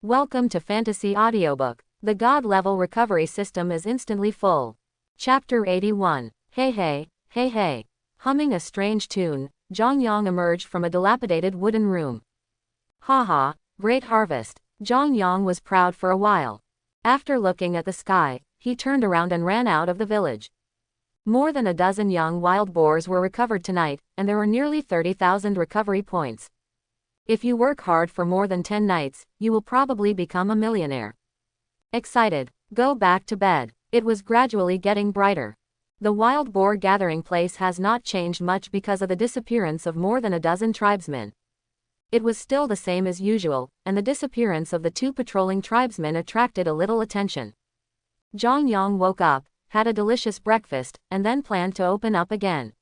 Welcome to Fantasy Audiobook. The God level recovery system is instantly full. Chapter 81. Hey hey, hey hey. Humming a strange tune, Zhang Yang emerged from a dilapidated wooden room. Haha, great harvest. Zhang Yang was proud for a while. After looking at the sky, he turned around and ran out of the village. More than a dozen young wild boars were recovered tonight, and there were nearly 30,000 recovery points. If you work hard for more than 10 nights, you will probably become a millionaire. Excited, go back to bed. It was gradually getting brighter. The wild boar gathering place has not changed much because of the disappearance of more than a dozen tribesmen. It was still the same as usual, and the disappearance of the two patrolling tribesmen attracted a little attention. Zhang Yang woke up, had a delicious breakfast, and then planned to open up again.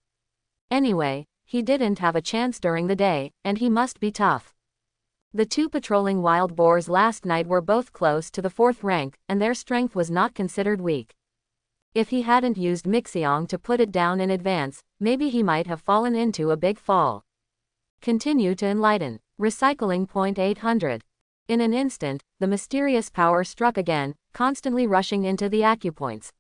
Anyway, he didn't have a chance during the day, and he must be tough. The two patrolling wild boars last night were both close to the 4th rank, and their strength was not considered weak. If he hadn't used Mixiong to put it down in advance, maybe he might have fallen into a big fall. Continue to enlighten. Recycling point 800. In an instant, the mysterious power struck again, constantly rushing into the acupoints.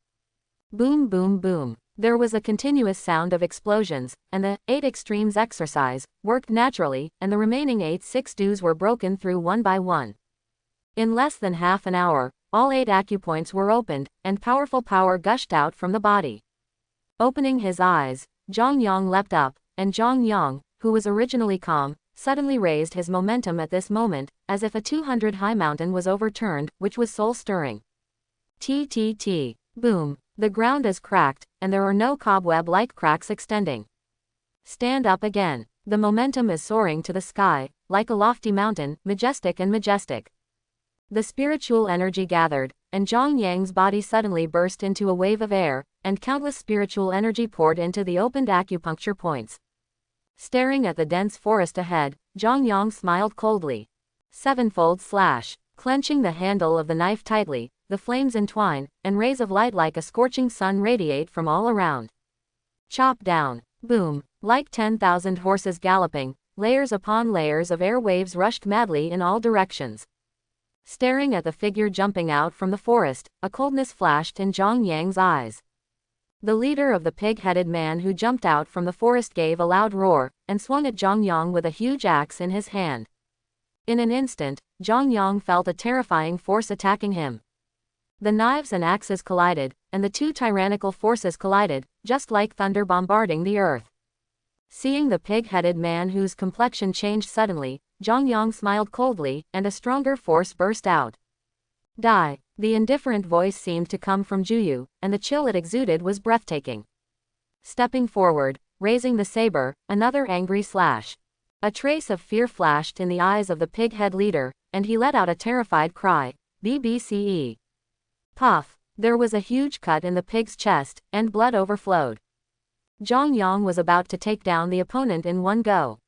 Boom boom boom. There was a continuous sound of explosions, and the 8 extremes exercise worked naturally, and the remaining 8 6-dos were broken through one by one. In less than half an hour, all 8 acupoints were opened, and powerful power gushed out from the body. Opening his eyes, Zhang Yang leapt up, and Zhang Yang, who was originally calm, suddenly raised his momentum at this moment, as if a 200-high mountain was overturned, which was soul-stirring. T. Boom. The ground is cracked, and there are no cobweb-like cracks extending. Stand up again. The momentum is soaring to the sky, like a lofty mountain, majestic and majestic. The spiritual energy gathered, and Zhang Yang's body suddenly burst into a wave of air, and countless spiritual energy poured into the opened acupuncture points. Staring at the dense forest ahead, Zhang Yang smiled coldly. Sevenfold slash. Clenching the handle of the knife tightly, the flames entwine, and rays of light like a scorching sun radiate from all around. Chop down. Boom. Like 10,000 horses galloping, layers upon layers of air waves rushed madly in all directions. Staring at the figure jumping out from the forest, a coldness flashed in Zhang Yang's eyes. The leader of the pig-headed man who jumped out from the forest gave a loud roar, and swung at Zhang Yang with a huge axe in his hand. In an instant, Zhang Yang felt a terrifying force attacking him. The knives and axes collided, and the two tyrannical forces collided, just like thunder bombarding the earth. Seeing the pig-headed man whose complexion changed suddenly, Zhang Yang smiled coldly, and a stronger force burst out. Die. The indifferent voice seemed to come from Juyu, and the chill it exuded was breathtaking. Stepping forward, raising the saber, another angry slash. A trace of fear flashed in the eyes of the pig-head leader, and he let out a terrified cry, BBCE. Puff. There was a huge cut in the pig's chest, and blood overflowed. Zhang Yang was about to take down the opponent in one go.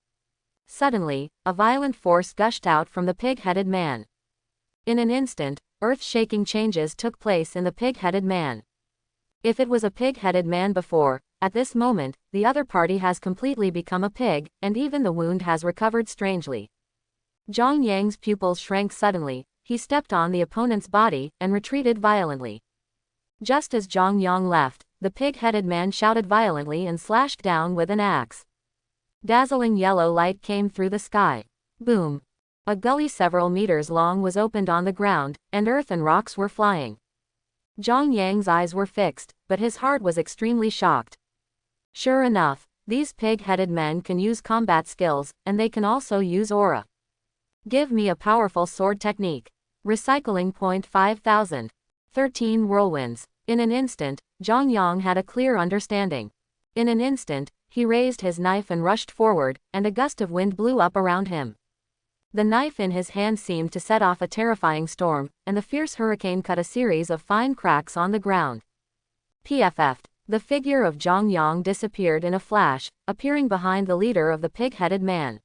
Suddenly, a violent force gushed out from the pig-headed man. In an instant, earth-shaking changes took place in the pig-headed man. If it was a pig-headed man before, at this moment, the other party has completely become a pig, and even the wound has recovered strangely. Zhang Yang's pupils shrank suddenly, he stepped on the opponent's body, and retreated violently. Just as Zhang Yang left, the pig-headed man shouted violently and slashed down with an axe. Dazzling yellow light came through the sky. Boom. A gully several meters long was opened on the ground, and earth and rocks were flying. Zhang Yang's eyes were fixed, but his heart was extremely shocked. Sure enough, these pig-headed men can use combat skills, and they can also use aura. Give me a powerful sword technique. Recycling point 5000. 13 whirlwinds. In an instant, Zhang Yang had a clear understanding. In an instant, he raised his knife and rushed forward, and a gust of wind blew up around him. The knife in his hand seemed to set off a terrifying storm, and the fierce hurricane cut a series of fine cracks on the ground. PFF'd. The figure of Zhang Yang disappeared in a flash, appearing behind the leader of the pig-headed man.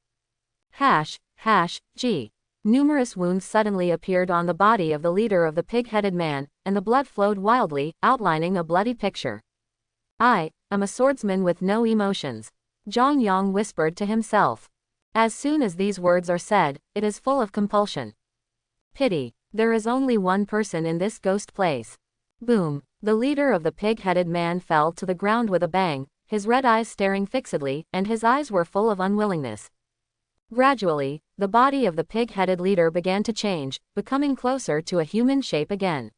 G. Numerous wounds suddenly appeared on the body of the leader of the pig-headed man, and the blood flowed wildly, outlining a bloody picture. I am a swordsman with no emotions. Zhang Yang whispered to himself. As soon as these words are said, it is full of compulsion. Pity. There is only one person in this ghost place. Boom. The leader of the pig-headed man fell to the ground with a bang, his red eyes staring fixedly, and his eyes were full of unwillingness. Gradually, the body of the pig-headed leader began to change, becoming closer to a human shape again.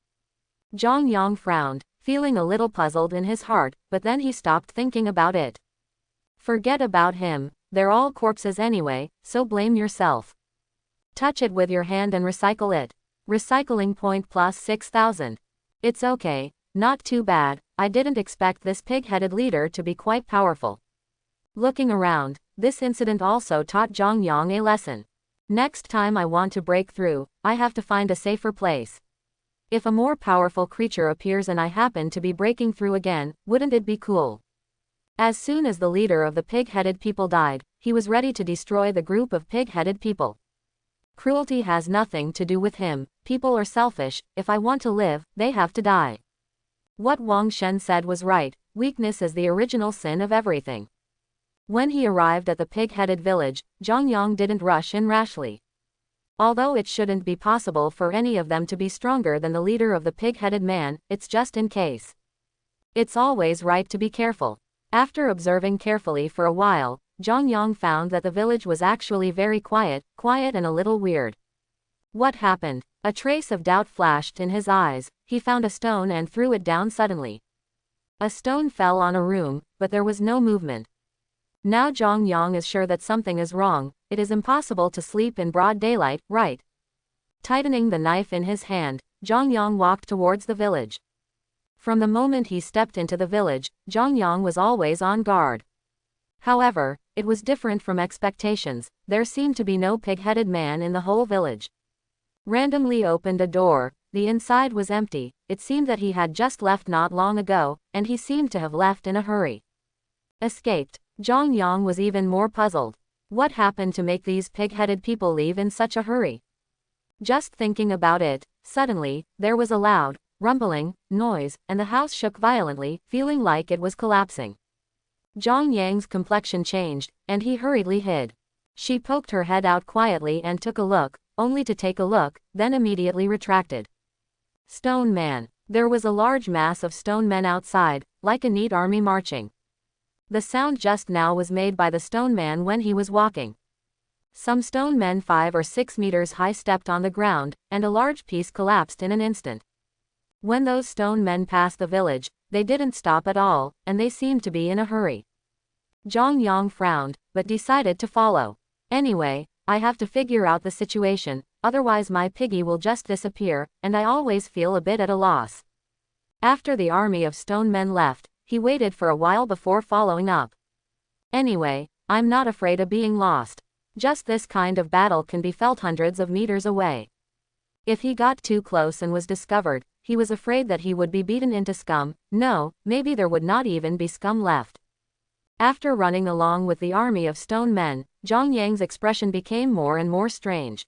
Zhang Yang frowned, feeling a little puzzled in his heart, but then he stopped thinking about it. Forget about him, they're all corpses anyway, so blame yourself. Touch it with your hand and recycle it. Recycling point plus 6,000. It's okay, not too bad, I didn't expect this pig-headed leader to be quite powerful. Looking around, this incident also taught Zhang Yang a lesson. Next time I want to break through, I have to find a safer place. If a more powerful creature appears and I happen to be breaking through again, wouldn't it be cool? As soon as the leader of the pig-headed people died, he was ready to destroy the group of pig-headed people. Cruelty has nothing to do with him, people are selfish, if I want to live, they have to die. What Wang Shen said was right, weakness is the original sin of everything. When he arrived at the pig-headed village, Zhang Yang didn't rush in rashly. Although it shouldn't be possible for any of them to be stronger than the leader of the pig-headed man, it's just in case. It's always right to be careful. After observing carefully for a while, Zhang Yang found that the village was actually very quiet and a little weird. What happened? A trace of doubt flashed in his eyes. He found a stone and threw it down suddenly. A stone fell on a room, but there was no movement. Now Zhang Yang is sure that something is wrong. It is impossible to sleep in broad daylight, right? Tightening the knife in his hand, Zhang Yang walked towards the village. From the moment he stepped into the village, Zhang Yang was always on guard. However, it was different from expectations. There seemed to be no pig-headed man in the whole village. Randomly opened a door. The inside was empty. It seemed that he had just left not long ago, and he seemed to have left in a hurry. Escaped. Zhang Yang was even more puzzled. What happened to make these pig-headed people leave in such a hurry? Just thinking about it, suddenly, there was a loud, rumbling noise, and the house shook violently, feeling like it was collapsing. Zhang Yang's complexion changed, and he hurriedly hid. She poked her head out quietly and took a look, only to take a look, then immediately retracted. Stone Man. There was a large mass of stone men outside, like a neat army marching. The sound just now was made by the stone man when he was walking. Some stone men 5 or 6 meters high stepped on the ground, and a large piece collapsed in an instant. When those stone men passed the village, they didn't stop at all, and they seemed to be in a hurry. Zhang Yang frowned, but decided to follow. Anyway, I have to figure out the situation, otherwise my piggy will just disappear, and I always feel a bit at a loss. After the army of stone men left, he waited for a while before following up. Anyway, I'm not afraid of being lost. Just this kind of battle can be felt hundreds of meters away. If he got too close and was discovered, he was afraid that he would be beaten into scum. No, maybe there would not even be scum left. After running along with the army of stone men, Zhang Yang's expression became more and more strange.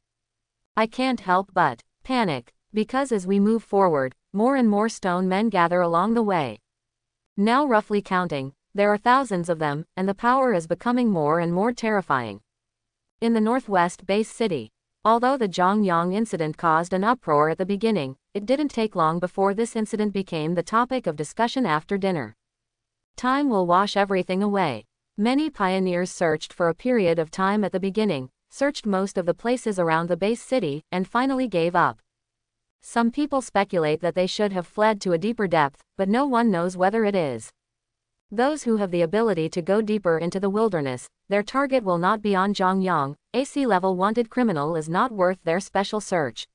I can't help but panic, because as we move forward, more and more stone men gather along the way. Now roughly counting, there are thousands of them, and the power is becoming more and more terrifying. In the northwest base city, although the Zhang Yang incident caused an uproar at the beginning, it didn't take long before this incident became the topic of discussion after dinner. Time will wash everything away. Many pioneers searched for a period of time at the beginning, searched most of the places around the base city, and finally gave up. Some people speculate that they should have fled to a deeper depth, but no one knows whether it is. Those who have the ability to go deeper into the wilderness, their target will not be on Zhang Yang. A C-level wanted criminal is not worth their special search.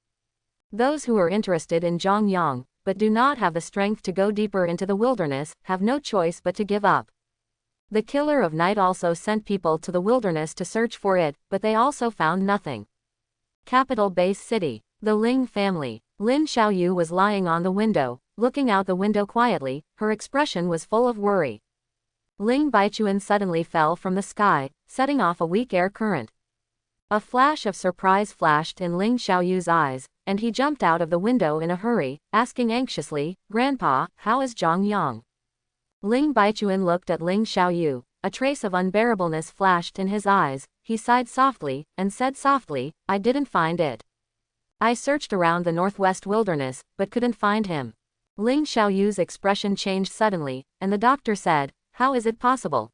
Those who are interested in Zhang Yang, but do not have the strength to go deeper into the wilderness, have no choice but to give up. The Killer of Night also sent people to the wilderness to search for it, but they also found nothing. Capital Base City. The Ling family. Lin Xiaoyu was lying on the window, looking out the window quietly. Her expression was full of worry. Ling Baichuan suddenly fell from the sky, setting off a weak air current. A flash of surprise flashed in Ling Xiaoyu's eyes, and he jumped out of the window in a hurry, asking anxiously, "Grandpa, how is Zhang Yang?" Ling Baichuan looked at Ling Xiaoyu. A trace of unbearableness flashed in his eyes. He sighed softly, and said softly, "I didn't find it. I searched around the northwest wilderness, but couldn't find him. Ling Xiaoyu's expression changed suddenly, and the doctor said, "How is it possible?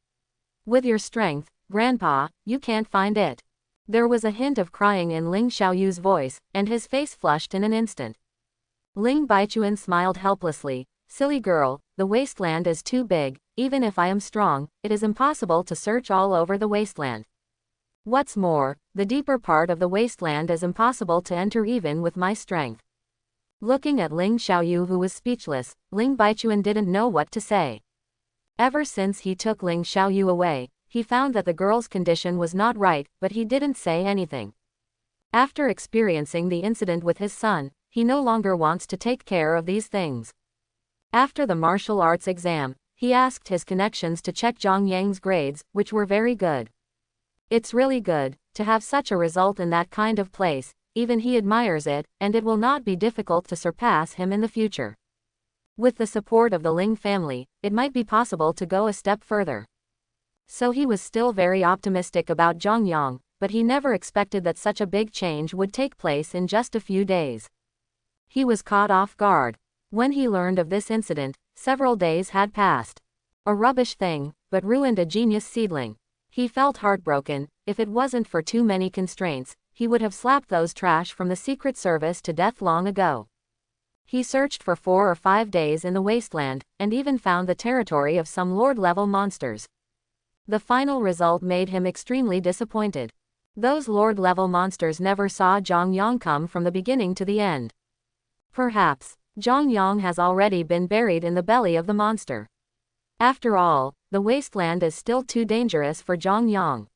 With your strength, Grandpa, you can't find it." There was a hint of crying in Ling Xiaoyu's voice, and his face flushed in an instant. Ling Baichuan smiled helplessly. "Silly girl, the wasteland is too big. Even if I am strong, it is impossible to search all over the wasteland. What's more, the deeper part of the wasteland is impossible to enter even with my strength." Looking at Ling Xiaoyu, who was speechless, Ling Baichuan didn't know what to say. Ever since he took Ling Xiaoyu away, he found that the girl's condition was not right, but he didn't say anything. After experiencing the incident with his son, he no longer wants to take care of these things. After the martial arts exam, he asked his connections to check Zhang Yang's grades, which were very good. It's really good to have such a result in that kind of place. Even he admires it, and it will not be difficult to surpass him in the future. With the support of the Ling family, it might be possible to go a step further. So he was still very optimistic about Zhang Yang, but he never expected that such a big change would take place in just a few days. He was caught off guard. When he learned of this incident, several days had passed. A rubbish thing, but ruined a genius seedling. He felt heartbroken. If it wasn't for too many constraints, he would have slapped those trash from the Secret Service to death long ago. He searched for 4 or 5 days in the wasteland, and even found the territory of some Lord-level monsters. The final result made him extremely disappointed. Those Lord-level monsters never saw Zhang Yang come from the beginning to the end. Perhaps, Zhang Yang has already been buried in the belly of the monster. After all, the wasteland is still too dangerous for Zhang Yang.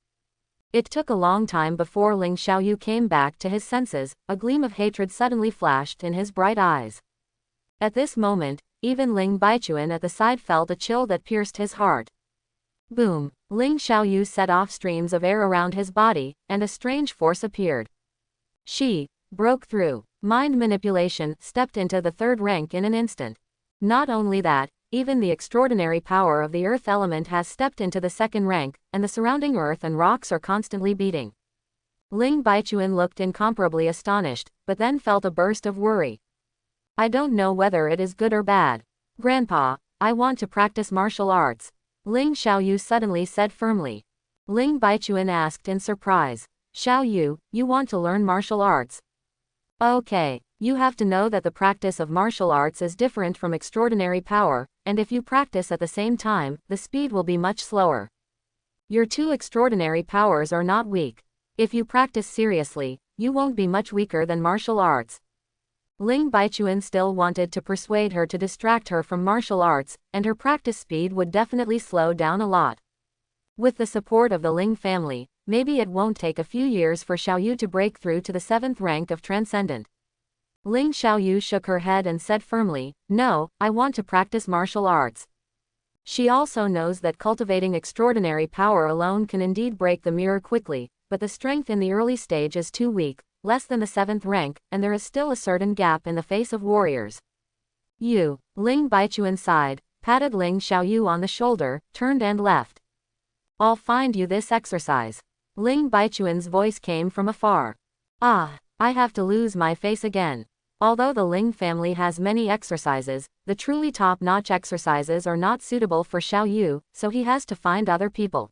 It took a long time before Ling Xiaoyu came back to his senses. A gleam of hatred suddenly flashed in his bright eyes. At this moment, even Ling Baichuan at the side felt a chill that pierced his heart. Boom! Ling Xiaoyu set off streams of air around his body, and a strange force appeared. She broke through. Mind manipulation stepped into the 3rd rank in an instant. Not only that, even the extraordinary power of the earth element has stepped into the 2nd rank, and the surrounding earth and rocks are constantly beating. Ling Baichuan looked incomparably astonished, but then felt a burst of worry. "I don't know whether it is good or bad. Grandpa, I want to practice martial arts," Ling Xiaoyu suddenly said firmly. Ling Baichuan asked in surprise, "Xiaoyu, you want to learn martial arts? Okay, you have to know that the practice of martial arts is different from extraordinary power, and if you practice at the same time, the speed will be much slower. Your 2 extraordinary powers are not weak. If you practice seriously, you won't be much weaker than martial arts." Ling Baichuan still wanted to persuade her to distract her from martial arts, and her practice speed would definitely slow down a lot. With the support of the Ling family, maybe it won't take a few years for Xiaoyu to break through to the 7th rank of Transcendent. Ling Xiaoyu shook her head and said firmly, "No, I want to practice martial arts." She also knows that cultivating extraordinary power alone can indeed break the mirror quickly, but the strength in the early stage is too weak, less than the 7th rank, and there is still a certain gap in the face of warriors. Ling Baichuan sighed, patted Ling Xiaoyu on the shoulder, turned and left. "I'll find you this exercise." Ling Baichuan's voice came from afar. "Ah, I have to lose my face again." Although the Ling family has many exercises, the truly top-notch exercises are not suitable for Xiaoyu, so he has to find other people.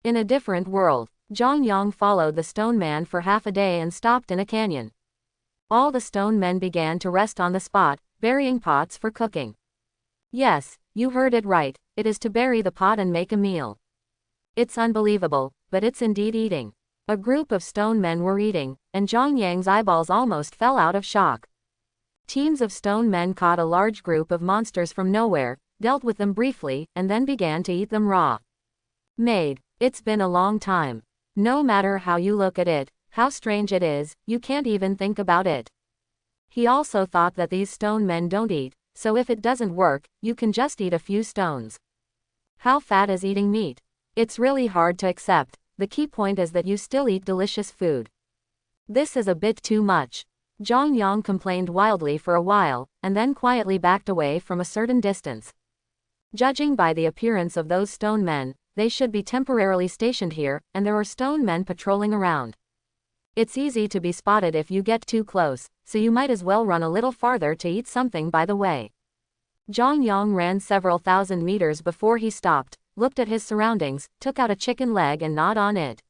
In a different world, Zhang Yang followed the stone man for half a day and stopped in a canyon. All the stone men began to rest on the spot, burying pots for cooking. Yes, you heard it right, it is to bury the pot and make a meal. It's unbelievable, but it's indeed eating. A group of stone men were eating, and Zhang Yang's eyeballs almost fell out of shock. Teams of stone men caught a large group of monsters from nowhere, dealt with them briefly, and then began to eat them raw. It's been a long time. No matter how you look at it, how strange it is, you can't even think about it. He also thought that these stone men don't eat, so if it doesn't work, you can just eat a few stones. How fat is eating meat? It's really hard to accept. The key point is that you still eat delicious food. This is a bit too much. Zhang Yang complained wildly for a while, and then quietly backed away from a certain distance. Judging by the appearance of those stone men, they should be temporarily stationed here, and there are stone men patrolling around. It's easy to be spotted if you get too close, so you might as well run a little farther to eat something by the way. Zhang Yang ran several thousand meters before he stopped, looked at his surroundings, took out a chicken leg and gnawed on it.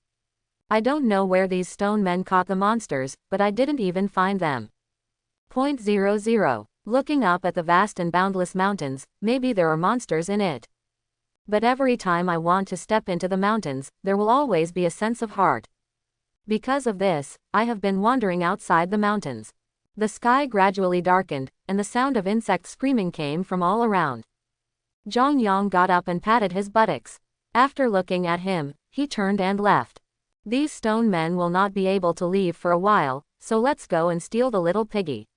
I don't know where these stone men caught the monsters, but I didn't even find them. 0.00. Looking up at the vast and boundless mountains, maybe there are monsters in it. But every time I want to step into the mountains, there will always be a sense of heart. Because of this, I have been wandering outside the mountains. The sky gradually darkened, and the sound of insects screaming came from all around. Zhang Yang got up and patted his buttocks. After looking at him, he turned and left. These stone men will not be able to leave for a while, so let's go and steal the little piggy.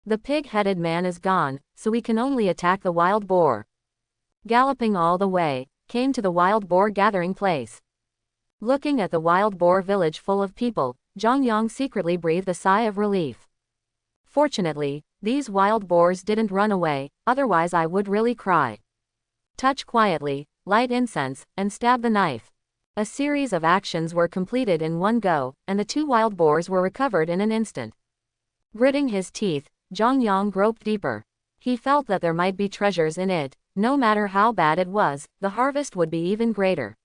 The pig-headed man is gone, so we can only attack the wild boar. Galloping all the way, came to the wild boar gathering place. Looking at the wild boar village full of people, Zhang Yang secretly breathed a sigh of relief. Fortunately, these wild boars didn't run away, otherwise I would really cry. Touch quietly, light incense, and stab the knife. A series of actions were completed in one go, and the 2 wild boars were recovered in an instant. Gritting his teeth, Zhang Yang groped deeper. He felt that there might be treasures in it. No matter how bad it was, the harvest would be even greater.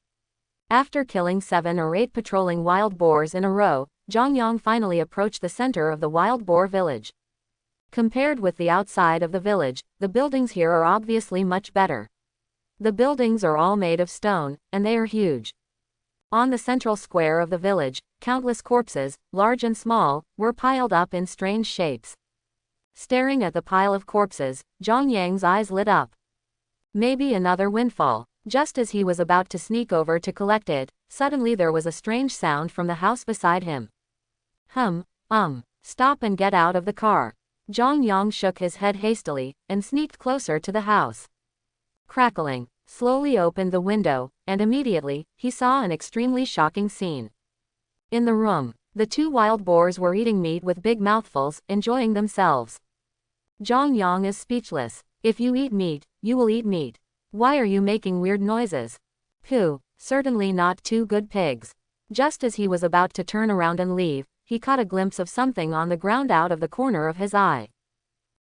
After killing 7 or 8 patrolling wild boars in a row, Zhang Yang finally approached the center of the wild boar village. Compared with the outside of the village, the buildings here are obviously much better. The buildings are all made of stone, and they are huge. On the central square of the village, countless corpses, large and small, were piled up in strange shapes. Staring at the pile of corpses, Zhang Yang's eyes lit up. Maybe another windfall. Just as he was about to sneak over to collect it, suddenly there was a strange sound from the house beside him. Stop and get out of the car. Zhang Yang shook his head hastily, and sneaked closer to the house. Crackling, slowly opened the window, and immediately, he saw an extremely shocking scene. In the room, the 2 wild boars were eating meat with big mouthfuls, enjoying themselves. Zhang Yang is speechless. If you eat meat, you will eat meat. Why are you making weird noises? Pooh, certainly not 2 good pigs. Just as he was about to turn around and leave, he caught a glimpse of something on the ground out of the corner of his eye.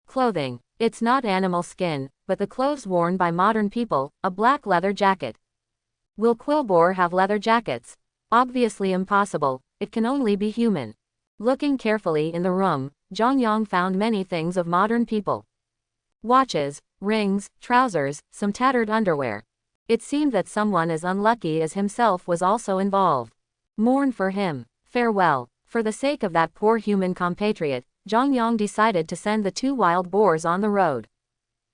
Clothing. It's not animal skin, but the clothes worn by modern people, a black leather jacket. Will Quillboar have leather jackets? Obviously impossible, it can only be human. Looking carefully in the room, Zhang Yang found many things of modern people. Watches, rings, trousers, some tattered underwear. It seemed that someone as unlucky as himself was also involved. Mourn for him. Farewell. For the sake of that poor human compatriot, Zhang Yang decided to send the 2 wild boars on the road.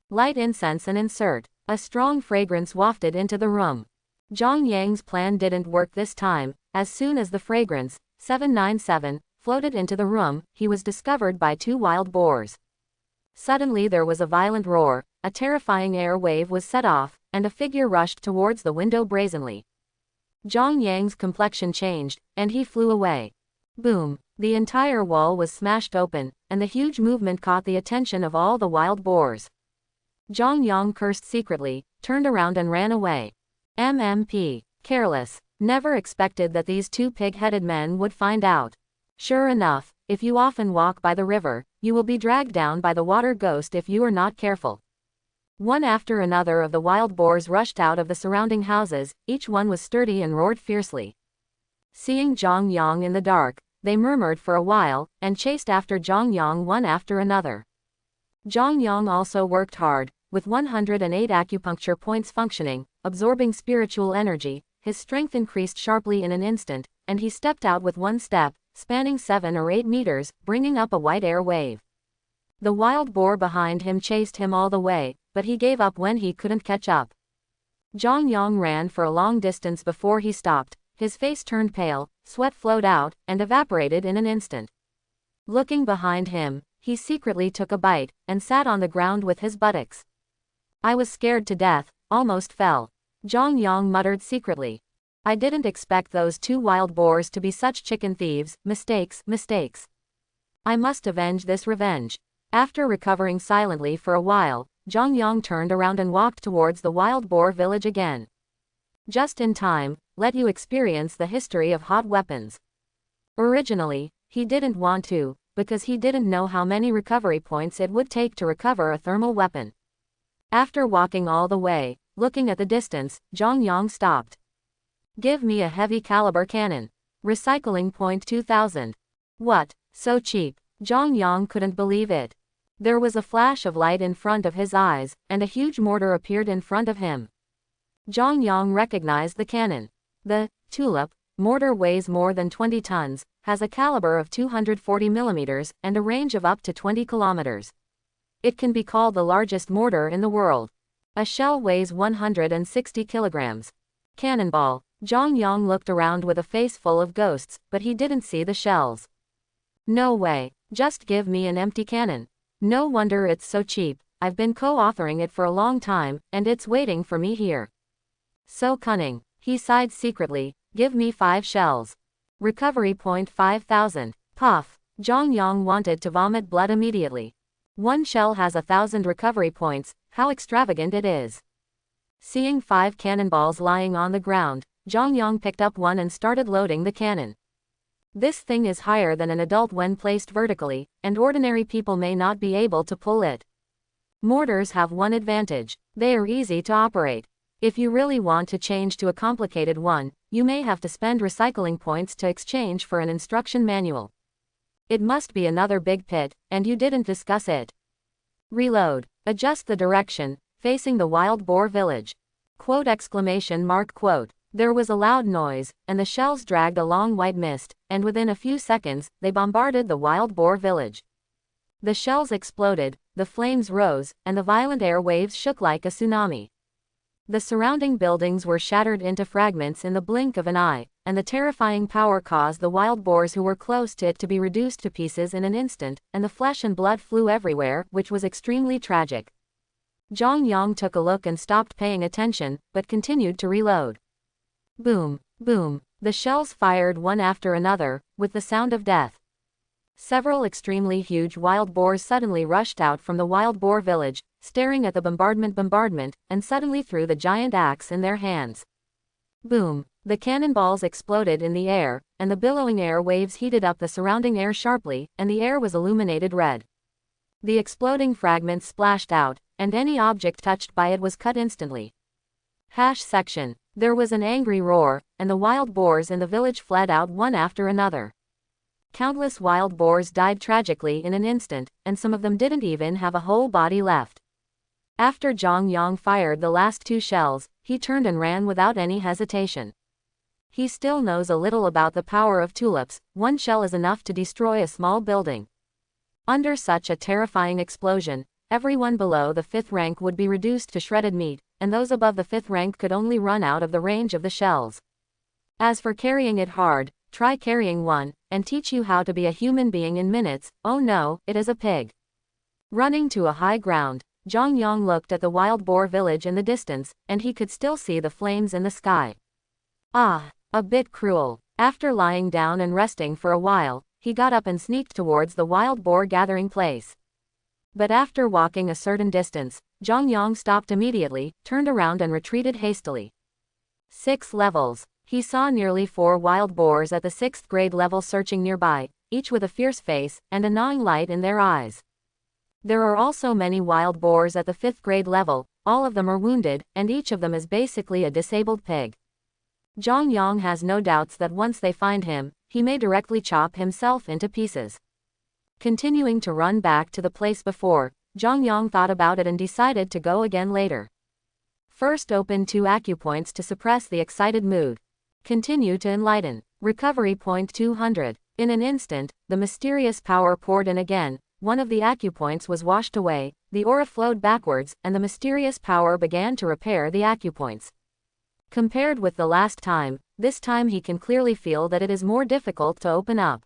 Light incense and insert. A strong fragrance wafted into the room. Zhang Yang's plan didn't work this time. As soon as the fragrance, 797, floated into the room, he was discovered by 2 wild boars. Suddenly there was a violent roar, a terrifying air wave was set off, and a figure rushed towards the window brazenly. Zhang Yang's complexion changed, and he flew away. Boom! The entire wall was smashed open, and the huge movement caught the attention of all the wild boars. Zhang Yang cursed secretly, turned around and ran away. MMP. Careless. Never expected that these 2 pig-headed men would find out. Sure enough, if you often walk by the river, you will be dragged down by the water ghost if you are not careful. One after another of the wild boars rushed out of the surrounding houses, each one was sturdy and roared fiercely. Seeing Zhang Yang in the dark, they murmured for a while, and chased after Zhang Yang one after another. Zhang Yang also worked hard, with 108 acupuncture points functioning, absorbing spiritual energy. His strength increased sharply in an instant, and he stepped out with one step, spanning 7 or 8 meters, bringing up a white air wave. The wild boar behind him chased him all the way, but he gave up when he couldn't catch up. Zhang Yang ran for a long distance before he stopped. His face turned pale, sweat flowed out, and evaporated in an instant. Looking behind him, he secretly took a bite, and sat on the ground with his buttocks. I was scared to death, almost fell. Zhang Yang muttered secretly. I didn't expect those 2 wild boars to be such chicken thieves. Mistakes. I must avenge this revenge. After recovering silently for a while, Zhang Yang turned around and walked towards the wild boar village again. Just in time, let you experience the history of hot weapons. Originally, he didn't want to, because he didn't know how many recovery points it would take to recover a thermal weapon. After walking all the way, looking at the distance, Zhang Yang stopped. Give me a heavy caliber cannon. Recycling point 2000. What? So cheap? Zhang Yang couldn't believe it. There was a flash of light in front of his eyes, and a huge mortar appeared in front of him. Zhang Yang recognized the cannon. The tulip mortar weighs more than 20 tons, has a caliber of 240 millimeters, and a range of up to 20 kilometers. It can be called the largest mortar in the world. A shell weighs 160 kilograms. Cannonball. Zhang Yang looked around with a face full of ghosts, but he didn't see the shells. No way. Just give me an empty cannon. No wonder it's so cheap. I've been co-authoring it for a long time, and it's waiting for me here. So cunning. He sighed secretly. Give me 5 shells. Recovery point 5000. Puff. Zhang Yang wanted to vomit blood immediately. 1 shell has 1,000 recovery points, how extravagant it is. Seeing 5 cannonballs lying on the ground, Zhang Yang picked up one and started loading the cannon. This thing is higher than an adult when placed vertically, and ordinary people may not be able to pull it. Mortars have one advantage: they are easy to operate. If you really want to change to a complicated one, you may have to spend recycling points to exchange for an instruction manual. It must be another big pit, and you didn't discuss it. Reload. Adjust the direction, facing the wild boar village. Quote exclamation mark quote. There was a loud noise, and the shells dragged a long white mist, and within a few seconds, they bombarded the wild boar village. The shells exploded, the flames rose, and the violent air waves shook like a tsunami. The surrounding buildings were shattered into fragments in the blink of an eye, and the terrifying power caused the wild boars who were close to it to be reduced to pieces in an instant, and the flesh and blood flew everywhere, which was extremely tragic. Zhang Yang took a look and stopped paying attention, but continued to reload. Boom, boom, the shells fired one after another, with the sound of death. Several extremely huge wild boars suddenly rushed out from the wild boar village, staring at the bombardment, and suddenly threw the giant axe in their hands. Boom, the cannonballs exploded in the air, and the billowing air waves heated up the surrounding air sharply, and the air was illuminated red. The exploding fragments splashed out, and any object touched by it was cut instantly. Section. There was an angry roar, and the wild boars in the village fled out one after another. Countless wild boars died tragically in an instant, and some of them didn't even have a whole body left. After Zhang Yang fired the last 2 shells, he turned and ran without any hesitation. He still knows a little about the power of tulips. 1 shell is enough to destroy a small building. Under such a terrifying explosion, everyone below the 5th rank would be reduced to shredded meat, and those above the 5th rank could only run out of the range of the shells. As for carrying it hard, try carrying one, and teach you how to be a human being in minutes. Oh no, it is a pig. Running to a high ground, Zhang Yang looked at the wild boar village in the distance, and he could still see the flames in the sky. Ah, a bit cruel. After lying down and resting for a while, he got up and sneaked towards the wild boar gathering place. But after walking a certain distance, Zhang Yang stopped immediately, turned around and retreated hastily. 6 levels. He saw nearly 4 wild boars at the 6th grade level searching nearby, each with a fierce face, and a gnawing light in their eyes. There are also many wild boars at the 5th grade level, all of them are wounded, and each of them is basically a disabled pig. Zhang Yang has no doubts that once they find him, he may directly chop himself into pieces. Continuing to run back to the place before, Zhang Yang thought about it and decided to go again later. First open 2 acupoints to suppress the excited mood. Continue to enlighten. Recovery point 200. In an instant, the mysterious power poured in again. One of the acupoints was washed away, the aura flowed backwards, and the mysterious power began to repair the acupoints. Compared with the last time, this time he can clearly feel that it is more difficult to open up.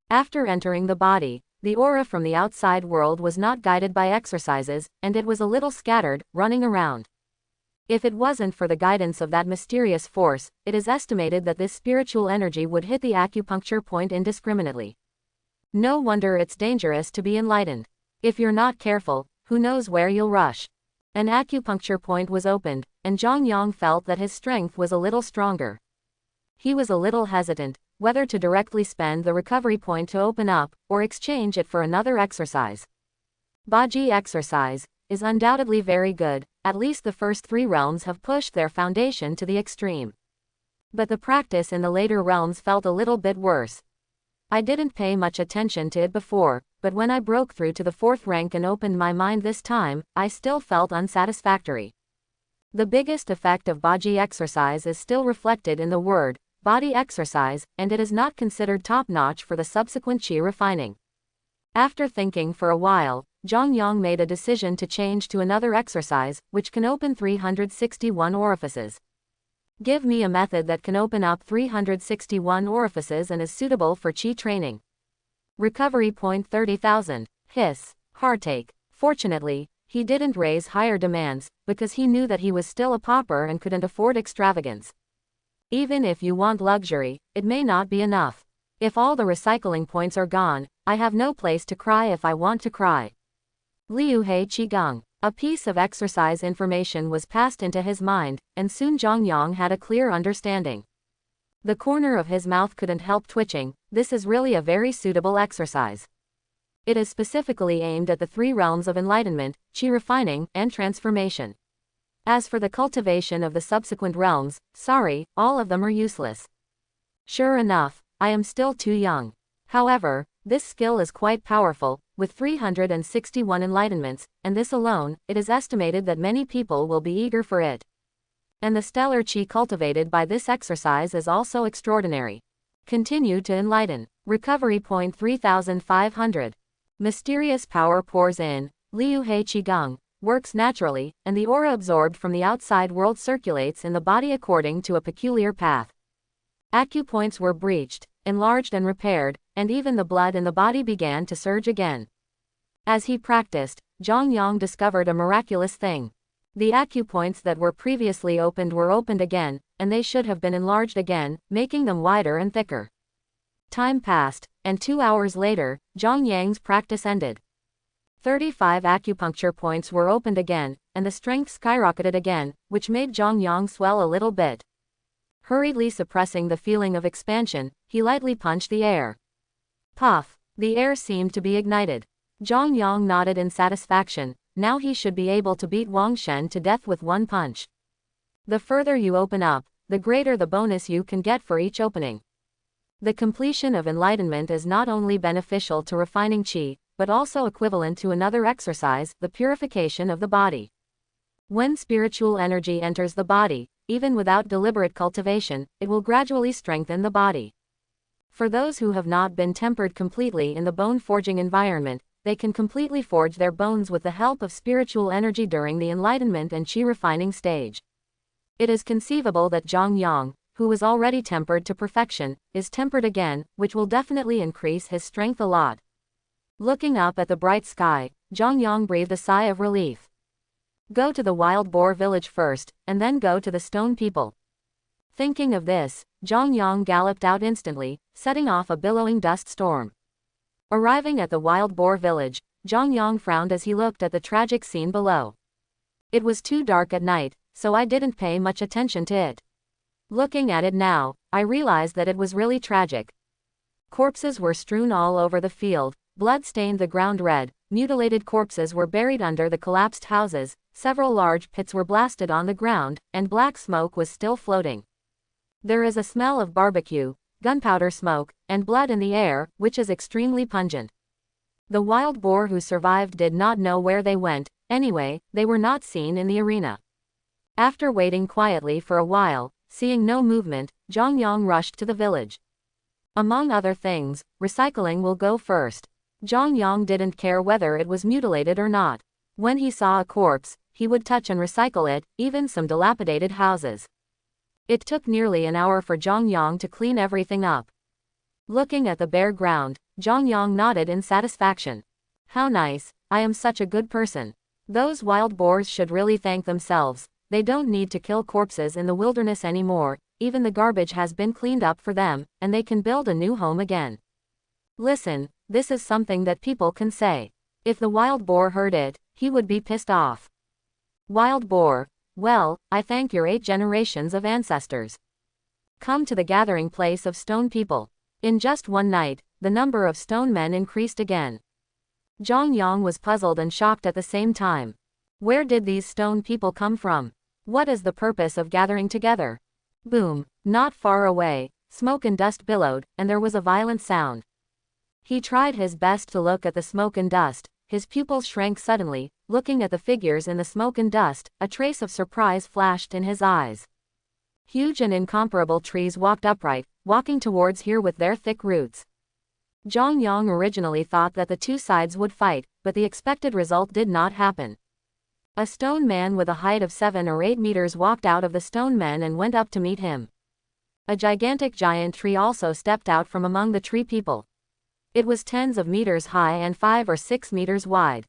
After entering the body, the aura from the outside world was not guided by exercises, and it was a little scattered, running around. If it wasn't for the guidance of that mysterious force, it is estimated that this spiritual energy would hit the acupuncture point indiscriminately. No wonder it's dangerous to be enlightened. If you're not careful, who knows where you'll rush. An acupuncture point was opened, and Zhang Yang felt that his strength was a little stronger. He was a little hesitant, whether to directly spend the recovery point to open up, or exchange it for another exercise. Baji exercise is undoubtedly very good, at least the first 3 realms have pushed their foundation to the extreme. But the practice in the later realms felt a little bit worse. I didn't pay much attention to it before, but when I broke through to the 4th rank and opened my mind this time, I still felt unsatisfactory. The biggest effect of Baji exercise is still reflected in the word, body exercise, and it is not considered top-notch for the subsequent chi refining. After thinking for a while, Zhang Yang made a decision to change to another exercise, which can open 361 orifices. Give me a method that can open up 361 orifices and is suitable for chi training. Recovery point 30,000. Hiss. Heartache. Fortunately, he didn't raise higher demands, because he knew that he was still a pauper and couldn't afford extravagance. Even if you want luxury, it may not be enough. If all the recycling points are gone, I have no place to cry if I want to cry. Liu He Qigong. A piece of exercise information was passed into his mind, and soon Zhang Yang had a clear understanding. The corner of his mouth couldn't help twitching. This is really a very suitable exercise. It is specifically aimed at the 3 realms of enlightenment, chi refining, and transformation. As for the cultivation of the subsequent realms, sorry, all of them are useless. Sure enough, I am still too young. However, this skill is quite powerful, with 361 enlightenments, and this alone, it is estimated that many people will be eager for it. And the stellar chi cultivated by this exercise is also extraordinary. Continue to enlighten. Recovery point 3500. Mysterious power pours in. Liu He Qigong works naturally, and the aura absorbed from the outside world circulates in the body according to a peculiar path. Acupoints were breached, enlarged and repaired, and even the blood in the body began to surge again. As he practiced, Zhang Yang discovered a miraculous thing. The acupoints that were previously opened were opened again, and they should have been enlarged again, making them wider and thicker. Time passed, and 2 hours later, Zhang Yang's practice ended. 35 acupuncture points were opened again, and the strength skyrocketed again, which made Zhang Yang swell a little bit. Hurriedly suppressing the feeling of expansion, he lightly punched the air. Puff! The air seemed to be ignited. Zhang Yang nodded in satisfaction. Now he should be able to beat Wang Shen to death with one punch. The further you open up, the greater the bonus you can get for each opening. The completion of enlightenment is not only beneficial to refining qi, but also equivalent to another exercise, the purification of the body. When spiritual energy enters the body, even without deliberate cultivation, it will gradually strengthen the body. For those who have not been tempered completely in the bone-forging environment, they can completely forge their bones with the help of spiritual energy during the enlightenment and qi refining stage. It is conceivable that Zhang Yang, who was already tempered to perfection, is tempered again, which will definitely increase his strength a lot. Looking up at the bright sky, Zhang Yang breathed a sigh of relief. Go to the wild boar village first, and then go to the stone people. Thinking of this, Zhang Yang galloped out instantly, setting off a billowing dust storm. Arriving at the wild boar village, Zhang Yang frowned as he looked at the tragic scene below. It was too dark at night, so I didn't pay much attention to it. Looking at it now, I realized that it was really tragic. Corpses were strewn all over the field, blood stained the ground red, mutilated corpses were buried under the collapsed houses, several large pits were blasted on the ground, and black smoke was still floating. There is a smell of barbecue, gunpowder smoke, and blood in the air, which is extremely pungent. The wild boar who survived did not know where they went. Anyway, they were not seen in the arena. After waiting quietly for a while, seeing no movement, Zhang Yang rushed to the village. Among other things, recycling will go first. Zhang Yang didn't care whether it was mutilated or not. When he saw a corpse, he would touch and recycle it, even some dilapidated houses. It took nearly an hour for Zhang Yang to clean everything up. Looking at the bare ground, Zhang Yang nodded in satisfaction. How nice, I am such a good person. Those wild boars should really thank themselves. They don't need to kill corpses in the wilderness anymore, even the garbage has been cleaned up for them, and they can build a new home again. Listen, this is something that people can say. If the wild boar heard it, he would be pissed off. Wild boar, well, I thank your 8 generations of ancestors. Come to the gathering place of stone people. In just one night, the number of stone men increased again. Zhang Yang was puzzled and shocked at the same time. Where did these stone people come from? What is the purpose of gathering together? Boom! Not far away, smoke and dust billowed, and there was a violent sound. He tried his best to look at the smoke and dust. His pupils shrank suddenly. Looking at the figures in the smoke and dust, a trace of surprise flashed in his eyes. Huge and incomparable trees walked upright, walking towards here with their thick roots. Zhang Yang originally thought that the two sides would fight, but the expected result did not happen. A stone man with a height of 7 or 8 meters walked out of the stone men and went up to meet him. A gigantic giant tree also stepped out from among the tree people. It was tens of meters high and 5 or 6 meters wide.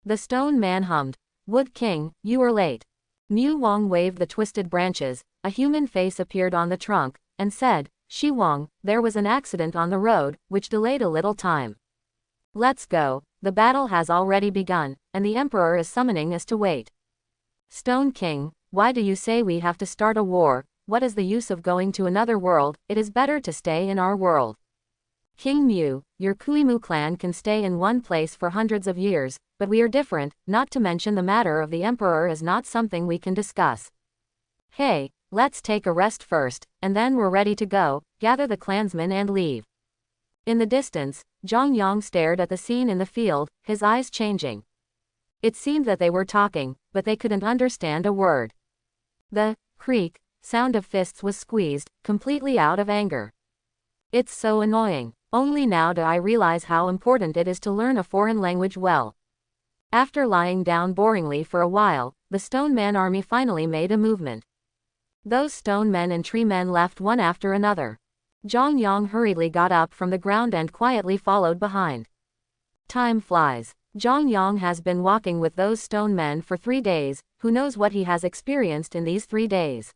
The stone man hummed, "Wood King, you are late." Mu Wang waved the twisted branches. A human face appeared on the trunk, and said, "Shi Wang, there was an accident on the road, which delayed a little time. Let's go, the battle has already begun, and the Emperor is summoning us to wait." "Stone King, why do you say we have to start a war? What is the use of going to another world? It is better to stay in our world." "King Mu, your Kuimu clan can stay in one place for hundreds of years, but we are different, not to mention the matter of the Emperor is not something we can discuss. Hey, let's take a rest first, and then we're ready to go, gather the clansmen and leave." In the distance, Zhang Yang stared at the scene in the field, his eyes changing. It seemed that they were talking, but they couldn't understand a word. The creak sound of fists was squeezed, completely out of anger. "It's so annoying. Only now do I realize how important it is to learn a foreign language well." After lying down boringly for a while, the stone man army finally made a movement. Those stone men and tree men left one after another. Zhang Yang hurriedly got up from the ground and quietly followed behind. Time flies. Zhang Yang has been walking with those stone men for 3 days, who knows what he has experienced in these 3 days.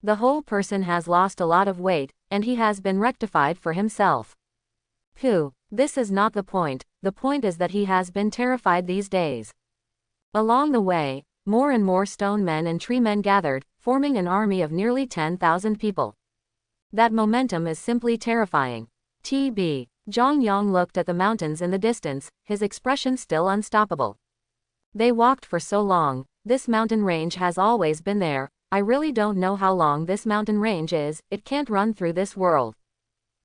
The whole person has lost a lot of weight, and he has been rectified for himself. Pooh, this is not the point is that he has been terrified these days. Along the way, more and more stone men and tree men gathered, forming an army of nearly 10,000 people. That momentum is simply terrifying. TB. Zhang Yang looked at the mountains in the distance, his expression still unstoppable. They walked for so long. This mountain range has always been there. I really don't know how long this mountain range is. It can't run through this world.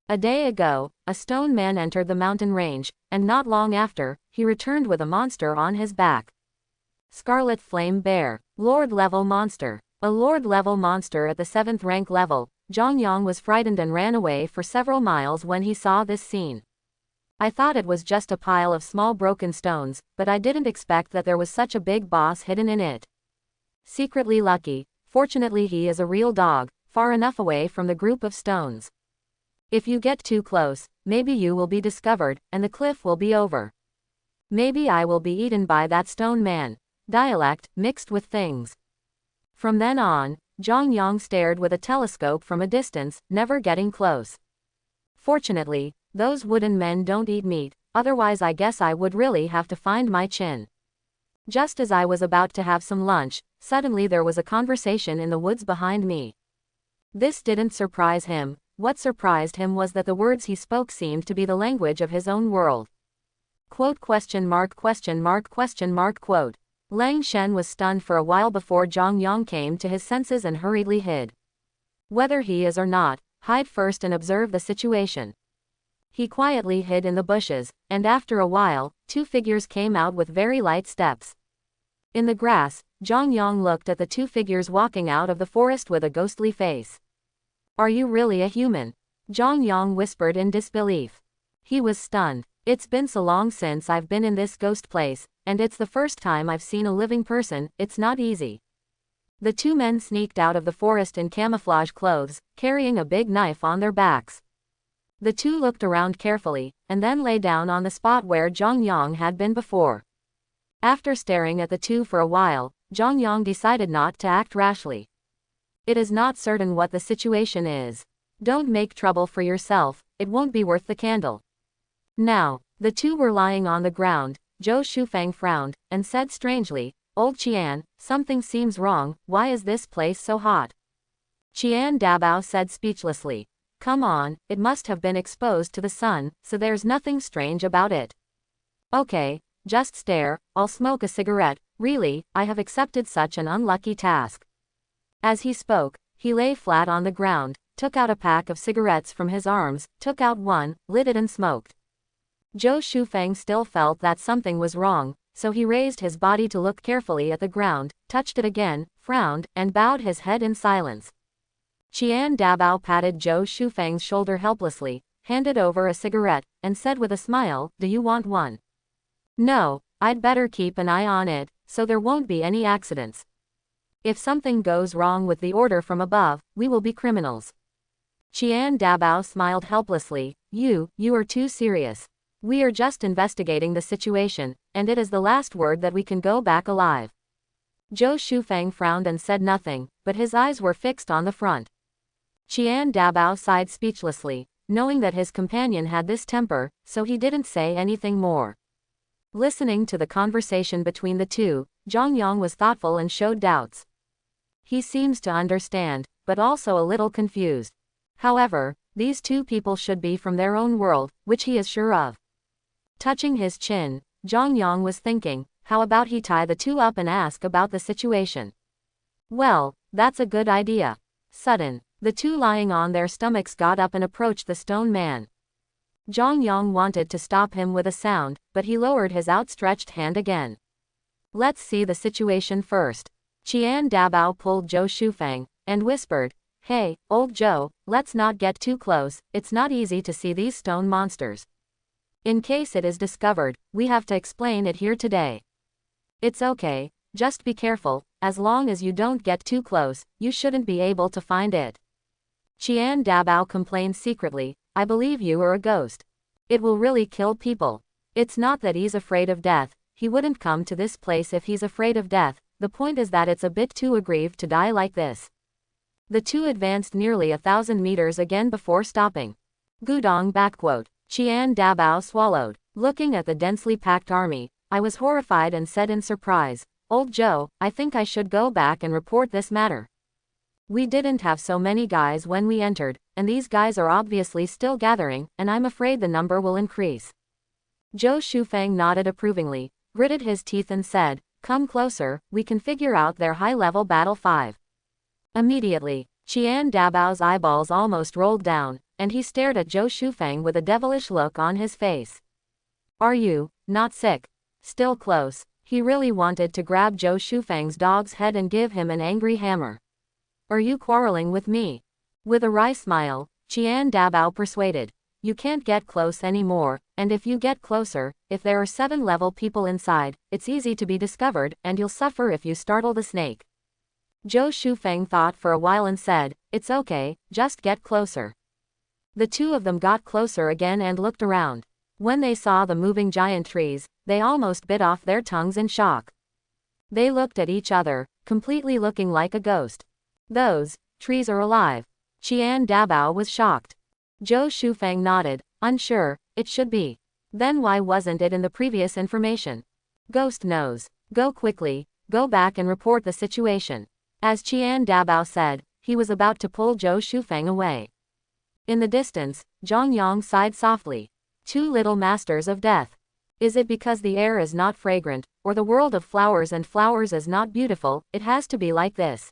A day ago, a stone man entered the mountain range, and not long after, he returned with a monster on his back. Scarlet Flame Bear. Lord level monster. A Lord level monster at the 7th rank level. Zhang Yang was frightened and ran away for several miles when he saw this scene. I thought it was just a pile of small broken stones, but I didn't expect that there was such a big boss hidden in it. Secretly lucky. Fortunately he is a real dog, far enough away from the group of stones. If you get too close, maybe you will be discovered, and the cliff will be over. Maybe I will be eaten by that stone man. Dialect, mixed with things. From then on, Zhang Yang stared with a telescope from a distance, never getting close. Fortunately, those wooden men don't eat meat, otherwise I guess I would really have to find my chin. Just as I was about to have some lunch, suddenly there was a conversation in the woods behind me. This didn't surprise him. What surprised him was that the words he spoke seemed to be the language of his own world. Quote question mark question mark question mark quote. Lang Shen was stunned for a while before Zhang Yang came to his senses and hurriedly hid. Whether he is or not, hide first and observe the situation. He quietly hid in the bushes, and after a while, 2 figures came out with very light steps. In the grass, Zhang Yang looked at the 2 figures walking out of the forest with a ghostly face. "Are you really a human?" Zhang Yang whispered in disbelief. He was stunned. "It's been so long since I've been in this ghost place, and it's the first time I've seen a living person. It's not easy." The 2 men sneaked out of the forest in camouflage clothes, carrying a big knife on their backs. The 2 looked around carefully, and then lay down on the spot where Zhang Yang had been before. After staring at the 2 for a while, Zhang Yang decided not to act rashly. It is not certain what the situation is. Don't make trouble for yourself, it won't be worth the candle. Now, the 2 were lying on the ground. Zhou Shufang frowned, and said strangely, "Old Qian, something seems wrong. Why is this place so hot?" Qian Dabao said speechlessly. Come on, it must have been exposed to the sun, so there's nothing strange about it. Okay, just stare, I'll smoke a cigarette. Really, I have accepted such an unlucky task. As he spoke, he lay flat on the ground, took out a pack of cigarettes from his arms, took out one, lit it and smoked. Zhou Shufeng still felt that something was wrong, so he raised his body to look carefully at the ground, touched it again, frowned, and bowed his head in silence. Qian Dabao patted Zhou Shufeng's shoulder helplessly, handed over a cigarette, and said with a smile, "Do you want one?" "No, I'd better keep an eye on it, so there won't be any accidents. If something goes wrong with the order from above, we will be criminals." Qian Dabao smiled helplessly. You are too serious. We are just investigating the situation, and it is the last word that we can go back alive." Zhou Shufeng frowned and said nothing, but his eyes were fixed on the front. Qian Dabao sighed speechlessly, knowing that his companion had this temper, so he didn't say anything more. Listening to the conversation between the two, Zhang Yang was thoughtful and showed doubts. He seems to understand, but also a little confused. However, these two people should be from their own world, which he is sure of. Touching his chin, Zhang Yang was thinking, how about he tie the two up and ask about the situation? Well, that's a good idea. Sudden, the two lying on their stomachs got up and approached the stone man. Zhang Yang wanted to stop him with a sound, but he lowered his outstretched hand again. Let's see the situation first. Qian Dabao pulled Zhou Shufeng, and whispered, Hey, old Zhou, let's not get too close, it's not easy to see these stone monsters. In case it is discovered, we have to explain it here today. It's okay, just be careful, as long as you don't get too close, you shouldn't be able to find it. Qian Dabao complained secretly, I believe you are a ghost. It will really kill people. It's not that he's afraid of death, he wouldn't come to this place if he's afraid of death, the point is that it's a bit too aggrieved to die like this. The two advanced nearly 1,000 meters again before stopping. Gudong backquote. Qian Dabao swallowed. Looking at the densely packed army, I was horrified and said in surprise, Old Zhou, I think I should go back and report this matter. We didn't have so many guys when we entered, and these guys are obviously still gathering, and I'm afraid the number will increase. Zhou Shufeng nodded approvingly, gritted his teeth and said, Come closer, we can figure out their high-level battle 5. Immediately, Qian Dabao's eyeballs almost rolled down, and he stared at Zhou Shufeng with a devilish look on his face. Are you not sick? Still close. He really wanted to grab Zhou Shufeng's dog's head and give him an angry hammer. Are you quarreling with me? With a wry smile, Qian Dabao persuaded. You can't get close anymore, and if you get closer, if there are 7-level people inside, it's easy to be discovered, and you'll suffer if you startle the snake. Zhou Shufeng thought for a while and said, It's okay, just get closer. The two of them got closer again and looked around. When they saw the moving giant trees, they almost bit off their tongues in shock. They looked at each other, completely looking like a ghost. Those trees are alive. Qian Dabao was shocked. Zhou Shufeng nodded, unsure, it should be. Then why wasn't it in the previous information? Ghost knows. Go quickly, go back and report the situation. As Qian Dabao said, he was about to pull Zhou Shufeng away. In the distance, Zhang Yang sighed softly. Two little masters of death. Is it because the air is not fragrant, or the world of flowers and flowers is not beautiful, it has to be like this?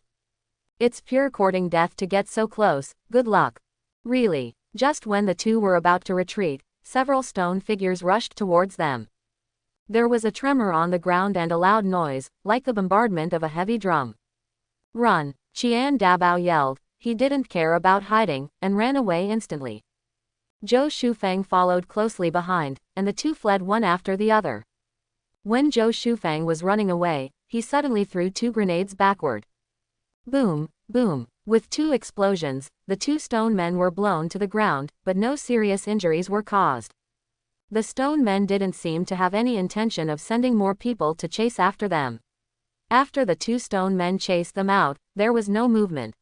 It's pure courting death to get so close, good luck. Really. Just when the two were about to retreat, several stone figures rushed towards them. There was a tremor on the ground and a loud noise, like the bombardment of a heavy drum. Run! Qian Dabao yelled. He didn't care about hiding, and ran away instantly. Zhou Shufeng followed closely behind, and the two fled one after the other. When Zhou Shufeng was running away, he suddenly threw 2 grenades backward. Boom, boom. With 2 explosions, the 2 stone men were blown to the ground, but no serious injuries were caused. The stone men didn't seem to have any intention of sending more people to chase after them. After the 2 stone men chased them out, there was no movement.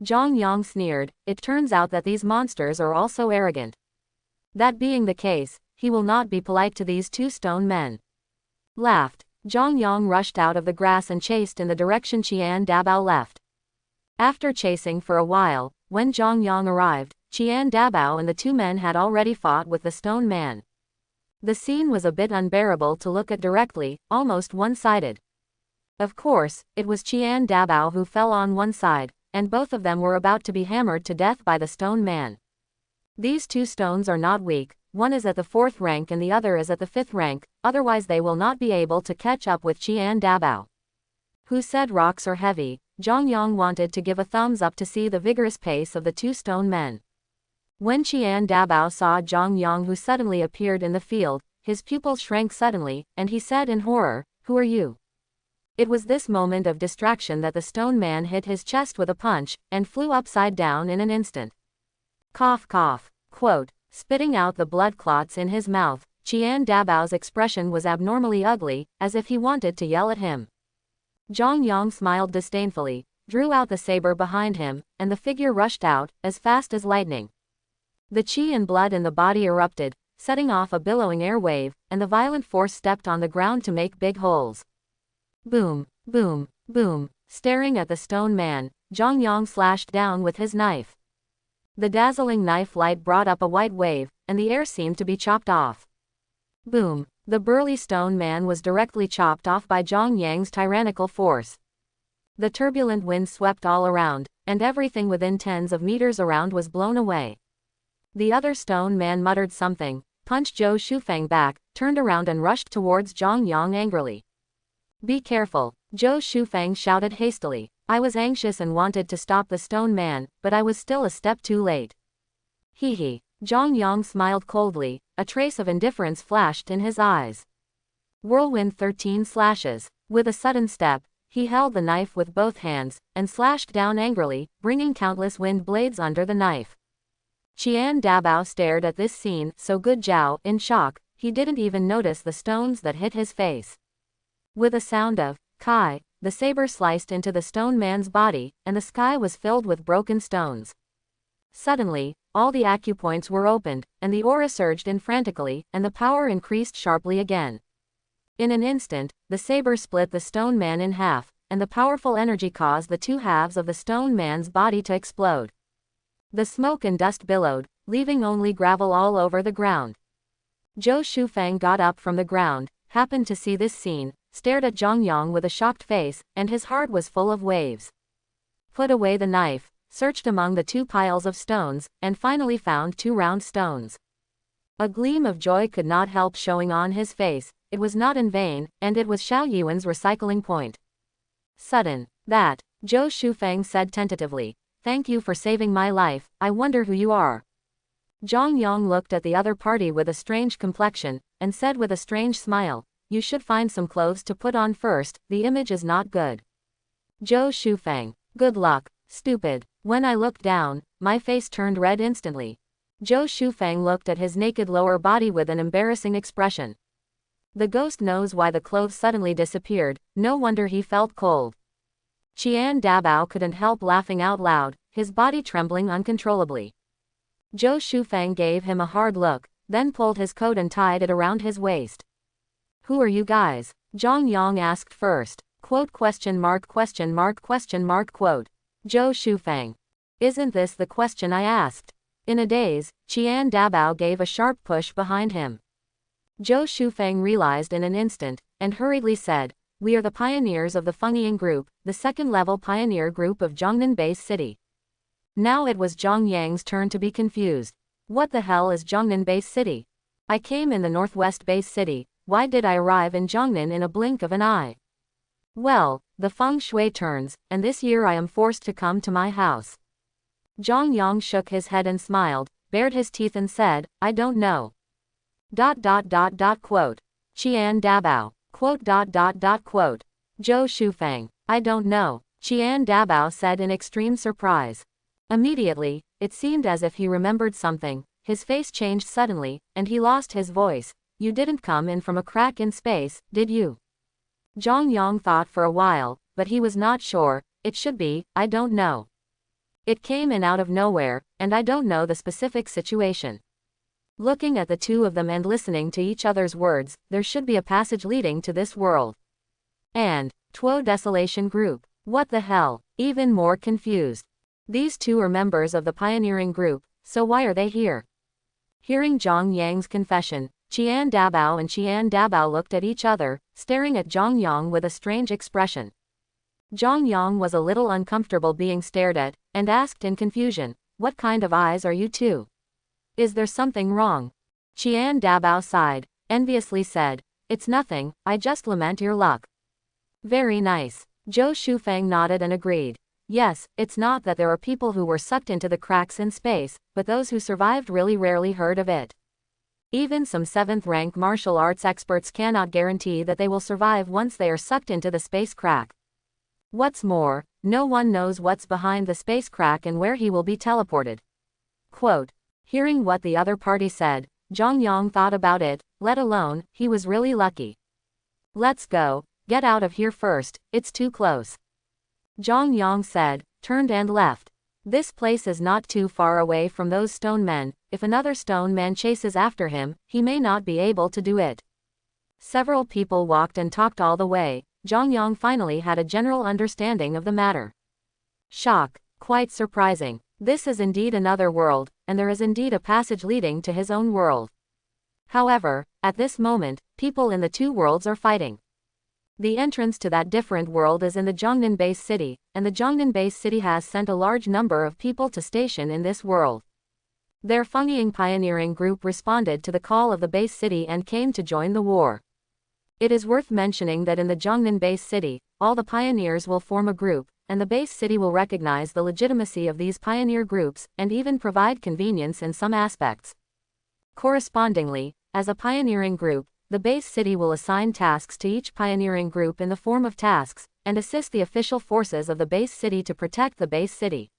Zhang Yang sneered, it turns out that these monsters are also arrogant. That being the case, he will not be polite to these 2 stone men. Laughed. Zhang Yang rushed out of the grass and chased in the direction Qian Dabao left. After chasing for a while, when Zhang Yang arrived, Qian Dabao and the two men had already fought with the stone man. The scene was a bit unbearable to look at directly, almost one-sided. Of course, it was Qian Dabao who fell on one side, and both of them were about to be hammered to death by the stone man. These two stones are not weak, one is at the 4th rank and the other is at the 5th rank, otherwise they will not be able to catch up with Qian Dabao. Who said rocks are heavy? Zhang Yang wanted to give a thumbs up to see the vigorous pace of the two stone men. When Qian Dabao saw Zhang Yang who suddenly appeared in the field, his pupils shrank suddenly, and he said in horror, "Who are you?" It was this moment of distraction that the stone man hit his chest with a punch, and flew upside down in an instant. Cough cough. Quote, spitting out the blood clots in his mouth, Qian Dabao's expression was abnormally ugly, as if he wanted to yell at him. Zhang Yang smiled disdainfully, drew out the saber behind him, and the figure rushed out, as fast as lightning. The qi and blood in the body erupted, setting off a billowing air wave, and the violent force stepped on the ground to make big holes. Boom, boom, boom. Staring at the stone man, Zhang Yang slashed down with his knife. The dazzling knife light brought up a white wave, and the air seemed to be chopped off. Boom. The burly stone man was directly chopped off by Zhang Yang's tyrannical force. The turbulent wind swept all around, and everything within tens of meters around was blown away. The other stone man muttered something, punched Zhou Shufeng back, turned around and rushed towards Zhang Yang angrily. Be careful, Zhou Shufeng shouted hastily. I was anxious and wanted to stop the stone man, but I was still a step too late. Hee hee. Zhang Yang smiled coldly, a trace of indifference flashed in his eyes. Whirlwind 13 slashes. With a sudden step, he held the knife with both hands, and slashed down angrily, bringing countless wind blades under the knife. Qian Dabao stared at this scene, so Good Zhao, in shock, he didn't even notice the stones that hit his face. With a sound of kai, the saber sliced into the stone man's body, and the sky was filled with broken stones. Suddenly, all the acupoints were opened, and the aura surged in frantically, and the power increased sharply again. In an instant, the saber split the stone man in half, and the powerful energy caused the two halves of the stone man's body to explode. The smoke and dust billowed, leaving only gravel all over the ground. Zhou Shufeng got up from the ground, happened to see this scene, stared at Zhang Yang with a shocked face, and his heart was full of waves. Put away the knife, searched among the two piles of stones, and finally found two round stones. A gleam of joy could not help showing on his face. It was not in vain, and it was Xiao Yuan's recycling point. Sudden. That, Zhou Shufeng said tentatively. Thank you for saving my life, I wonder who you are. Zhang Yang looked at the other party with a strange complexion, and said with a strange smile, you should find some clothes to put on first, the image is not good. Zhou Shufeng. Good luck, stupid. When I looked down, my face turned red instantly. Zhou Shufeng looked at his naked lower body with an embarrassing expression. The ghost knows why the clothes suddenly disappeared, no wonder he felt cold. Qian Dabao couldn't help laughing out loud, his body trembling uncontrollably. Zhou Shufeng gave him a hard look, then pulled his coat and tied it around his waist. Who are you guys? Zhang Yang asked first. Quote ? Zhou Shufeng. Isn't this the question I asked? In a daze, Qian Dabao gave a sharp push behind him. Zhou Shufeng realized in an instant, and hurriedly said, we are the pioneers of the Fengying group, the second-level pioneer group of Zhongnan Base City. Now it was Zhang Yang's turn to be confused. What the hell is Zhongnan Base City? I came in the Northwest Base City, why did I arrive in Zhongnan in a blink of an eye? Well, the feng shui turns, and this year I am forced to come to my house. Zhang Yang shook his head and smiled, bared his teeth and said, I don't know. Quote. Qian Dabao. Quote. Zhou Shufeng. I don't know, Qian Dabao said in extreme surprise. Immediately, it seemed as if he remembered something, his face changed suddenly, and he lost his voice. You didn't come in from a crack in space, did you? Zhang Yang thought for a while, but he was not sure. It should be, I don't know. It came in out of nowhere, and I don't know the specific situation. Looking at the two of them and listening to each other's words, there should be a passage leading to this world. And, Tuo Desolation Group. What the hell? even more confused. These two are members of the pioneering group, so why are they here? Hearing Zhang Yang's confession, Qian Dabao and Qian Dabao looked at each other, staring at Zhang Yang with a strange expression. Zhang Yang was a little uncomfortable being stared at, and asked in confusion, "What kind of eyes are you two? Is there something wrong?" Qian Dabao sighed, enviously said, "It's nothing, I just lament your luck." Very nice. Zhou Shufang nodded and agreed. Yes, it's not that there are people who were sucked into the cracks in space, but those who survived really rarely heard of it. Even some 7th-rank martial arts experts cannot guarantee that they will survive once they are sucked into the space crack. What's more, no one knows what's behind the space crack and where he will be teleported. Quote. Hearing what the other party said, Zhang Yang thought about it, let alone, he was really lucky. Let's go, get out of here first, it's too close. Zhang Yang said, turned and left. This place is not too far away from those stone men, if another stone man chases after him, he may not be able to do it. Several people walked and talked all the way. Zhang Yang finally had a general understanding of the matter. Shock, quite surprising. This is indeed another world, and there is indeed a passage leading to his own world. However, at this moment, people in the two worlds are fighting. The entrance to that different world is in the Jiangnan base city, and the Jiangnan base city has sent a large number of people to station in this world. Their Fengying pioneering group responded to the call of the base city and came to join the war. It is worth mentioning that in the Jiangnan base city, all the pioneers will form a group, and the base city will recognize the legitimacy of these pioneer groups, and even provide convenience in some aspects. Correspondingly, as a pioneering group, the base city will assign tasks to each pioneering group in the form of tasks, and assist the official forces of the base city to protect the base city.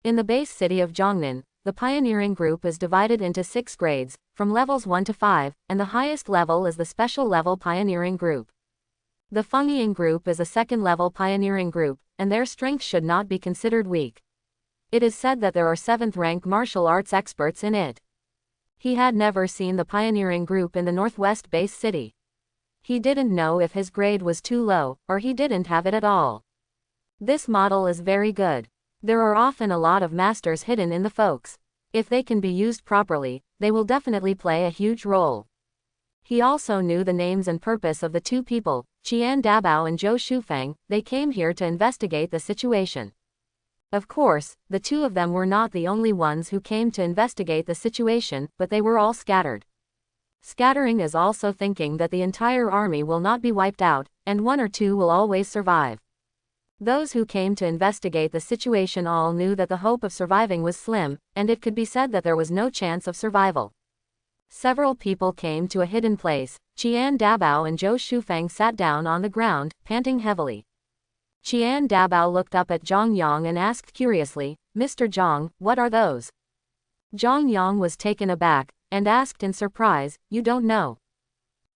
In the base city of Jiangnan, the pioneering group is divided into 6 grades, from levels 1 to 5, and the highest level is the special level pioneering group. The Fengying group is a second-level pioneering group, and their strength should not be considered weak. It is said that there are 7th-rank martial arts experts in it. He had never seen the pioneering group in the northwest base city. He didn't know if his grade was too low, or he didn't have it at all. This model is very good. There are often a lot of masters hidden in the folks. If they can be used properly, they will definitely play a huge role. He also knew the names and purpose of the two people, Qian Dabao and Zhou Shufang. They came here to investigate the situation. Of course, the two of them were not the only ones who came to investigate the situation, but they were all scattered. Scattering is also thinking that the entire army will not be wiped out, and 1 or 2 will always survive. Those who came to investigate the situation all knew that the hope of surviving was slim, and it could be said that there was no chance of survival. Several people came to a hidden place. Qian Dabao and Zhou Shufang sat down on the ground, panting heavily. Qian Dabao looked up at Zhang Yang and asked curiously, "Mr. Zhang, what are those?" Zhang Yang was taken aback, and asked in surprise, "You don't know?"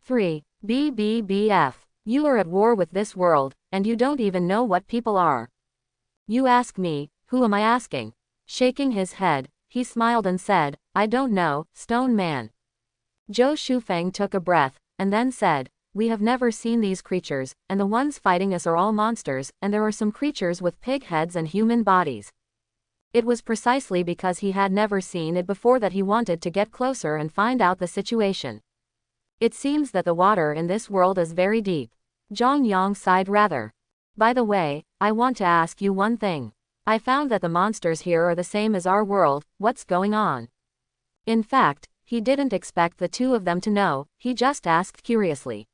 3. BBBF. You are at war with this world, and you don't even know what people are. You ask me, who am I asking? Shaking his head, he smiled and said, I don't know, Stone Man. Zhou Shufang took a breath, and then said, we have never seen these creatures, and the ones fighting us are all monsters, and there are some creatures with pig heads and human bodies. It was precisely because he had never seen it before that he wanted to get closer and find out the situation. It seems that the water in this world is very deep. Zhang Yang sighed rather. By the way, I want to ask you one thing. I found that the monsters here are the same as our world. What's going on? In fact, he didn't expect the two of them to know, he just asked curiously.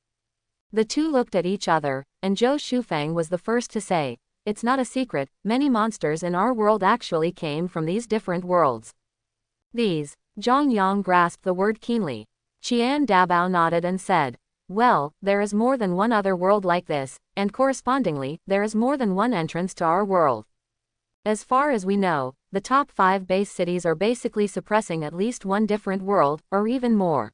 The two looked at each other, and Zhou Shufang was the first to say, it's not a secret, many monsters in our world actually came from these different worlds. These, Zhang Yang grasped the word keenly. Qian Dabao nodded and said, well, there is more than one other world like this, and correspondingly, there is more than one entrance to our world. As far as we know, the top 5 base cities are basically suppressing at least one different world, or even more.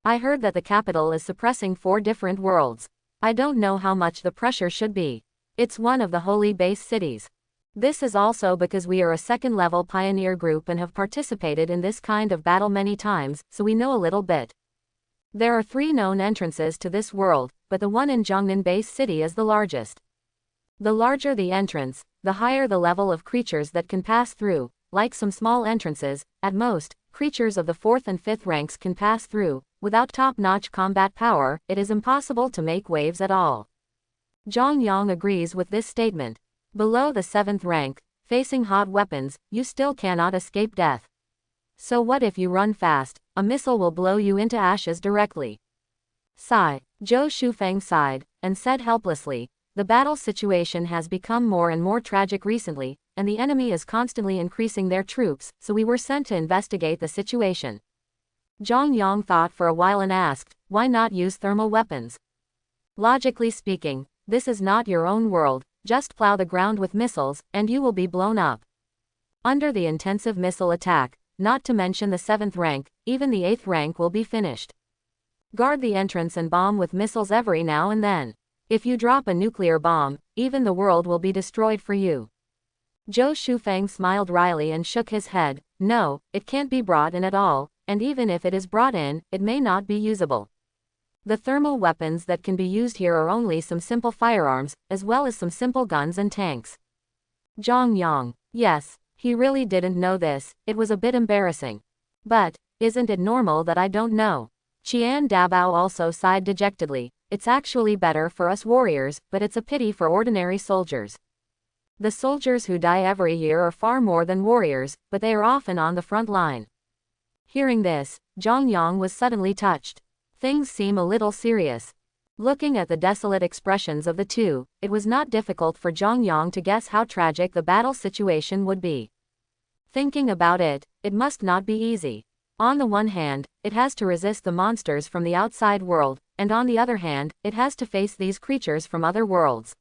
I heard that the capital is suppressing 4 different worlds. I don't know how much the pressure should be. It's one of the holy base cities. This is also because we are a second-level pioneer group and have participated in this kind of battle many times, so we know a little bit. There are 3 known entrances to this world, but the one in Jiangnan base city is the largest. The larger the entrance, the higher the level of creatures that can pass through. Like some small entrances, at most, creatures of the 4th and 5th ranks can pass through. Without top-notch combat power, it is impossible to make waves at all. Zhang Yang agrees with this statement. Below the 7th rank, facing hot weapons, you still cannot escape death. So what if you run fast? A missile will blow you into ashes directly. Sigh. Zhou Shufang sighed, and said helplessly, the battle situation has become more and more tragic recently, and the enemy is constantly increasing their troops, so we were sent to investigate the situation. Zhang Yang thought for a while and asked, why not use thermal weapons? Logically speaking, this is not your own world, just plow the ground with missiles, and you will be blown up. Under the intensive missile attack, not to mention the 7th rank, even the 8th rank will be finished. Guard the entrance and bomb with missiles every now and then. If you drop a nuclear bomb, even the world will be destroyed for you. Zhou Shufang smiled wryly and shook his head. No, it can't be brought in at all, and even if it is brought in, it may not be usable. The thermal weapons that can be used here are only some simple firearms, as well as some simple guns and tanks. Zhang Yang. Yes, he really didn't know this, it was a bit embarrassing. But, isn't it normal that I don't know? Qian Dabao also sighed dejectedly. It's actually better for us warriors, but it's a pity for ordinary soldiers. The soldiers who die every year are far more than warriors, but they are often on the front line. Hearing this, Zhang Yang was suddenly touched. Things seem a little serious. Looking at the desolate expressions of the two, it was not difficult for Zhang Yang to guess how tragic the battle situation would be. Thinking about it, it must not be easy. On the one hand, it has to resist the monsters from the outside world, and on the other hand, it has to face these creatures from other worlds.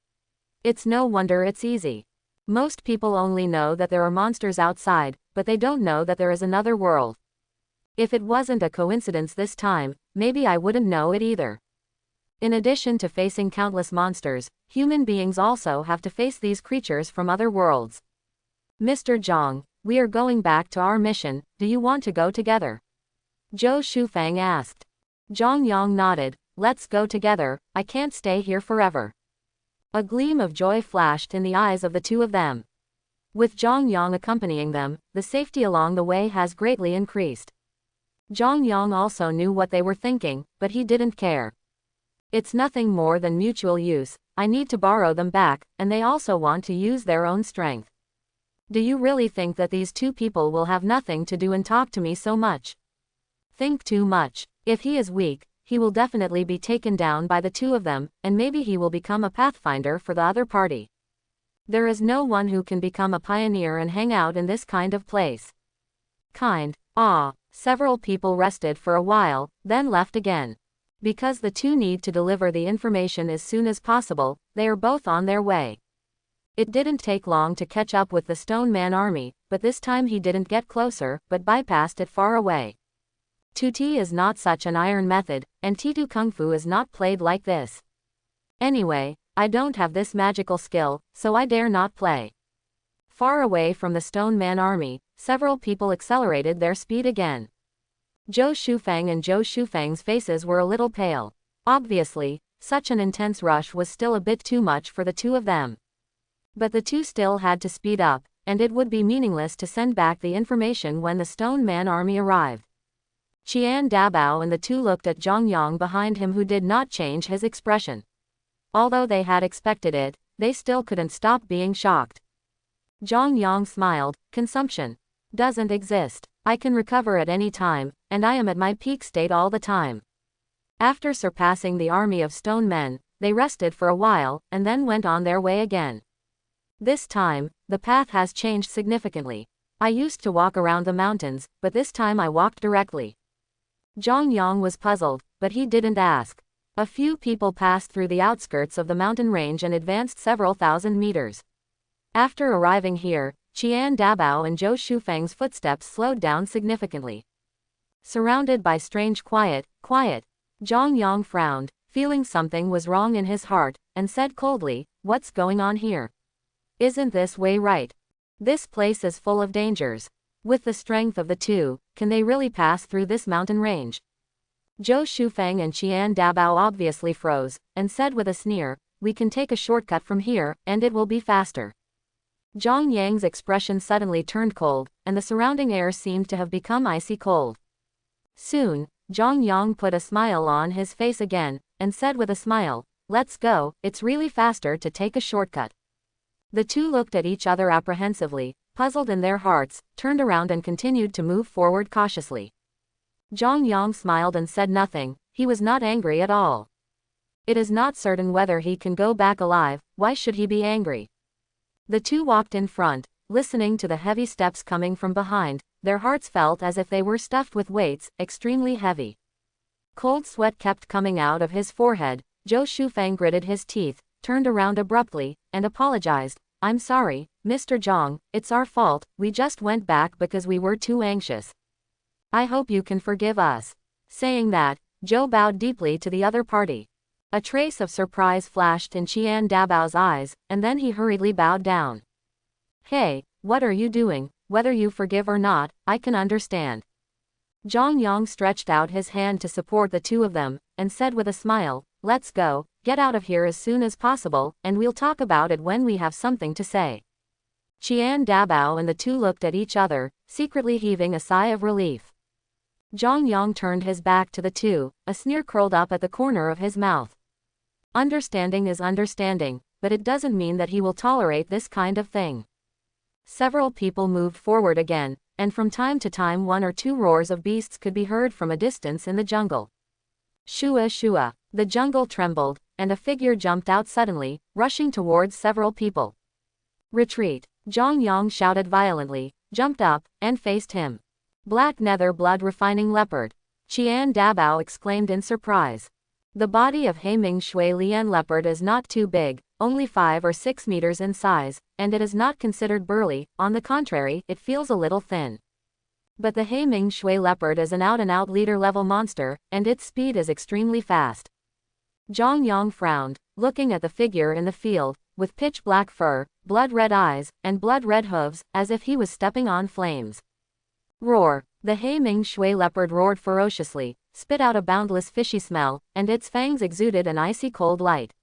It's no wonder it's easy. Most people only know that there are monsters outside, but they don't know that there is another world. If it wasn't a coincidence this time, maybe I wouldn't know it either. In addition to facing countless monsters, human beings also have to face these creatures from other worlds. Mr. Zhang, we are going back to our mission, do you want to go together? Zhou Shufang asked. Zhang Yang nodded, let's go together, I can't stay here forever. A gleam of joy flashed in the eyes of the two of them. With Zhang Yang accompanying them, the safety along the way has greatly increased. Zhang Yang also knew what they were thinking, but he didn't care. It's nothing more than mutual use, I need to borrow them back, and they also want to use their own strength. Do you really think that these two people will have nothing to do and talk to me so much? Think too much. If he is weak, he will definitely be taken down by the two of them, and maybe he will become a pathfinder for the other party. There is no one who can become a pioneer and hang out in this kind of place. Several people rested for a while, then left again. Because the two need to deliver the information as soon as possible, they are both on their way. It didn't take long to catch up with the Stone Man army, but this time he didn't get closer, but bypassed it far away. Tuti is not such an iron method, and Titu Kung Fu is not played like this. Anyway, I don't have this magical skill, so I dare not play. Far away from the Stone Man army, several people accelerated their speed again. Zhou Shufang and Zhou Shufang's faces were a little pale. Obviously, such an intense rush was still a bit too much for the two of them. But the two still had to speed up, and it would be meaningless to send back the information when the Stone Man army arrived. Qian Dabao and the two looked at Zhang Yang behind him, who did not change his expression. Although they had expected it, they still couldn't stop being shocked. Zhang Yang smiled. Consumption doesn't exist. I can recover at any time, and I am at my peak state all the time. After surpassing the army of stone men, they rested for a while, and then went on their way again. This time, the path has changed significantly. I used to walk around the mountains, but this time I walked directly. Zhang Yang was puzzled, but he didn't ask. A few people passed through the outskirts of the mountain range and advanced several thousand meters. After arriving here, Qian Dabao and Zhou Shufang's footsteps slowed down significantly. Surrounded by strange quiet, Zhang Yang frowned, feeling something was wrong in his heart, and said coldly, "What's going on here? Isn't this way right? This place is full of dangers. With the strength of the two, can they really pass through this mountain range?" Zhou Shufang and Qian Dabao obviously froze, and said with a sneer, we can take a shortcut from here, and it will be faster. Zhang Yang's expression suddenly turned cold, and the surrounding air seemed to have become icy cold. Soon, Zhang Yang put a smile on his face again, and said with a smile, "Let's go, it's really faster to take a shortcut." The two looked at each other apprehensively, puzzled in their hearts, turned around and continued to move forward cautiously. Zhang Yang smiled and said nothing. He was not angry at all. It is not certain whether he can go back alive, why should he be angry? The two walked in front, listening to the heavy steps coming from behind. Their hearts felt as if they were stuffed with weights, extremely heavy. Cold sweat kept coming out of his forehead. Zhou Shufang gritted his teeth, turned around abruptly, and apologized. "I'm sorry, Mr. Zhang, it's our fault, we just went back because we were too anxious. I hope you can forgive us." Saying that, Zhou bowed deeply to the other party. A trace of surprise flashed in Qian Dabao's eyes, and then he hurriedly bowed down. "Hey, what are you doing? Whether you forgive or not, I can understand." Zhang Yang stretched out his hand to support the two of them, and said with a smile, "Let's go, get out of here as soon as possible, and we'll talk about it when we have something to say." Qian Dabao and the two looked at each other, secretly heaving a sigh of relief. Zhang Yang turned his back to the two, a sneer curled up at the corner of his mouth. Understanding is understanding, but it doesn't mean that he will tolerate this kind of thing. Several people moved forward again, and from time to time one or two roars of beasts could be heard from a distance in the jungle. Shua shua, the jungle trembled, and a figure jumped out suddenly, rushing towards several people. "Retreat!" Zhang Yang shouted violently, jumped up, and faced him. "Black nether blood refining leopard!" Qian Dabao exclaimed in surprise. The body of Heiming Shui Lian leopard is not too big, only 5 or 6 meters in size, and it is not considered burly, on the contrary, it feels a little thin. But the Heiming Shui leopard is an out-and-out leader-level monster, and its speed is extremely fast. Zhang Yang frowned, looking at the figure in the field, with pitch-black fur, blood-red eyes, and blood-red hooves, as if he was stepping on flames. Roar! The Heiming Shui leopard roared ferociously, spit out a boundless fishy smell, and its fangs exuded an icy cold light.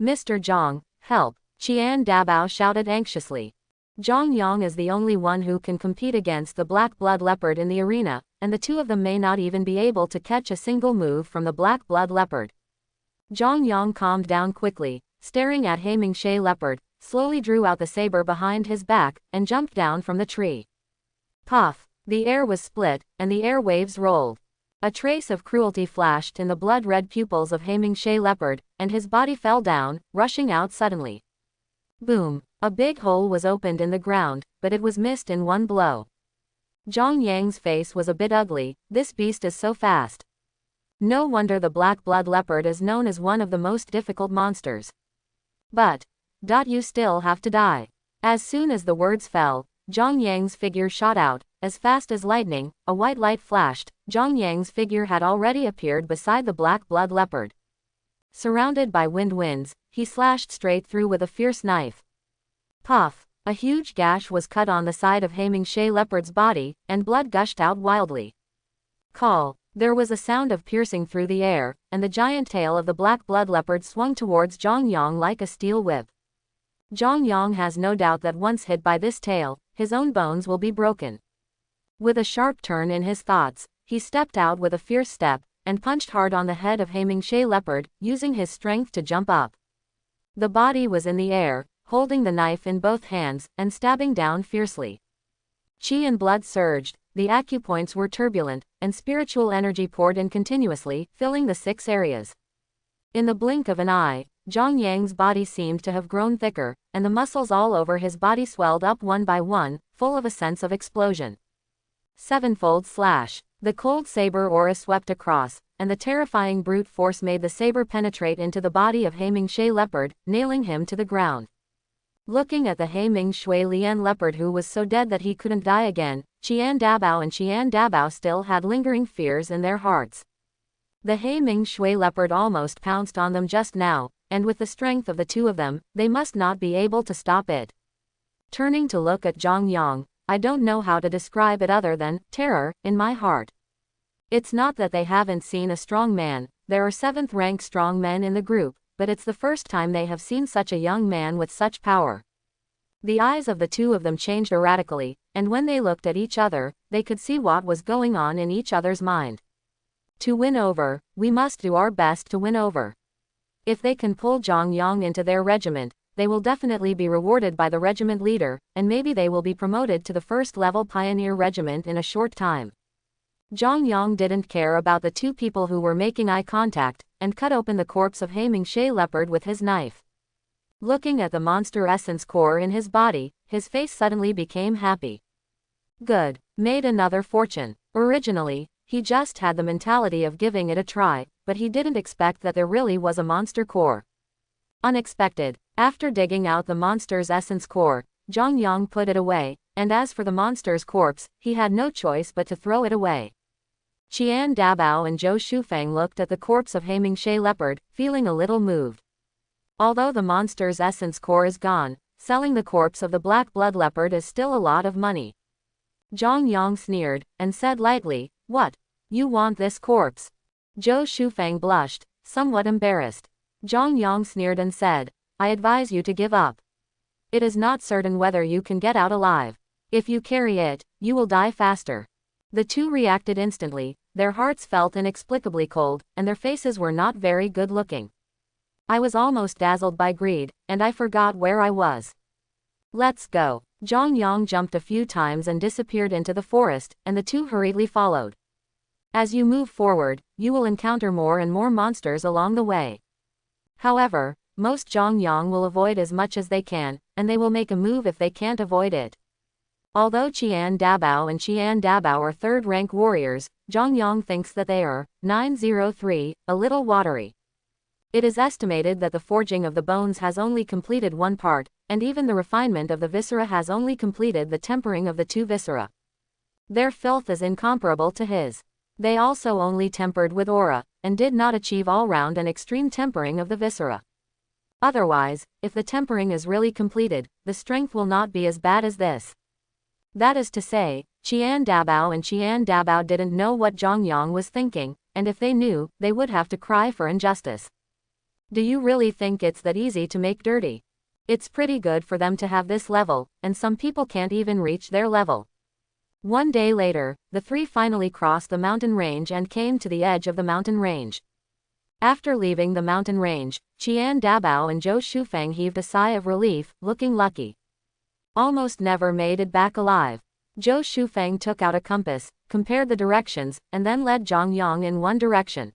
"Mr. Zhang, help!" Qian Dabao shouted anxiously. Zhang Yang is the only one who can compete against the black blood leopard in the arena, and the two of them may not even be able to catch a single move from the black blood leopard. Zhang Yang calmed down quickly, staring at Heiming Shui leopard, slowly drew out the saber behind his back, and jumped down from the tree. Puff! The air was split, and the air waves rolled. A trace of cruelty flashed in the blood-red pupils of Heiming Shui leopard, and his body fell down, rushing out suddenly. Boom! A big hole was opened in the ground, but it was missed in one blow. Zhang Yang's face was a bit ugly. This beast is so fast. No wonder the black blood leopard is known as one of the most difficult monsters. But, you still have to die. As soon as the words fell, Zhang Yang's figure shot out, as fast as lightning, a white light flashed. Zhang Yang's figure had already appeared beside the black blood leopard. Surrounded by winds, he slashed straight through with a fierce knife. Puff! A huge gash was cut on the side of Heiming Shui leopard's body, and blood gushed out wildly. Call! There was a sound of piercing through the air, and the giant tail of the black blood leopard swung towards Zhang Yang like a steel whip. Zhang Yang has no doubt that once hit by this tail, his own bones will be broken. With a sharp turn in his thoughts, he stepped out with a fierce step, and punched hard on the head of Heiming Shui leopard, using his strength to jump up. The body was in the air, holding the knife in both hands, and stabbing down fiercely. Qi and blood surged, the acupoints were turbulent, and spiritual energy poured in continuously, filling the 6 areas. In the blink of an eye, Zhang Yang's body seemed to have grown thicker, and the muscles all over his body swelled up one by one, full of a sense of explosion. Sevenfold slash. The cold saber aura swept across, and the terrifying brute force made the saber penetrate into the body of Heiming Shui leopard, nailing him to the ground. Looking at the Heiming Shui Lian leopard who was so dead that he couldn't die again, Qian Dabao still had lingering fears in their hearts. The Heiming Shui leopard almost pounced on them just now, and with the strength of the two of them, they must not be able to stop it. Turning to look at Zhang Yang, I don't know how to describe it other than terror in my heart. It's not that they haven't seen a strong man. There are 7th-rank strong men in the group, but it's the first time they have seen such a young man with such power. The eyes of the two of them changed erratically, and when they looked at each other, they could see what was going on in each other's mind. To win over, we must do our best to win over. If they can pull Zhang Yang into their regiment, they will definitely be rewarded by the regiment leader, and maybe they will be promoted to the first-level pioneer regiment in a short time. Zhang Yang didn't care about the two people who were making eye contact, and cut open the corpse of Haiming Shay Leopard with his knife. Looking at the monster essence core in his body, his face suddenly became happy. Good. Made another fortune. Originally, he just had the mentality of giving it a try, but he didn't expect that there really was a monster core. Unexpected. After digging out the monster's essence core, Zhang Yang put it away, and as for the monster's corpse, he had no choice but to throw it away. Qian Dabao and Zhou Shufeng looked at the corpse of Haiming Shay Leopard, feeling a little moved. Although the monster's essence core is gone, selling the corpse of the black blood leopard is still a lot of money. Zhang Yang sneered, and said lightly, "What? You want this corpse?" Zhou Shufeng blushed, somewhat embarrassed. Zhang Yang sneered and said, "I advise you to give up. It is not certain whether you can get out alive. If you carry it, you will die faster." The two reacted instantly, their hearts felt inexplicably cold, and their faces were not very good looking. I was almost dazzled by greed, and I forgot where I was. Let's go. Zhang Yang jumped a few times and disappeared into the forest, and the two hurriedly followed. As you move forward, you will encounter more and more monsters along the way. However, most Zhang Yang will avoid as much as they can, and they will make a move if they can't avoid it. Although Qian Dabao and Qian Dabao are third-rank warriors, Zhang Yang thinks that they are 903, a little watery. It is estimated that the forging of the bones has only completed one part, and even the refinement of the viscera has only completed the tempering of the two viscera. Their filth is incomparable to his. They also only tempered with aura, and did not achieve all-round and extreme tempering of the viscera. Otherwise, if the tempering is really completed, the strength will not be as bad as this. That is to say, Qian Dabao and Qian Dabao didn't know what Zhang Yang was thinking, and if they knew, they would have to cry for injustice. Do you really think it's that easy to make dirty? It's pretty good for them to have this level, and some people can't even reach their level. One day later, the three finally crossed the mountain range and came to the edge of the mountain range. After leaving the mountain range, Qian Dabao and Zhou Shufeng heaved a sigh of relief, looking lucky. Almost never made it back alive. Zhou Shufeng took out a compass, compared the directions, and then led Zhang Yang in one direction.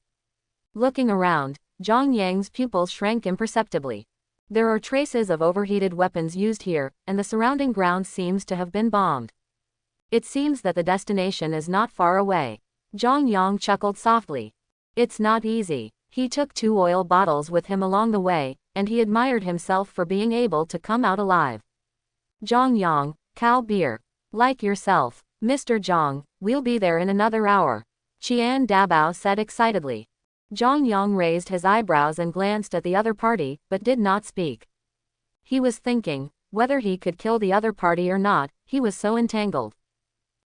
Looking around, Zhang Yang's pupils shrank imperceptibly. There are traces of overheated weapons used here, and the surrounding ground seems to have been bombed. It seems that the destination is not far away. Zhang Yang chuckled softly. It's not easy. He took 2 oil bottles with him along the way, and he admired himself for being able to come out alive. Zhang Yang, cow beer. Like yourself, Mr. Zhang, we'll be there in another hour. Qian Dabao said excitedly. Zhang Yang raised his eyebrows and glanced at the other party, but did not speak. He was thinking, whether he could kill the other party or not, he was so entangled.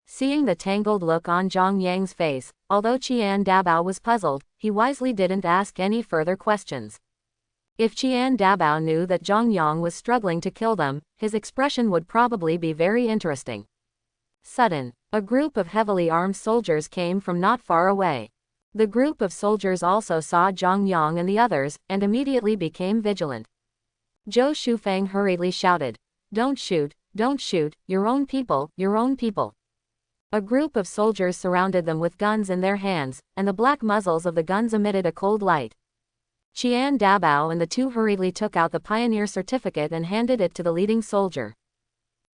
Seeing the tangled look on Zhang Yang's face, although Qian Dabao was puzzled, he wisely didn't ask any further questions. If Qian Dabao knew that Zhang Yang was struggling to kill them, his expression would probably be very interesting. Sudden, a group of heavily armed soldiers came from not far away. The group of soldiers also saw Zhang Yang and the others, and immediately became vigilant. Zhou Shufeng hurriedly shouted, don't shoot, your own people, your own people." A group of soldiers surrounded them with guns in their hands, and the black muzzles of the guns emitted a cold light. Qian Dabao and the two hurriedly took out the pioneer certificate and handed it to the leading soldier.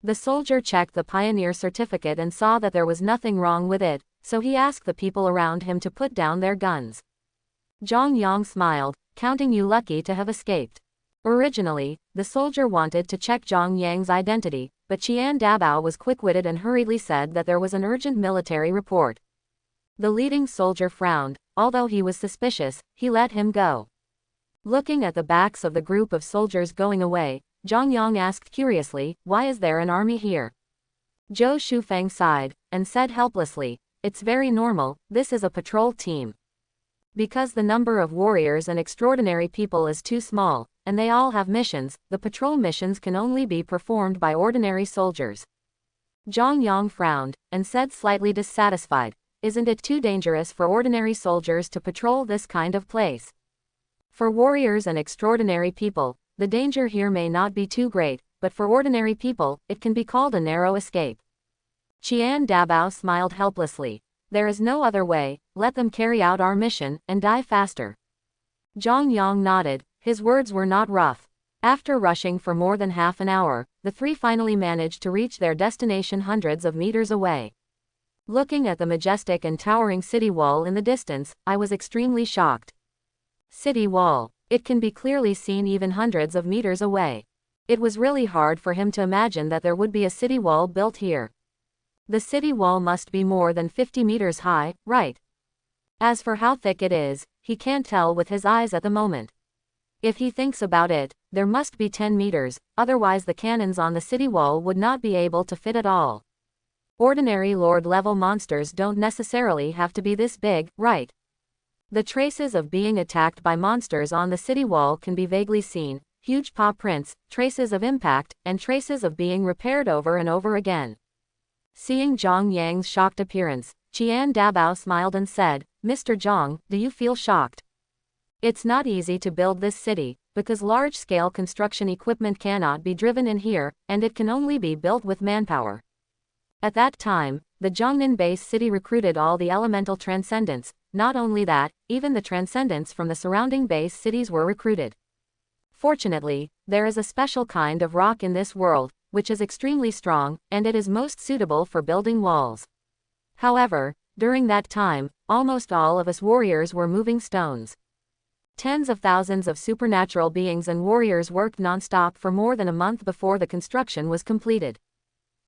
The soldier checked the pioneer certificate and saw that there was nothing wrong with it, so he asked the people around him to put down their guns. Zhang Yang smiled, counting you lucky to have escaped. Originally, the soldier wanted to check Zhang Yang's identity, but Qian Dabao was quick-witted and hurriedly said that there was an urgent military report. The leading soldier frowned. Although he was suspicious, he let him go. Looking at the backs of the group of soldiers going away, Zhang Yang asked curiously, why is there an army here? Zhou Shufeng sighed, and said helplessly, it's very normal, this is a patrol team. Because the number of warriors and extraordinary people is too small, and they all have missions, the patrol missions can only be performed by ordinary soldiers. Zhang Yang frowned, and said slightly dissatisfied, "Isn't it too dangerous for ordinary soldiers to patrol this kind of place? For warriors and extraordinary people, the danger here may not be too great, but for ordinary people, it can be called a narrow escape." Qian Dabao smiled helplessly. "There is no other way, let them carry out our mission, and die faster." Zhang Yang nodded, his words were not rough. After rushing for more than half an hour, the three finally managed to reach their destination hundreds of meters away. Looking at the majestic and towering city wall in the distance, I was extremely shocked. City wall. It can be clearly seen even hundreds of meters away. It was really hard for him to imagine that there would be a city wall built here. The city wall must be more than 50 meters high, right? As for how thick it is, he can't tell with his eyes at the moment. If he thinks about it, there must be 10 meters, otherwise the cannons on the city wall would not be able to fit at all. Ordinary Lord-level monsters don't necessarily have to be this big, right? The traces of being attacked by monsters on the city wall can be vaguely seen, huge paw prints, traces of impact, and traces of being repaired over and over again. Seeing Zhang Yang's shocked appearance, Qian Dabao smiled and said, "Mr. Zhang, do you feel shocked? It's not easy to build this city, because large-scale construction equipment cannot be driven in here, and it can only be built with manpower." At that time, the Zhongnan base city recruited all the elemental transcendents. Not only that, even the transcendents from the surrounding base cities were recruited. Fortunately, there is a special kind of rock in this world, which is extremely strong, and it is most suitable for building walls. However, during that time, almost all of us warriors were moving stones. Tens of thousands of supernatural beings and warriors worked non-stop for more than a month before the construction was completed.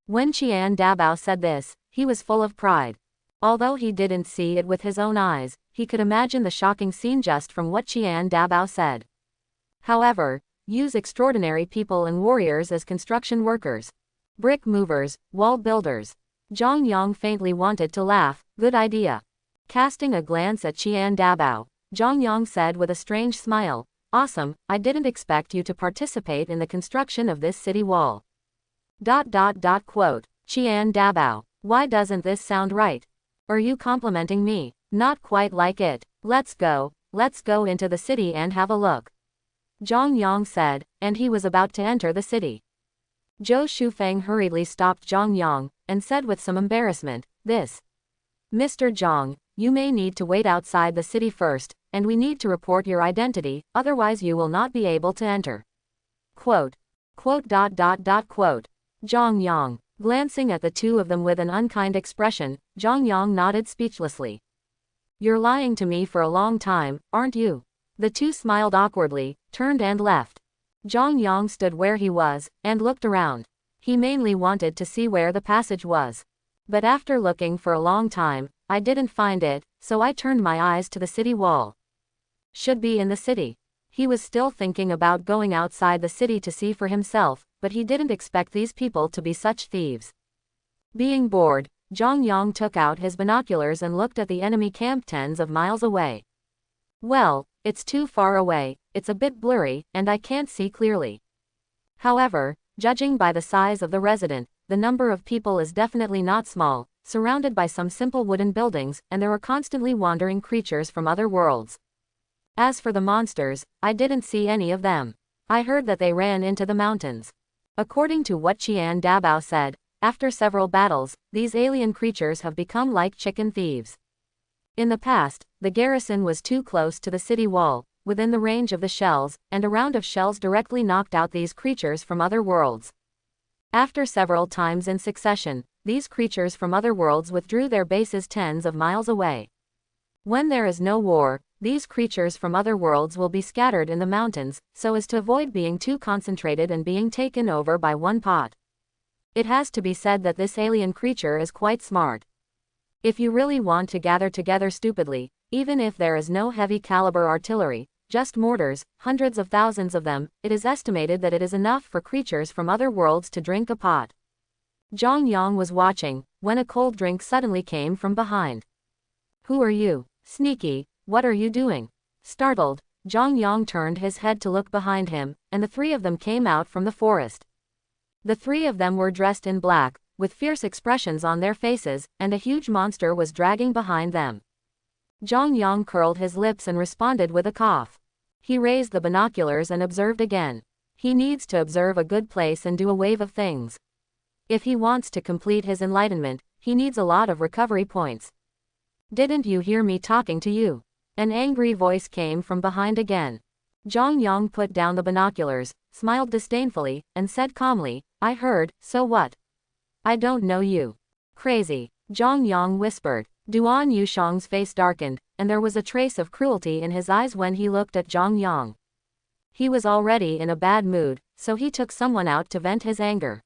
When Qian Dabao said this, he was full of pride. Although he didn't see it with his own eyes, he could imagine the shocking scene just from what Qian Dabao said. However, use extraordinary people and warriors as construction workers. Brick movers, wall builders. Zhang Yang faintly wanted to laugh. Good idea. Casting a glance at Qian Dabao, Zhang Yang said with a strange smile, "Awesome, I didn't expect you to participate in the construction of this city wall." Quote. Qian Dabao, why doesn't this sound right? Are you complimenting me? Not quite like it. Let's go into the city and have a look. Zhang Yang said, and he was about to enter the city. Zhou Shufeng hurriedly stopped Zhang Yang, and said with some embarrassment, "This. Mr. Zhang, you may need to wait outside the city first, and we need to report your identity, otherwise you will not be able to enter." Quote. Quote. Zhang Yang. Glancing at the two of them with an unkind expression, Zhang Yang nodded speechlessly. "You're lying to me for a long time, aren't you?" The two smiled awkwardly, turned and left. Zhang Yang stood where he was, and looked around. He mainly wanted to see where the passage was. But after looking for a long time, I didn't find it, so I turned my eyes to the city wall. Should be in the city. He was still thinking about going outside the city to see for himself, but he didn't expect these people to be such thieves. Being bored, Zhang Yang took out his binoculars and looked at the enemy camp tens of miles away. Well, it's too far away, it's a bit blurry, and I can't see clearly. However, judging by the size of the resident, the number of people is definitely not small, surrounded by some simple wooden buildings, and there are constantly wandering creatures from other worlds. As for the monsters, I didn't see any of them. I heard that they ran into the mountains. According to what Qian Dabao said, after several battles, these alien creatures have become like chicken thieves. In the past, the garrison was too close to the city wall, within the range of the shells, and a round of shells directly knocked out these creatures from other worlds. After several times in succession, these creatures from other worlds withdrew their bases tens of miles away. When there is no war, these creatures from other worlds will be scattered in the mountains, so as to avoid being too concentrated and being taken over by one pot. It has to be said that this alien creature is quite smart. If you really want to gather together stupidly, even if there is no heavy caliber artillery, just mortars, hundreds of thousands of them, it is estimated that it is enough for creatures from other worlds to drink a pot. Zhang Yang was watching, when a cold drink suddenly came from behind. "Who are you? Sneaky, what are you doing? Startled, Zhang Yang turned his head to look behind him, and the three of them came out from the forest. The three of them were dressed in black, with fierce expressions on their faces, and a huge monster was dragging behind them. Zhang Yang curled his lips and responded with a cough. He raised the binoculars and observed again. He needs to observe a good place and do a wave of things. If he wants to complete his enlightenment, he needs a lot of recovery points. Didn't you hear me talking to you? An angry voice came from behind again. Zhang Yang put down the binoculars, smiled disdainfully, and said calmly, I heard, so what? I don't know you. Crazy, Zhang Yang whispered. Duan Yushang's face darkened, and there was a trace of cruelty in his eyes when he looked at Zhang Yang. He was already in a bad mood, so he took someone out to vent his anger.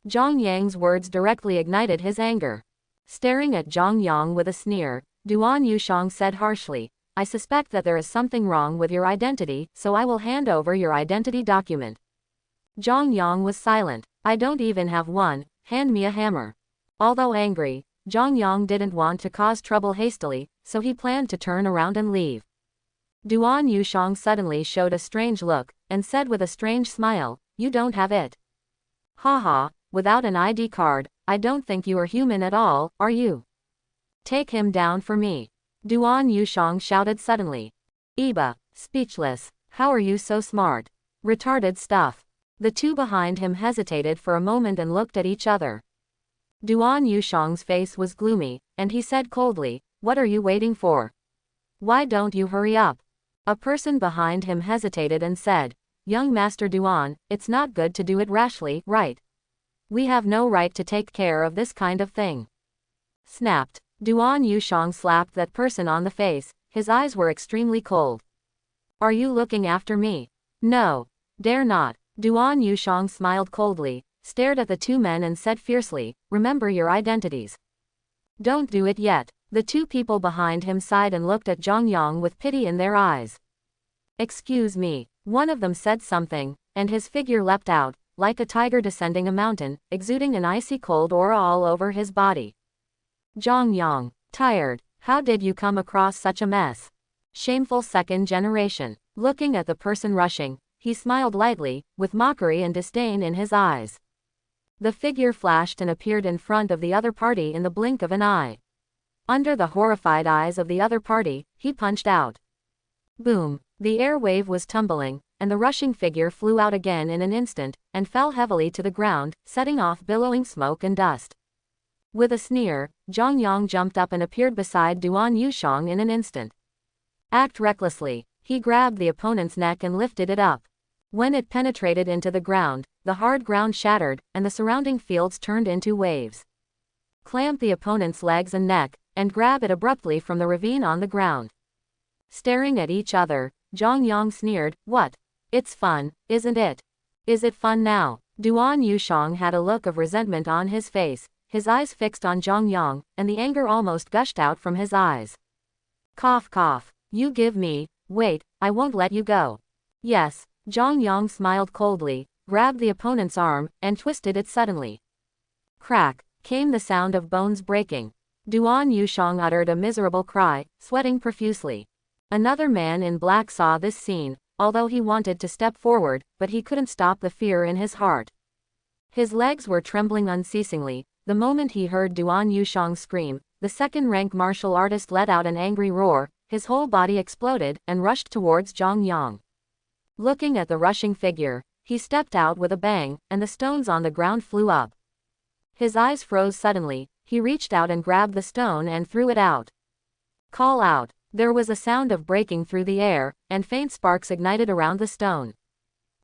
Zhang Yang's words directly ignited his anger. Staring at Zhang Yang with a sneer, Duan Yushang said harshly, I suspect that there is something wrong with your identity, so I will hand over your identity document. Zhang Yang was silent. I don't even have one, hand me a hammer. Although angry, Zhang Yang didn't want to cause trouble hastily, so he planned to turn around and leave. Duan Yushang suddenly showed a strange look, and said with a strange smile, you don't have it. Haha, without an ID card, I don't think you are human at all, are you? Take him down for me. Duan Yushang shouted suddenly. Iba, speechless, how are you so smart? Retarded stuff. The two behind him hesitated for a moment and looked at each other. Duan Yushang's face was gloomy, and he said coldly, what are you waiting for? Why don't you hurry up? A person behind him hesitated and said, young Master Duan, it's not good to do it rashly, right? We have no right to take care of this kind of thing. Snapped. Duan Yushang slapped that person on the face, his eyes were extremely cold. Are you looking after me? No. Dare not. Duan Yushang smiled coldly, stared at the two men and said fiercely, remember your identities. Don't do it yet. The two people behind him sighed and looked at Zhang Yang with pity in their eyes. Excuse me. One of them said something, and his figure leapt out, like a tiger descending a mountain, exuding an icy cold aura all over his body. Zhang Yang, tired, how did you come across such a mess? Shameful second generation. Looking at the person rushing, he smiled lightly, with mockery and disdain in his eyes. The figure flashed and appeared in front of the other party in the blink of an eye. Under the horrified eyes of the other party, he punched out. Boom, the air wave was tumbling, and the rushing figure flew out again in an instant, and fell heavily to the ground, setting off billowing smoke and dust. With a sneer, Zhang Yang jumped up and appeared beside Duan Yushang in an instant. Act recklessly, he grabbed the opponent's neck and lifted it up. When it penetrated into the ground, the hard ground shattered, and the surrounding fields turned into waves. Clamp the opponent's legs and neck, and grab it abruptly from the ravine on the ground. Staring at each other, Zhang Yang sneered, what? It's fun, isn't it? Is it fun now? Duan Yushang had a look of resentment on his face, his eyes fixed on Zhang Yang, and the anger almost gushed out from his eyes. Cough cough, you give me, wait, I won't let you go. Yes, Zhang Yang smiled coldly, grabbed the opponent's arm, and twisted it suddenly. Crack, came the sound of bones breaking. Duan Yushang uttered a miserable cry, sweating profusely. Another man in black saw this scene, although he wanted to step forward, but he couldn't stop the fear in his heart. His legs were trembling unceasingly. The moment he heard Duan Yushang scream, the second-rank martial artist let out an angry roar, his whole body exploded, and rushed towards Zhang Yang. Looking at the rushing figure, he stepped out with a bang, and the stones on the ground flew up. His eyes froze suddenly, he reached out and grabbed the stone and threw it out. Call out. There was a sound of breaking through the air, and faint sparks ignited around the stone.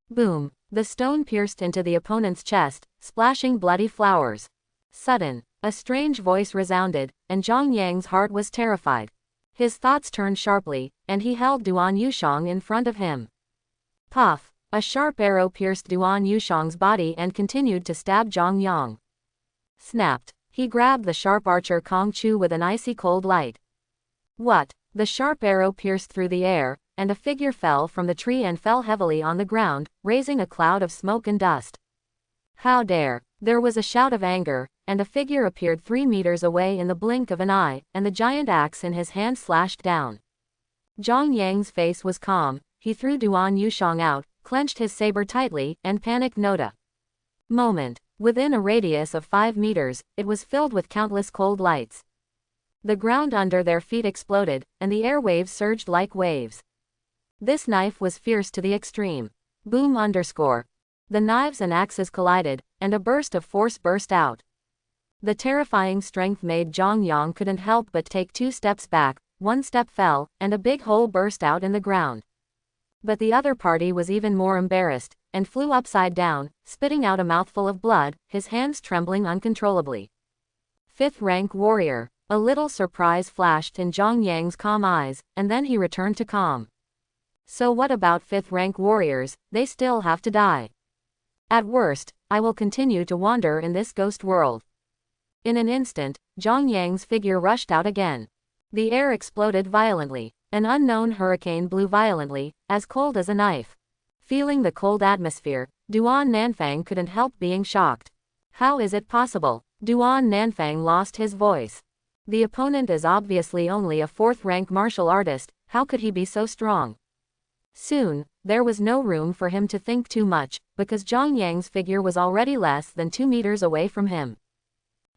Boom, the stone pierced into the opponent's chest, splashing bloody flowers. Sudden, a strange voice resounded, and Zhang Yang's heart was terrified. His thoughts turned sharply, and he held Duan Yushang in front of him. Puff, a sharp arrow pierced Duan Yushang's body and continued to stab Zhang Yang. Snapped, he grabbed the sharp archer Kong Chu with an icy cold light. What? The sharp arrow pierced through the air, and a figure fell from the tree and fell heavily on the ground, raising a cloud of smoke and dust. How dare! There was a shout of anger, and a figure appeared 3 meters away in the blink of an eye, and the giant axe in his hand slashed down. Zhang Yang's face was calm. He threw Duan Yushang out, clenched his saber tightly, and panicked Noda. Moment. Within a radius of 5 meters, it was filled with countless cold lights. The ground under their feet exploded, and the airwaves surged like waves. This knife was fierce to the extreme. Boom underscore. The knives and axes collided, and a burst of force burst out. The terrifying strength made Zhang Yang couldn't help but take 2 steps back, 1 step fell, and a big hole burst out in the ground. But the other party was even more embarrassed, and flew upside down, spitting out a mouthful of blood, his hands trembling uncontrollably. 5th rank warrior. A little surprise flashed in Zhang Yang's calm eyes, and then he returned to calm. So what about 5th rank warriors? They still have to die. At worst, I will continue to wander in this ghost world. In an instant, Zhang Yang's figure rushed out again. The air exploded violently. An unknown hurricane blew violently, as cold as a knife. Feeling the cold atmosphere, Duan Nanfang couldn't help being shocked. How is it possible? Duan Nanfang lost his voice. The opponent is obviously only a 4th rank martial artist, how could he be so strong? Soon, there was no room for him to think too much, because Zhang Yang's figure was already less than 2 meters away from him.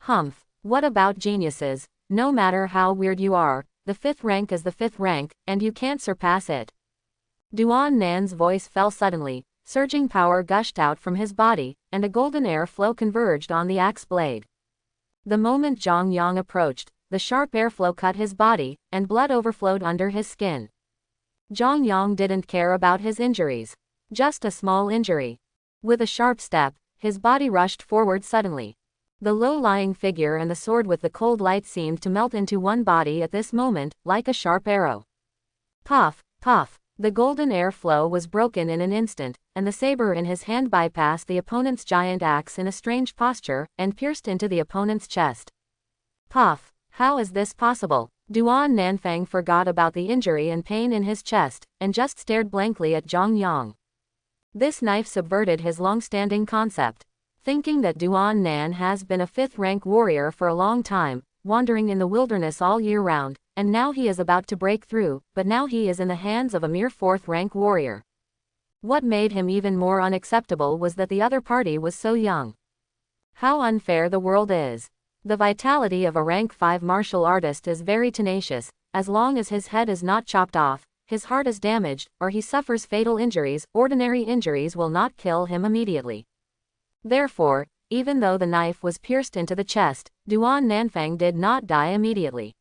Humph, what about geniuses? No matter how weird you are, the 5th rank is the 5th rank, and you can't surpass it. Duan Nan's voice fell suddenly, surging power gushed out from his body, and a golden air flow converged on the axe blade. The moment Zhang Yang approached, the sharp airflow cut his body, and blood overflowed under his skin. Zhang Yang didn't care about his injuries. Just a small injury. With a sharp step, his body rushed forward suddenly. The low-lying figure and the sword with the cold light seemed to melt into one body at this moment, like a sharp arrow. Puff, puff. The golden air flow was broken in an instant, and the saber in his hand bypassed the opponent's giant axe in a strange posture, and pierced into the opponent's chest. Puff. How is this possible? Duan Nanfang forgot about the injury and pain in his chest, and just stared blankly at Zhang Yang. This knife subverted his long-standing concept. Thinking that Duan Nan has been a 5th rank warrior for a long time, wandering in the wilderness all year round, and now he is about to break through, but now he is in the hands of a mere 4th rank warrior. What made him even more unacceptable was that the other party was so young. How unfair the world is. The vitality of a rank 5 martial artist is very tenacious. As long as his head is not chopped off, his heart is damaged, or he suffers fatal injuries, ordinary injuries will not kill him immediately. Therefore, even though the knife was pierced into the chest, Duan Nanfang did not die immediately.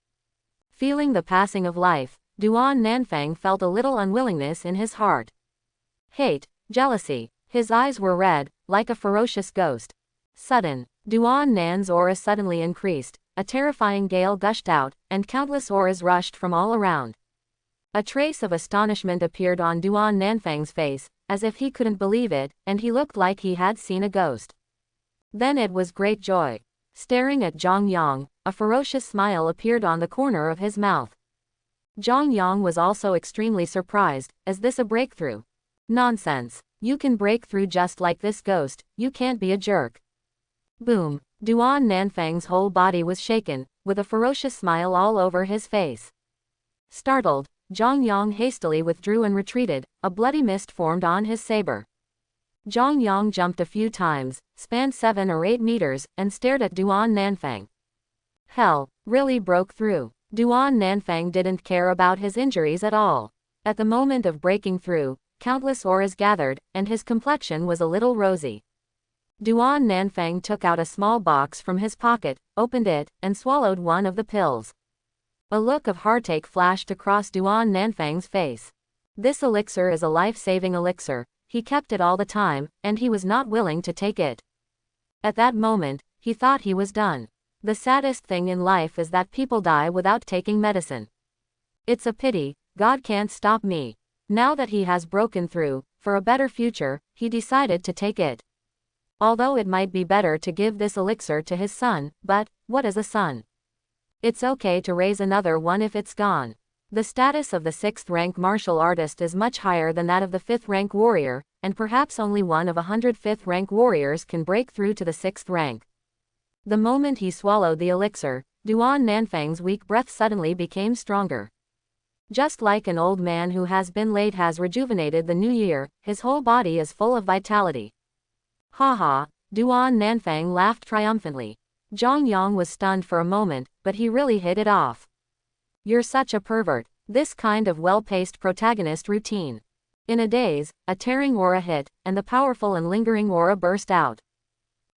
Feeling the passing of life, Duan Nanfang felt a little unwillingness in his heart. Hate, jealousy. His eyes were red, like a ferocious ghost. Sudden. Duan Nan's aura suddenly increased, a terrifying gale gushed out, and countless auras rushed from all around. A trace of astonishment appeared on Duan Nanfang's face, as if he couldn't believe it, and he looked like he had seen a ghost. Then it was great joy. Staring at Zhang Yang, a ferocious smile appeared on the corner of his mouth. Zhang Yang was also extremely surprised. Is this a breakthrough? Nonsense. You can break through just like this ghost, you can't be a jerk. Boom. Duan Nanfang's whole body was shaken, with a ferocious smile all over his face. Startled, Zhang Yang hastily withdrew and retreated, a bloody mist formed on his saber. Zhang Yang jumped a few times, spanned 7 or 8 meters, and stared at Duan Nanfang. Hell, really broke through. Duan Nanfang didn't care about his injuries at all. At the moment of breaking through, countless auras gathered, and his complexion was a little rosy. Duan Nanfang took out a small box from his pocket, opened it, and swallowed one of the pills. A look of heartache flashed across Duan Nanfang's face. This elixir is a life-saving elixir. He kept it all the time, and he was not willing to take it. At that moment, he thought he was done. The saddest thing in life is that people die without taking medicine. It's a pity, God can't stop me. Now that he has broken through, for a better future, he decided to take it. Although it might be better to give this elixir to his son, but, what is a son? It's okay to raise another one if it's gone. The status of the 6th rank martial artist is much higher than that of the 5th rank warrior, and perhaps only one of 100 5th rank warriors can break through to the 6th rank. The moment he swallowed the elixir, Duan Nanfang's weak breath suddenly became stronger. Just like an old man who has been late has rejuvenated the new year, his whole body is full of vitality. Ha ha, Duan Nanfang laughed triumphantly. Zhang Yang was stunned for a moment, but he really hit it off. You're such a pervert. This kind of well-paced protagonist routine. In a daze, a tearing aura hit, and the powerful and lingering aura burst out.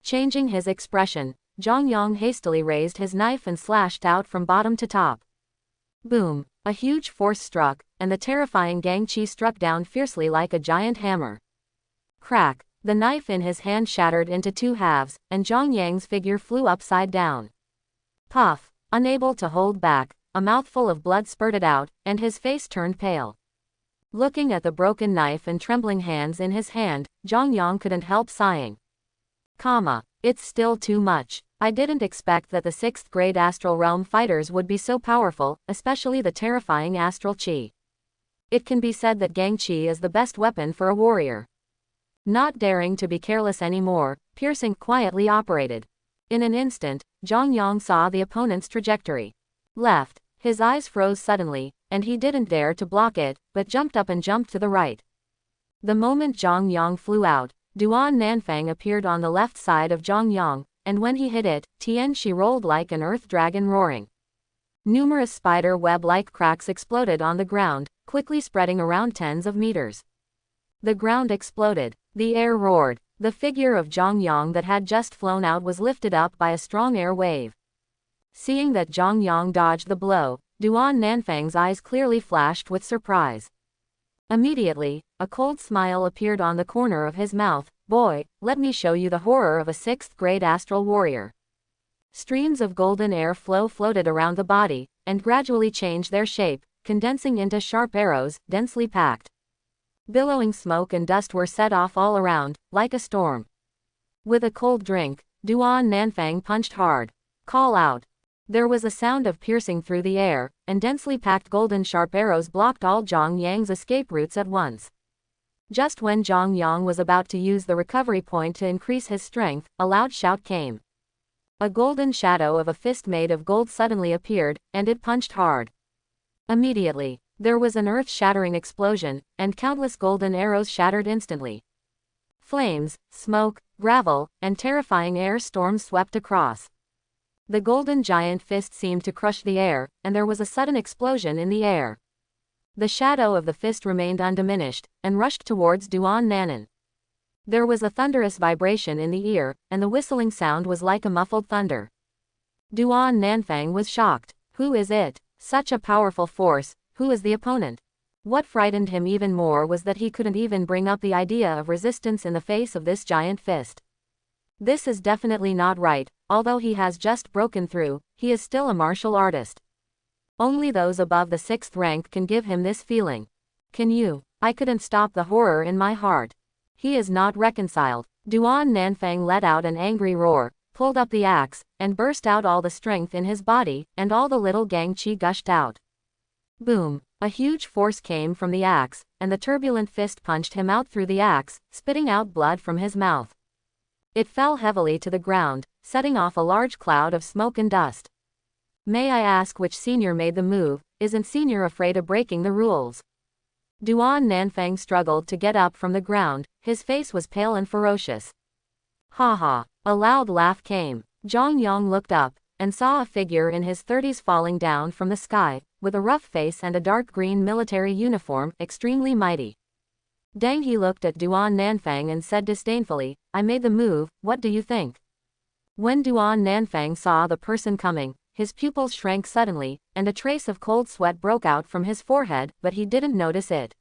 Changing his expression, Zhang Yang hastily raised his knife and slashed out from bottom to top. Boom! A huge force struck, and the terrifying Gang Chi struck down fiercely like a giant hammer. Crack! The knife in his hand shattered into two halves, and Zhang Yang's figure flew upside down. Puff! Unable to hold back, a mouthful of blood spurted out, and his face turned pale. Looking at the broken knife and trembling hands in his hand, Zhang Yang couldn't help sighing. It's still too much. I didn't expect that the 6th grade Astral Realm fighters would be so powerful, especially the terrifying Astral Chi. It can be said that Gang Chi is the best weapon for a warrior. Not daring to be careless anymore, Piercing quietly operated. In an instant, Zhang Yang saw the opponent's trajectory. Left. His eyes froze suddenly, and he didn't dare to block it, but jumped up and jumped to the right. The moment Zhang Yang flew out, Duan Nanfang appeared on the left side of Zhang Yang, and when he hit it, Tian Shi rolled like an earth dragon roaring. Numerous spider web-like cracks exploded on the ground, quickly spreading around tens of meters. The ground exploded. The air roared. The figure of Zhang Yang that had just flown out was lifted up by a strong air wave. Seeing that Zhang Yang dodged the blow, Duan Nanfang's eyes clearly flashed with surprise. Immediately, a cold smile appeared on the corner of his mouth. Boy, let me show you the horror of a 6th grade astral warrior. Streams of golden air floated around the body, and gradually changed their shape, condensing into sharp arrows, densely packed. Billowing smoke and dust were set off all around, like a storm. With a cold drink, Duan Nanfang punched hard. Call out. There was a sound of piercing through the air, and densely packed golden sharp arrows blocked all Zhang Yang's escape routes at once. Just when Zhang Yang was about to use the recovery point to increase his strength, a loud shout came. A golden shadow of a fist made of gold suddenly appeared, and it punched hard. Immediately, there was an earth-shattering explosion, and countless golden arrows shattered instantly. Flames, smoke, gravel, and terrifying air storms swept across. The golden giant fist seemed to crush the air, and there was a sudden explosion in the air. The shadow of the fist remained undiminished, and rushed towards Duan Nanan. There was a thunderous vibration in the ear, and the whistling sound was like a muffled thunder. Duan Nanfang was shocked. Who is it? Such a powerful force, who is the opponent? What frightened him even more was that he couldn't even bring up the idea of resistance in the face of this giant fist. This is definitely not right. Although he has just broken through, he is still a martial artist. Only those above the 6th rank can give him this feeling. Can you? I couldn't stop the horror in my heart. He is not reconciled. Duan Nanfang let out an angry roar, pulled up the axe, and burst out all the strength in his body, and all the little Gang Chi gushed out. Boom! A huge force came from the axe, and the turbulent fist punched him out through the axe, spitting out blood from his mouth. It fell heavily to the ground, setting off a large cloud of smoke and dust. May I ask which senior made the move? Isn't senior afraid of breaking the rules? Duan Nanfang struggled to get up from the ground, his face was pale and ferocious. Ha ha! A loud laugh came. Zhang Yang looked up, and saw a figure in his 30s falling down from the sky, with a rough face and a dark green military uniform, extremely mighty. Dang, he looked at Duan Nanfang and said disdainfully, I made the move, what do you think? When Duan Nanfang saw the person coming, his pupils shrank suddenly, and a trace of cold sweat broke out from his forehead, but he didn't notice it.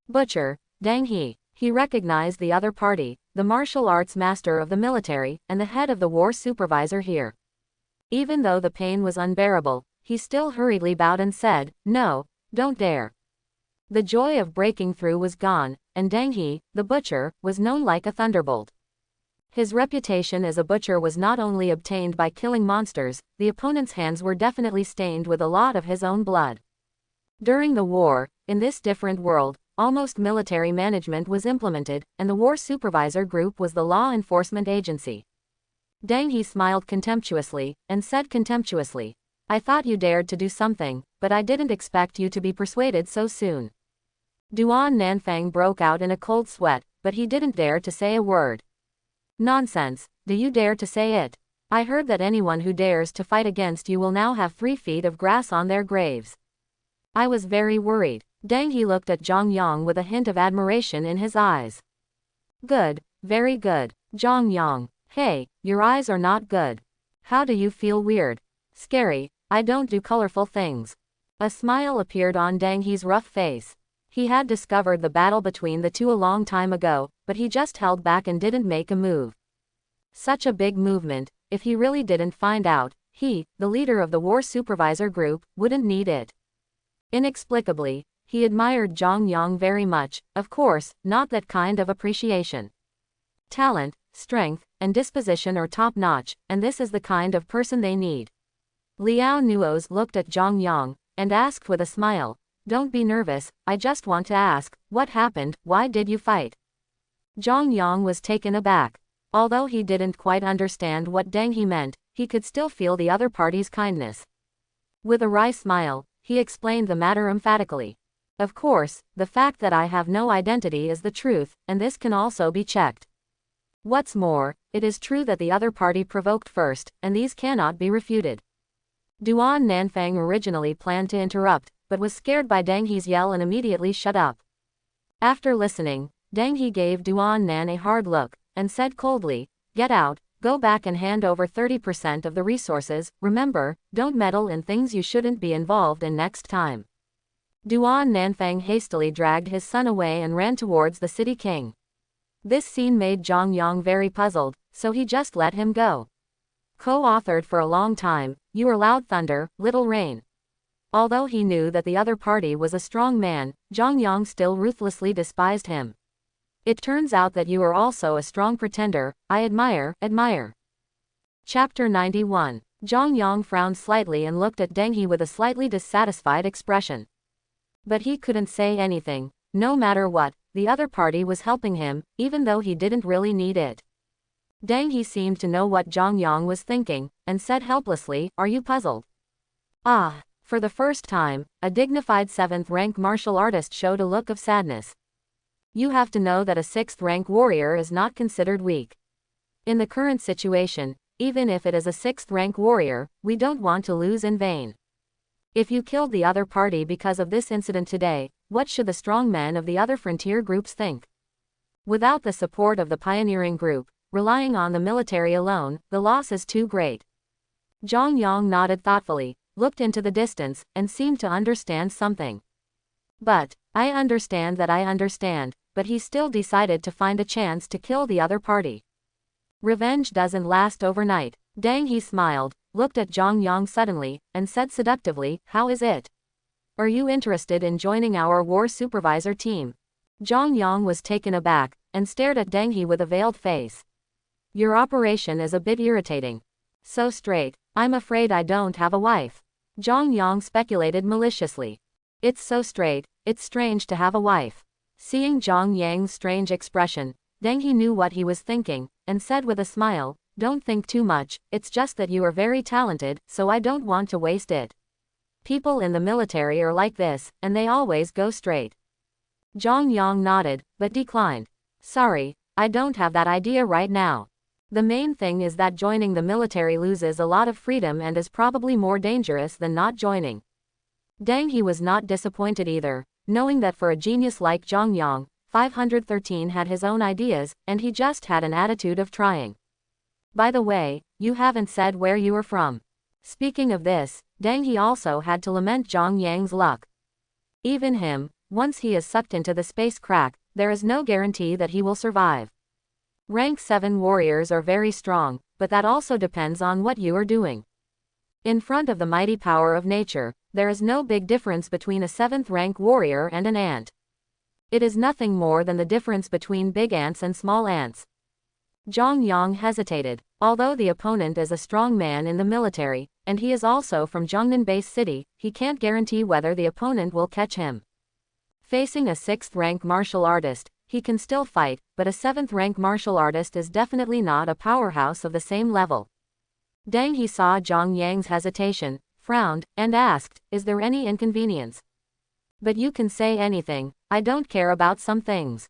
Butcher, dang, he recognized the other party, the martial arts master of the military, and the head of the war supervisor here. Even though the pain was unbearable, he still hurriedly bowed and said, no, don't dare. The joy of breaking through was gone, and Dang He, the butcher, was known like a thunderbolt. His reputation as a butcher was not only obtained by killing monsters, the opponent's hands were definitely stained with a lot of his own blood. During the war, in this different world, almost military management was implemented, and the war supervisor group was the law enforcement agency. Dang He smiled contemptuously, and said contemptuously, I thought you dared to do something, but I didn't expect you to be persuaded so soon. Duan Nanfang broke out in a cold sweat, but he didn't dare to say a word. Nonsense, do you dare to say it? I heard that anyone who dares to fight against you will now have 3 feet of grass on their graves. I was very worried. Deng He looked at Zhang Yang with a hint of admiration in his eyes. Good, very good, Zhang Yang. Hey, your eyes are not good. How do you feel? Weird. Scary. I don't do colorful things. A smile appeared on Deng He's rough face. He had discovered the battle between the two a long time ago, but he just held back and didn't make a move. Such a big movement, if he really didn't find out, he, the leader of the war supervisor group, wouldn't need it. Inexplicably, he admired Zhang Yang very much, of course, not that kind of appreciation. Talent, strength, and disposition are top-notch, and this is the kind of person they need. Liao Nuos looked at Zhang Yang, and asked with a smile, "Don't be nervous, I just want to ask, what happened, why did you fight?" Zhang Yang was taken aback. Although he didn't quite understand what Deng He meant, he could still feel the other party's kindness. With a wry smile, he explained the matter emphatically. Of course, the fact that I have no identity is the truth, and this can also be checked. What's more, it is true that the other party provoked first, and these cannot be refuted. Duan Nanfang originally planned to interrupt, but was scared by Deng He's yell and immediately shut up. After listening, Deng He gave Duan Nan a hard look, and said coldly, "Get out, go back and hand over 30% of the resources, remember, don't meddle in things you shouldn't be involved in next time." Duan Nanfang hastily dragged his son away and ran towards the city king. This scene made Zhang Yang very puzzled, so he just let him go. Co-authored for a long time, You Are Loud Thunder, Little Rain. Although he knew that the other party was a strong man, Zhang Yang still ruthlessly despised him. It turns out that you are also a strong pretender, I admire. Chapter 91. Zhang Yang frowned slightly and looked at Deng He with a slightly dissatisfied expression. But he couldn't say anything. No matter what, the other party was helping him, even though he didn't really need it. Deng He seemed to know what Zhang Yang was thinking, and said helplessly, "Are you puzzled?" Ah. For the first time, a dignified 7th-rank martial artist showed a look of sadness. You have to know that a 6th-rank warrior is not considered weak. In the current situation, even if it is a 6th-rank warrior, we don't want to lose in vain. If you killed the other party because of this incident today, what should the strong men of the other frontier groups think? Without the support of the pioneering group, relying on the military alone, the loss is too great. Zhang Yang nodded thoughtfully, looked into the distance, and seemed to understand something. But, I understand, but he still decided to find a chance to kill the other party. Revenge doesn't last overnight. Deng He smiled, looked at Zhang Yang suddenly, and said seductively, "How is it? Are you interested in joining our war supervisor team?" Zhang Yang was taken aback, and stared at Deng He with a veiled face. Your operation is a bit irritating. So straight. I'm afraid I don't have a wife. Zhang Yang speculated maliciously. It's so straight, it's strange to have a wife. Seeing Zhang Yang's strange expression, Deng He knew what he was thinking, and said with a smile, "Don't think too much, it's just that you are very talented, so I don't want to waste it. People in the military are like this, and they always go straight." Zhang Yang nodded, but declined. "Sorry, I don't have that idea right now. The main thing is that joining the military loses a lot of freedom and is probably more dangerous than not joining." Deng He was not disappointed either, knowing that for a genius like Zhang Yang, 513 had his own ideas, and he just had an attitude of trying. By the way, you haven't said where you are from. Speaking of this, Deng He also had to lament Zhang Yang's luck. Even him, once he is sucked into the space crack, there is no guarantee that he will survive. Rank 7 warriors are very strong, but that also depends on what you are doing. In front of the mighty power of nature, there is no big difference between a 7th-rank warrior and an ant. It is nothing more than the difference between big ants and small ants. Zhang Yang hesitated. Although the opponent is a strong man in the military, and he is also from Zhongnan Base City, he can't guarantee whether the opponent will catch him. Facing a 6th-rank martial artist, he can still fight, but a 7th-rank martial artist is definitely not a powerhouse of the same level. Deng He saw Zhang Yang's hesitation, frowned, and asked, "Is there any inconvenience?" "But you can say anything, I don't care about some things."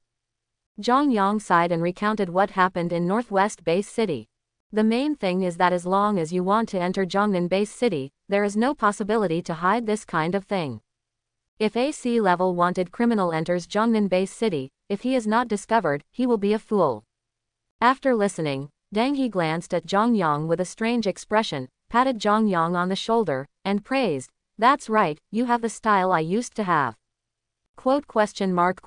Zhang Yang sighed and recounted what happened in Northwest Base City. "The main thing is that as long as you want to enter Zhongnan Base City, there is no possibility to hide this kind of thing. If a C-level wanted criminal enters Zhongnan Base City, if he is not discovered, he will be a fool." After listening, Deng He glanced at Zhang Yang with a strange expression, patted Zhang Yang on the shoulder, and praised, "That's right, you have the style I used to have." Quote question mark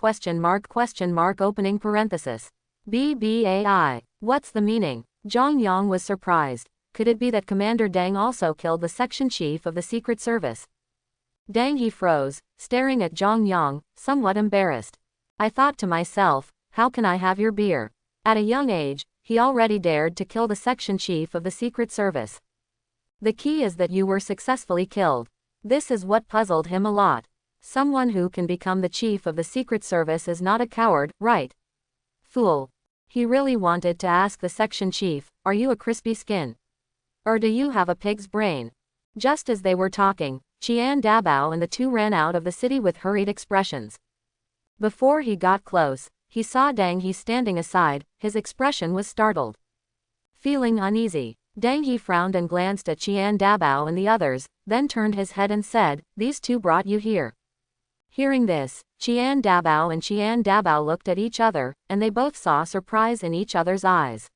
opening parenthesis. BBAI. What's the meaning? Zhang Yang was surprised. Could it be that Commander Deng also killed the section chief of the Secret Service? Deng He froze, staring at Zhang Yang, somewhat embarrassed. "I thought to myself, how can I have your beer?" At a young age, he already dared to kill the section chief of the Secret Service. The key is that you were successfully killed. This is what puzzled him a lot. Someone who can become the chief of the Secret Service is not a coward, right? Fool. He really wanted to ask the section chief, "Are you a crispy skin? Or do you have a pig's brain?" Just as they were talking, Qian Dabao and the two ran out of the city with hurried expressions. Before he got close, he saw Deng He standing aside, his expression was startled. Feeling uneasy, Deng He frowned and glanced at Qian Dabao and the others, then turned his head and said, "These two brought you here." Hearing this, Qian Dabao looked at each other, and they both saw surprise in each other's eyes.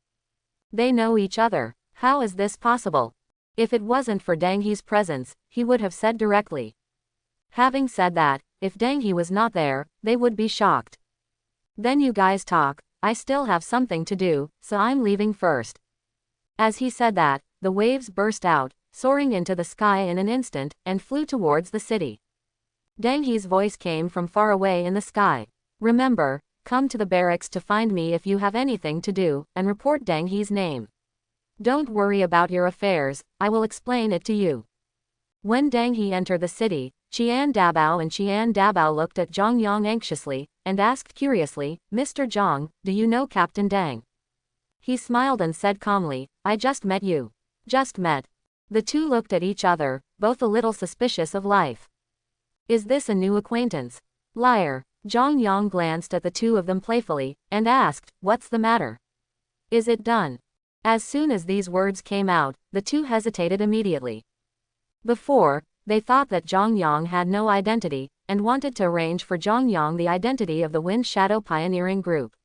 They know each other. How is this possible? If it wasn't for Deng He's presence, he would have said directly. Having said that, if Deng He was not there, they would be shocked. "Then you guys talk, I still have something to do, so I'm leaving first." As he said that, the waves burst out, soaring into the sky in an instant, and flew towards the city. Deng He's voice came from far away in the sky. "Remember, come to the barracks to find me if you have anything to do, and report Deng He's name. Don't worry about your affairs, I will explain it to you." When Deng He entered the city, Qian Dabao looked at Zhang Yang anxiously, and asked curiously, "Mr. Zhang, do you know Captain Deng?" He smiled and said calmly, "I just met you." Just met. The two looked at each other, both a little suspicious of life. Is this a new acquaintance? Liar. Zhang Yang glanced at the two of them playfully, and asked, "What's the matter? Is it done?" As soon as these words came out, the two hesitated immediately. Before, they thought that Zhang Yang had no identity, and wanted to arrange for Zhang Yang the identity of the Wind Shadow Pioneering Group.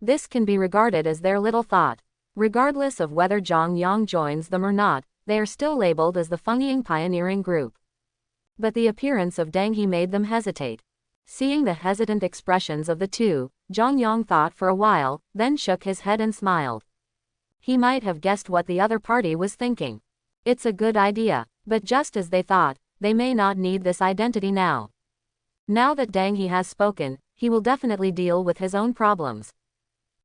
This can be regarded as their little thought. Regardless of whether Zhang Yang joins them or not, they are still labeled as the Fengying Pioneering Group. But the appearance of Deng He made them hesitate. Seeing the hesitant expressions of the two, Zhang Yang thought for a while, then shook his head and smiled. He might have guessed what the other party was thinking. It's a good idea, but just as they thought, they may not need this identity now. Now that Deng He has spoken, he will definitely deal with his own problems.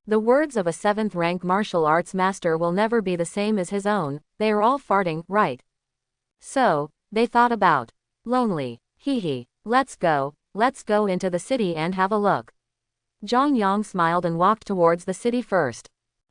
The words of a 7th-rank martial arts master will never be the same as his own, they are all farting, right? So, they thought about. Lonely. Hee. Let's go into the city and have a look. Zhang Yang smiled and walked towards the city first.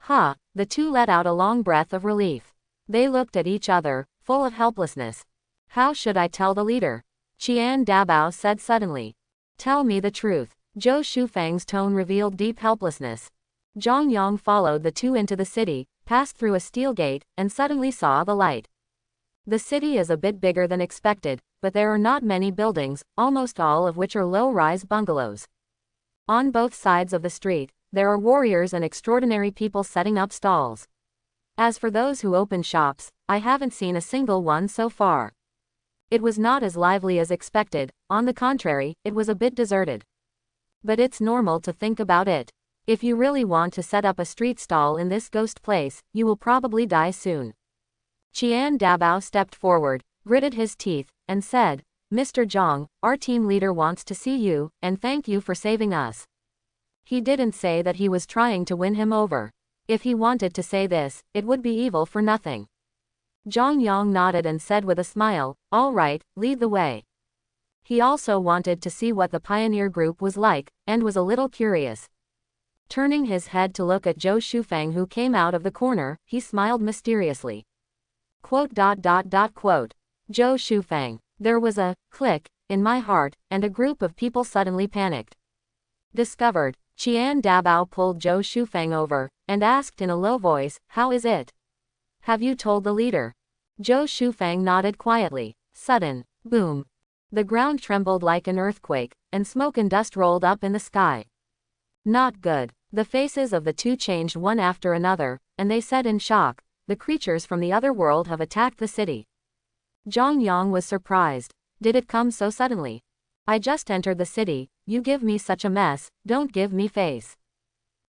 The two let out a long breath of relief. They looked at each other, full of helplessness. How should I tell the leader? Qian Dabao said suddenly. Tell me the truth. Zhou Shufang's tone revealed deep helplessness. Zhang Yang followed the two into the city, passed through a steel gate, and suddenly saw the light. The city is a bit bigger than expected, but there are not many buildings, almost all of which are low-rise bungalows. On both sides of the street, there are warriors and extraordinary people setting up stalls. As for those who open shops, I haven't seen a single one so far. It was not as lively as expected, on the contrary, it was a bit deserted. But it's normal to think about it. If you really want to set up a street stall in this ghost place, you will probably die soon. Qian Dabao stepped forward, gritted his teeth, and said, Mr. Zhang, our team leader wants to see you, and thank you for saving us. He didn't say that he was trying to win him over. If he wanted to say this, it would be evil for nothing. Zhang Yang nodded and said with a smile, all right, lead the way. He also wanted to see what the pioneer group was like, and was a little curious. Turning his head to look at Zhou Shufang who came out of the corner, he smiled mysteriously. Quote. Zhou Shufang. There was a click in my heart, and a group of people suddenly panicked. Discovered. Qian Dabao pulled Zhou Shufang over, and asked in a low voice, "How is it? Have you told the leader?" Zhou Shufang nodded quietly. Sudden boom. The ground trembled like an earthquake, and smoke and dust rolled up in the sky. Not good. The faces of the two changed one after another, and they said in shock, "The creatures from the other world have attacked the city." Zhang Yang was surprised. Did it come so suddenly? I just entered the city, you give me such a mess, don't give me face.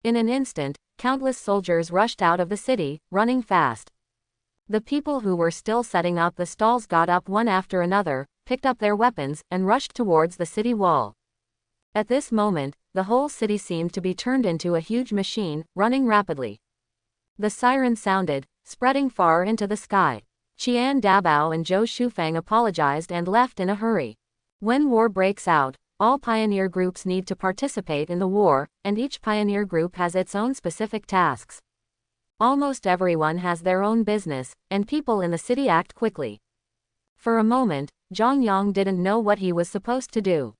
In an instant, countless soldiers rushed out of the city, running fast. The people who were still setting up the stalls got up one after another, picked up their weapons, and rushed towards the city wall. At this moment, the whole city seemed to be turned into a huge machine, running rapidly. The siren sounded, spreading far into the sky. Qian Dabao and Zhou Shufang apologized and left in a hurry. When war breaks out, all pioneer groups need to participate in the war, and each pioneer group has its own specific tasks. Almost everyone has their own business, and people in the city act quickly. For a moment, Zhang Yang didn't know what he was supposed to do.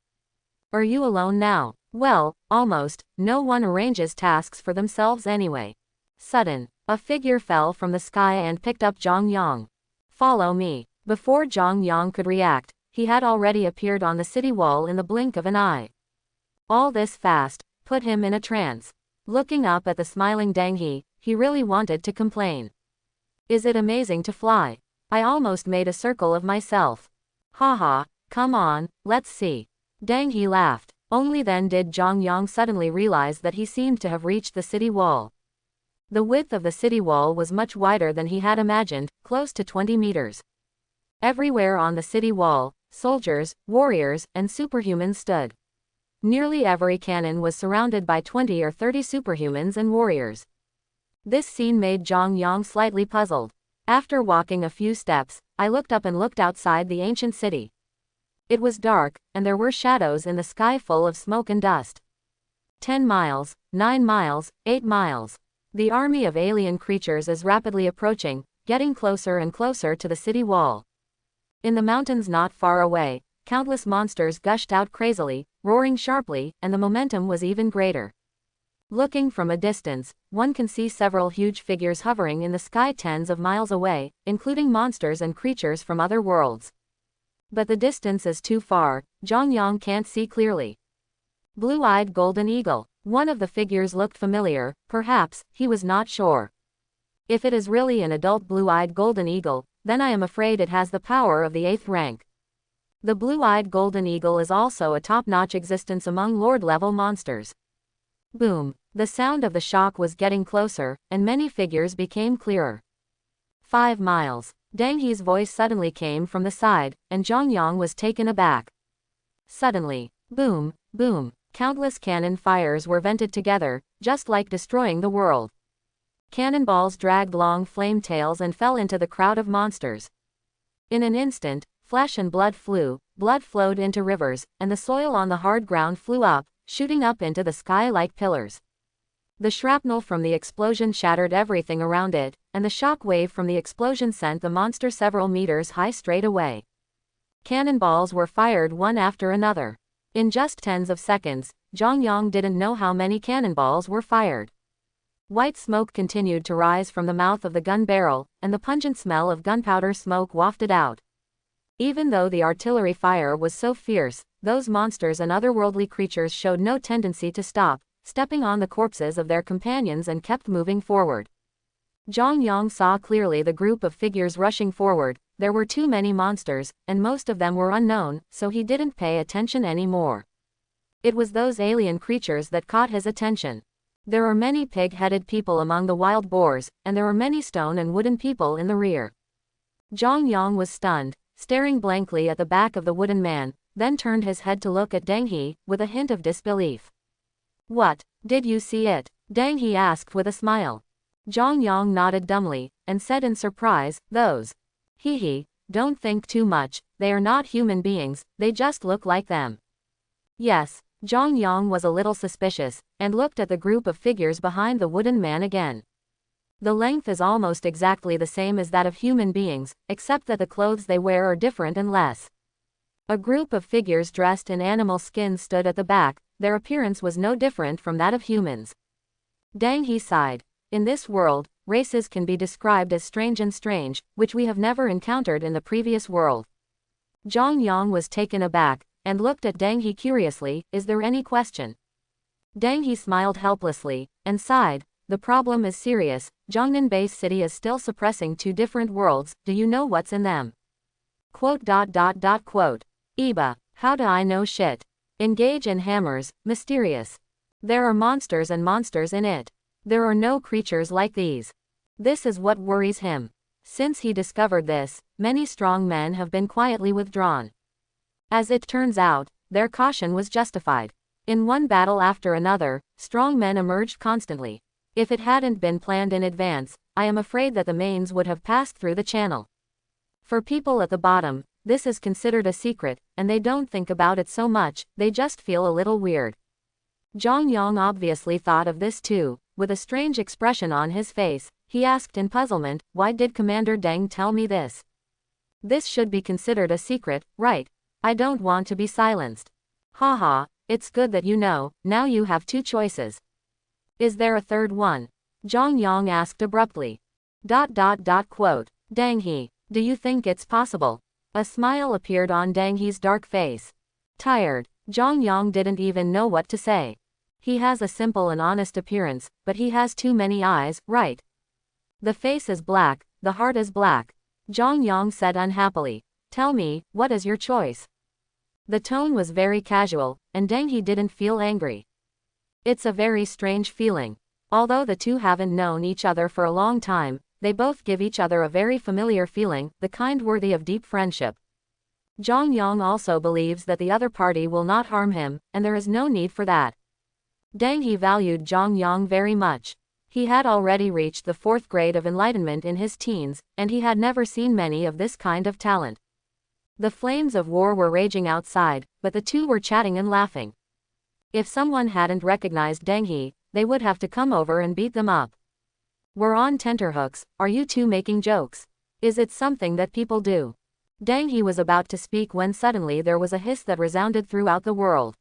Are you alone now? Well, almost. No one arranges tasks for themselves anyway. Sudden, a figure fell from the sky and picked up Zhang Yang. Follow me. Before Zhang Yang could react, he had already appeared on the city wall in the blink of an eye. All this fast put him in a trance. Looking up at the smiling Deng he really wanted to complain. Is it amazing to fly? I almost made a circle of myself. Haha, come on, let's see. Deng He laughed. Only then did Zhang Yang suddenly realize that he seemed to have reached the city wall. The width of the city wall was much wider than he had imagined, close to 20 meters. Everywhere on the city wall, soldiers, warriors, and superhumans stood. Nearly every cannon was surrounded by 20 or 30 superhumans and warriors. This scene made Zhang Yang slightly puzzled. After walking a few steps, I looked up and looked outside the ancient city. It was dark, and there were shadows in the sky full of smoke and dust. 10 miles, 9 miles, 8 miles. The army of alien creatures is rapidly approaching, getting closer and closer to the city wall. In the mountains not far away, countless monsters gushed out crazily, roaring sharply, and the momentum was even greater. Looking from a distance, one can see several huge figures hovering in the sky tens of miles away, including monsters and creatures from other worlds. But the distance is too far, Zhang Yang can't see clearly. Blue-eyed golden eagle. One of the figures looked familiar, perhaps, he was not sure. If it is really an adult blue-eyed golden eagle, then I am afraid it has the power of the 8th rank. The blue-eyed golden eagle is also a top-notch existence among Lord-level monsters. Boom. The sound of the shock was getting closer, and many figures became clearer. 5 miles. Deng He's voice suddenly came from the side, and Zhang Yang was taken aback. Suddenly, boom, boom. Countless cannon fires were vented together, just like destroying the world. Cannonballs dragged long flame tails and fell into the crowd of monsters. In an instant, flesh and blood flowed into rivers, and the soil on the hard ground flew up, shooting up into the sky like pillars. The shrapnel from the explosion shattered everything around it, and the shock wave from the explosion sent the monster several meters high straight away. Cannonballs were fired one after another. In just tens of seconds, Zhang Yang didn't know how many cannonballs were fired. White smoke continued to rise from the mouth of the gun barrel, and the pungent smell of gunpowder smoke wafted out. Even though the artillery fire was so fierce, those monsters and otherworldly creatures showed no tendency to stop, stepping on the corpses of their companions and kept moving forward. Zhang Yang saw clearly the group of figures rushing forward. There were too many monsters, and most of them were unknown, so he didn't pay attention anymore. It was those alien creatures that caught his attention. There are many pig-headed people among the wild boars, and there are many stone and wooden people in the rear. Zhang Yang was stunned, staring blankly at the back of the wooden man, then turned his head to look at Deng He, with a hint of disbelief. What, did you see it? Deng He asked with a smile. Zhang Yang nodded dumbly, and said in surprise, those. Hee, don't think too much, they are not human beings, they just look like them. Yes, Zhang Yang was a little suspicious, and looked at the group of figures behind the wooden man again. The length is almost exactly the same as that of human beings, except that the clothes they wear are different and less. A group of figures dressed in animal skins stood at the back. Their appearance was no different from that of humans. Dang, he sighed. In this world, races can be described as strange, which we have never encountered in the previous world. Zhang Yang was taken aback, and looked at Dang He curiously. Is there any question? Dang He smiled helplessly, and sighed. The problem is serious. Jiangnan base city is still suppressing two different worlds. Do you know what's in them? Quote. Iba, how do I know shit? Engage in hammers, mysterious. There are monsters and monsters in it. There are no creatures like these. This is what worries him. Since he discovered this, many strong men have been quietly withdrawn. As it turns out, their caution was justified. In one battle after another, strong men emerged constantly. If it hadn't been planned in advance, I am afraid that the mains would have passed through the channel. For people at the bottom, this is considered a secret, and they don't think about it so much, they just feel a little weird. Zhang Yang obviously thought of this too. With a strange expression on his face, he asked in puzzlement, why did Commander Deng tell me this? This should be considered a secret, right? I don't want to be silenced. Haha, it's good that you know. Now you have two choices. Is there a third one? Zhang Yang asked abruptly. Quote. Dang He, do you think it's possible? A smile appeared on Dang He's dark face. Tired, Zhang Yang didn't even know what to say. He has a simple and honest appearance, but he has too many eyes, right? The face is black, the heart is black. Zhang Yang said unhappily. Tell me, what is your choice? The tone was very casual, and Deng He didn't feel angry. It's a very strange feeling. Although the two haven't known each other for a long time, they both give each other a very familiar feeling, the kind worthy of deep friendship. Zhang Yang also believes that the other party will not harm him, and there is no need for that. Deng He valued Zhang Yang very much. He had already reached the 4th grade of enlightenment in his teens, and he had never seen many of this kind of talent. The flames of war were raging outside, but the two were chatting and laughing. If someone hadn't recognized Deng He, they would have to come over and beat them up. We're on tenterhooks. Are you two making jokes? Is it something that people do? Deng He was about to speak when suddenly there was a hiss that resounded throughout the world.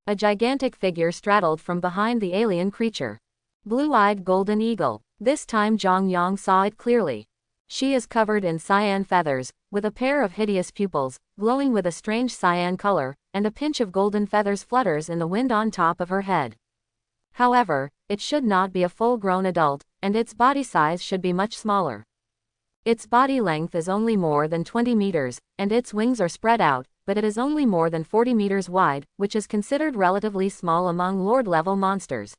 A gigantic figure straddled from behind the alien creature. Blue-eyed golden eagle. This time Zhang Yang saw it clearly. She is covered in cyan feathers, with a pair of hideous pupils, glowing with a strange cyan color, and a pinch of golden feathers flutters in the wind on top of her head. However, it should not be a full-grown adult, and its body size should be much smaller. Its body length is only more than 20 meters, and its wings are spread out, but it is only more than 40 meters wide, which is considered relatively small among Lord-level monsters.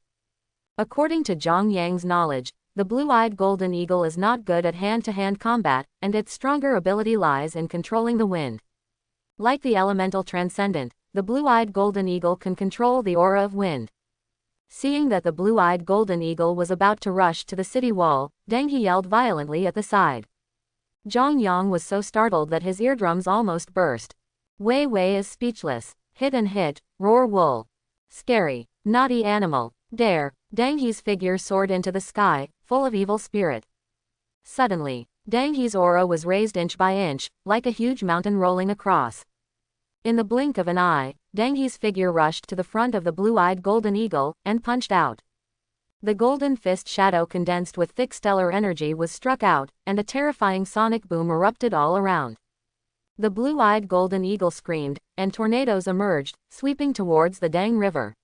According to Zhang Yang's knowledge, the blue-eyed golden eagle is not good at hand-to-hand combat, and its stronger ability lies in controlling the wind. Like the elemental transcendent, the blue-eyed golden eagle can control the aura of wind. Seeing that the blue-eyed golden eagle was about to rush to the city wall, Deng He yelled violently at the side. Zhang Yang was so startled that his eardrums almost burst. Wei Wei is speechless. Hit and hit, roar wool. Scary, naughty animal, dare. Deng He's figure soared into the sky, full of evil spirit. Suddenly, Deng He's aura was raised inch by inch, like a huge mountain rolling across. In the blink of an eye, Deng He's figure rushed to the front of the blue-eyed golden eagle, and punched out. The golden fist shadow condensed with thick stellar energy was struck out, and a terrifying sonic boom erupted all around. The blue-eyed golden eagle screamed, and tornadoes emerged, sweeping towards the Dang River.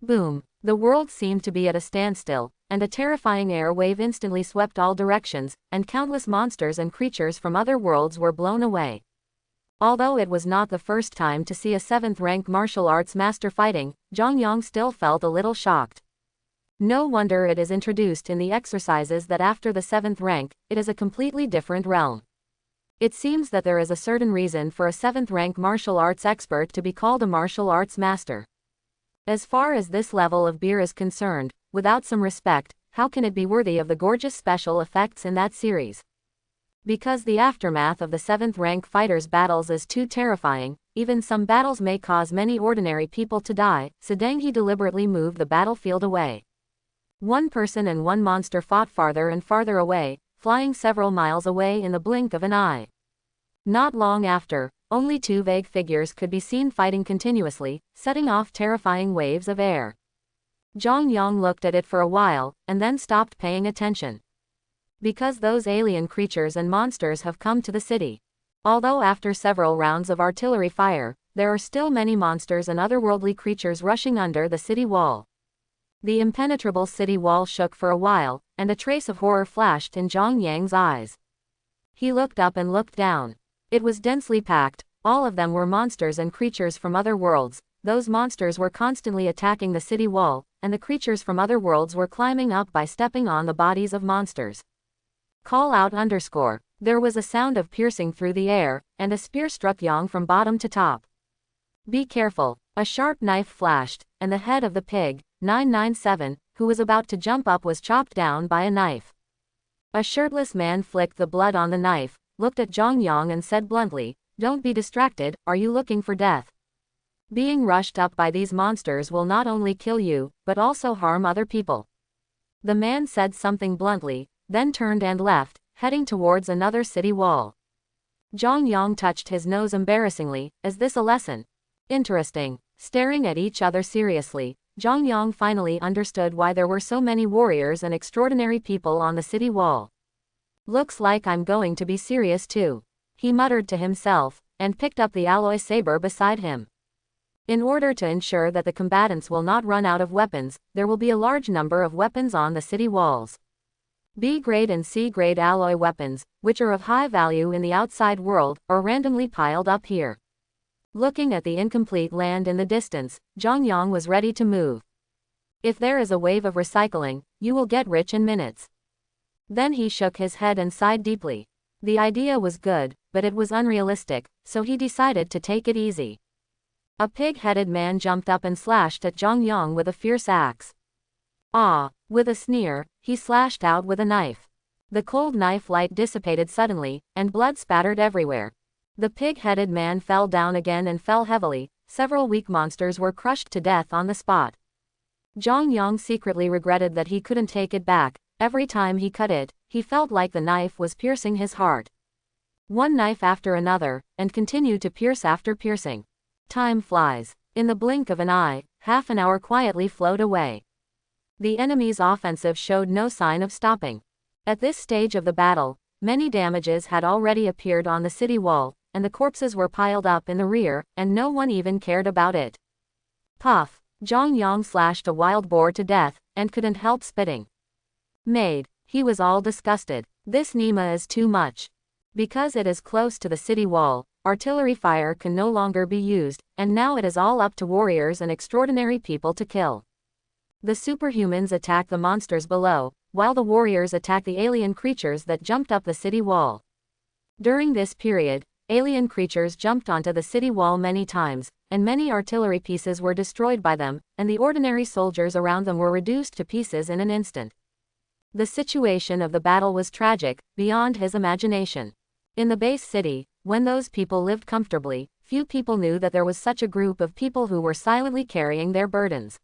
Boom! The world seemed to be at a standstill, and a terrifying air wave instantly swept all directions, and countless monsters and creatures from other worlds were blown away. Although it was not the first time to see a 7th-rank martial arts master fighting, Zhang Yang still felt a little shocked. No wonder it is introduced in the exercises that after the 7th rank, it is a completely different realm. It seems that there is a certain reason for a 7th-rank martial arts expert to be called a martial arts master. As far as this level of beer is concerned, without some respect, how can it be worthy of the gorgeous special effects in that series? Because the aftermath of the 7th-rank fighters' battles is too terrifying, even some battles may cause many ordinary people to die, so Deng He deliberately moved the battlefield away. One person and one monster fought farther and farther away, flying several miles away in the blink of an eye. Not long after, only two vague figures could be seen fighting continuously, setting off terrifying waves of air. Zhang Yang looked at it for a while, and then stopped paying attention. Because those alien creatures and monsters have come to the city. Although after several rounds of artillery fire, there are still many monsters and otherworldly creatures rushing under the city wall. The impenetrable city wall shook for a while, and a trace of horror flashed in Zhang Yang's eyes. He looked up and looked down. It was densely packed, all of them were monsters and creatures from other worlds. Those monsters were constantly attacking the city wall, and the creatures from other worlds were climbing up by stepping on the bodies of monsters. Call out _ There was a sound of piercing through the air, and a spear struck Yang from bottom to top. Be careful, a sharp knife flashed, and the head of the pig, 997, who was about to jump up was chopped down by a knife. A shirtless man flicked the blood on the knife, looked at Zhang Yang and said bluntly, "Don't be distracted, are you looking for death? Being rushed up by these monsters will not only kill you, but also harm other people." The man said something bluntly, then turned and left, heading towards another city wall. Zhang Yang touched his nose embarrassingly. Is this a lesson? Interesting. Staring at each other seriously, Zhang Yang finally understood why there were so many warriors and extraordinary people on the city wall. Looks like I'm going to be serious too, he muttered to himself, and picked up the alloy saber beside him. In order to ensure that the combatants will not run out of weapons, there will be a large number of weapons on the city walls. B-grade and C-grade alloy weapons, which are of high value in the outside world, are randomly piled up here. Looking at the incomplete land in the distance, Zhang Yang was ready to move. If there is a wave of recycling, you will get rich in minutes. Then he shook his head and sighed deeply. The idea was good, but it was unrealistic, so he decided to take it easy. A pig-headed man jumped up and slashed at Zhang Yang with a fierce axe. Ah! With a sneer, he slashed out with a knife. The cold knife light dissipated suddenly, and blood spattered everywhere. The pig-headed man fell down again and fell heavily. Several weak monsters were crushed to death on the spot. Zhang Yang secretly regretted that he couldn't take it back. Every time he cut it, he felt like the knife was piercing his heart. One knife after another, and continued to pierce after piercing. Time flies. In the blink of an eye, half an hour quietly flowed away. The enemy's offensive showed no sign of stopping. At this stage of the battle, many damages had already appeared on the city wall, and the corpses were piled up in the rear, and no one even cared about it. Puff! Zhang Yang slashed a wild boar to death, and couldn't help spitting. Made. He was all disgusted. This Nima is too much. Because it is close to the city wall, artillery fire can no longer be used, and now it is all up to warriors and extraordinary people to kill. The superhumans attack the monsters below, while the warriors attack the alien creatures that jumped up the city wall. During this period, alien creatures jumped onto the city wall many times, and many artillery pieces were destroyed by them, and the ordinary soldiers around them were reduced to pieces in an instant. The situation of the battle was tragic, beyond his imagination. In the base city, when those people lived comfortably, few people knew that there was such a group of people who were silently carrying their burdens.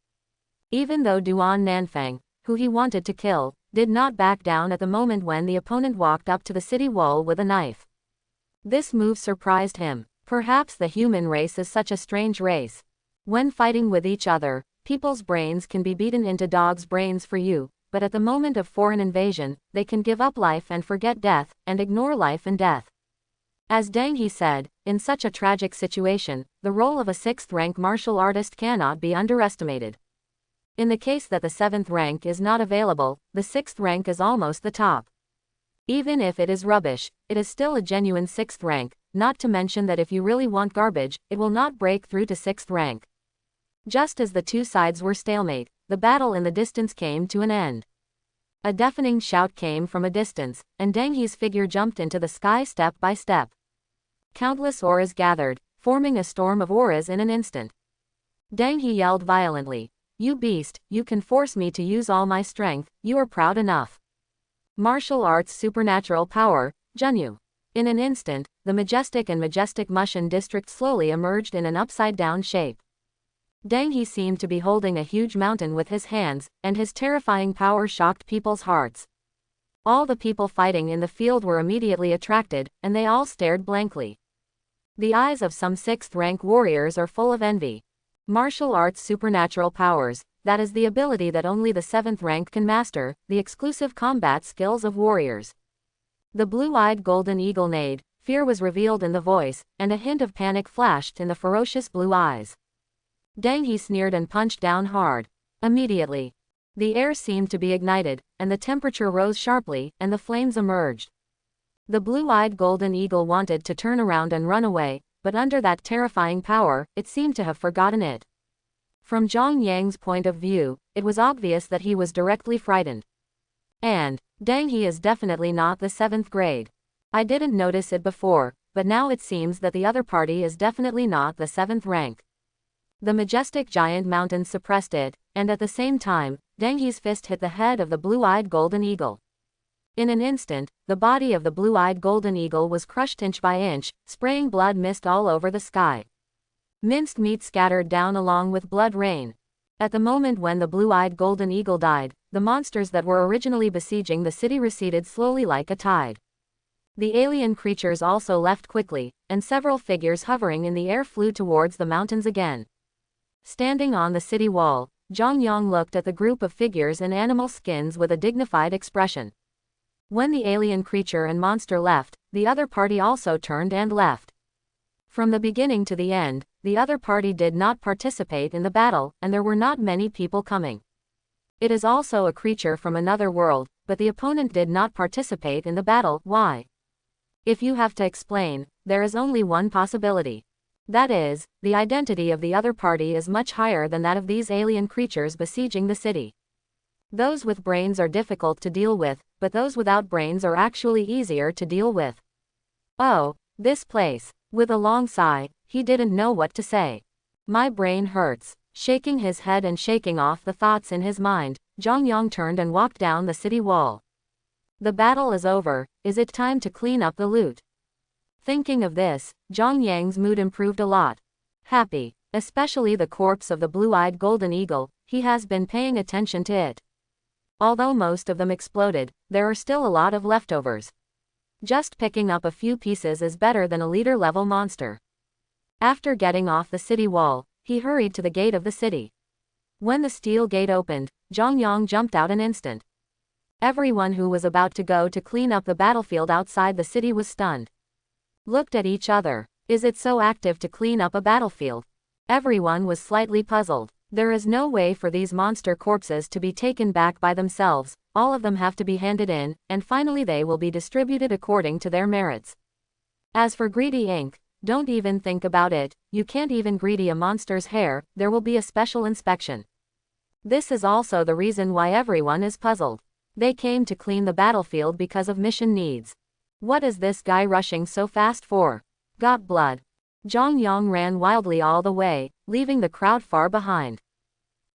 Even though Duan Nanfang, who he wanted to kill, did not back down at the moment when the opponent walked up to the city wall with a knife. This move surprised him. Perhaps the human race is such a strange race. When fighting with each other, people's brains can be beaten into dogs' brains for you, but at the moment of foreign invasion, they can give up life and forget death, and ignore life and death. As Deng He said, in such a tragic situation, the role of a 6th rank martial artist cannot be underestimated. In the case that the 7th rank is not available, the 6th rank is almost the top. Even if it is rubbish, it is still a genuine 6th rank, not to mention that if you really want garbage, it will not break through to 6th rank. Just as the two sides were stalemate, the battle in the distance came to an end. A deafening shout came from a distance, and Deng He's figure jumped into the sky step by step. Countless auras gathered, forming a storm of auras in an instant. Deng He yelled violently, "You beast, you can force me to use all my strength, you are proud enough. Martial arts supernatural power, Junyu." In an instant, the majestic Mushan district slowly emerged in an upside-down shape. Deng He seemed to be holding a huge mountain with his hands, and his terrifying power shocked people's hearts. All the people fighting in the field were immediately attracted, and they all stared blankly. The eyes of some 6th-rank warriors are full of envy. Martial arts supernatural powers, that is the ability that only the 7th rank can master, the exclusive combat skills of warriors. The blue-eyed golden eagle neighed, fear was revealed in the voice, and a hint of panic flashed in the ferocious blue eyes. Deng He sneered and punched down hard. Immediately, the air seemed to be ignited, and the temperature rose sharply, and the flames emerged. The blue-eyed golden eagle wanted to turn around and run away, but under that terrifying power, it seemed to have forgotten it. From Zhang Yang's point of view, it was obvious that he was directly frightened. And, Deng He is definitely not the 7th grade. I didn't notice it before, but now it seems that the other party is definitely not the 7th rank. The majestic giant mountain suppressed it, and at the same time, Deng He's fist hit the head of the blue-eyed golden eagle. In an instant, the body of the blue-eyed golden eagle was crushed inch by inch, spraying blood mist all over the sky. Minced meat scattered down along with blood rain. At the moment when the blue-eyed golden eagle died, the monsters that were originally besieging the city receded slowly like a tide. The alien creatures also left quickly, and several figures hovering in the air flew towards the mountains again. Standing on the city wall, Zhang Yang looked at the group of figures in animal skins with a dignified expression. When the alien creature and monster left, the other party also turned and left. From the beginning to the end, the other party did not participate in the battle, and there were not many people coming. It is also a creature from another world, but the opponent did not participate in the battle. Why? If you have to explain, there is only one possibility. That is, the identity of the other party is much higher than that of these alien creatures besieging the city. Those with brains are difficult to deal with, but those without brains are actually easier to deal with. Oh, this place. With a long sigh, he didn't know what to say. My brain hurts. Shaking his head and shaking off the thoughts in his mind, Zhang Yang turned and walked down the city wall. The battle is over, is it time to clean up the loot? Thinking of this, Zhang Yang's mood improved a lot. Happy, especially the corpse of the blue-eyed golden eagle, he has been paying attention to it. Although most of them exploded, there are still a lot of leftovers. Just picking up a few pieces is better than a leader-level monster. After getting off the city wall, he hurried to the gate of the city. When the steel gate opened, Zhang Yang jumped out an instant. Everyone who was about to go to clean up the battlefield outside the city was stunned. Looked at each other. Is it so active to clean up a battlefield? Everyone was slightly puzzled. There is no way for these monster corpses to be taken back by themselves, all of them have to be handed in, and finally they will be distributed according to their merits. As for greedy ink, don't even think about it, you can't even greedy a monster's hair, there will be a special inspection. This is also the reason why everyone is puzzled. They came to clean the battlefield because of mission needs. What is this guy rushing so fast for? Got blood. Zhang Yang ran wildly all the way, leaving the crowd far behind.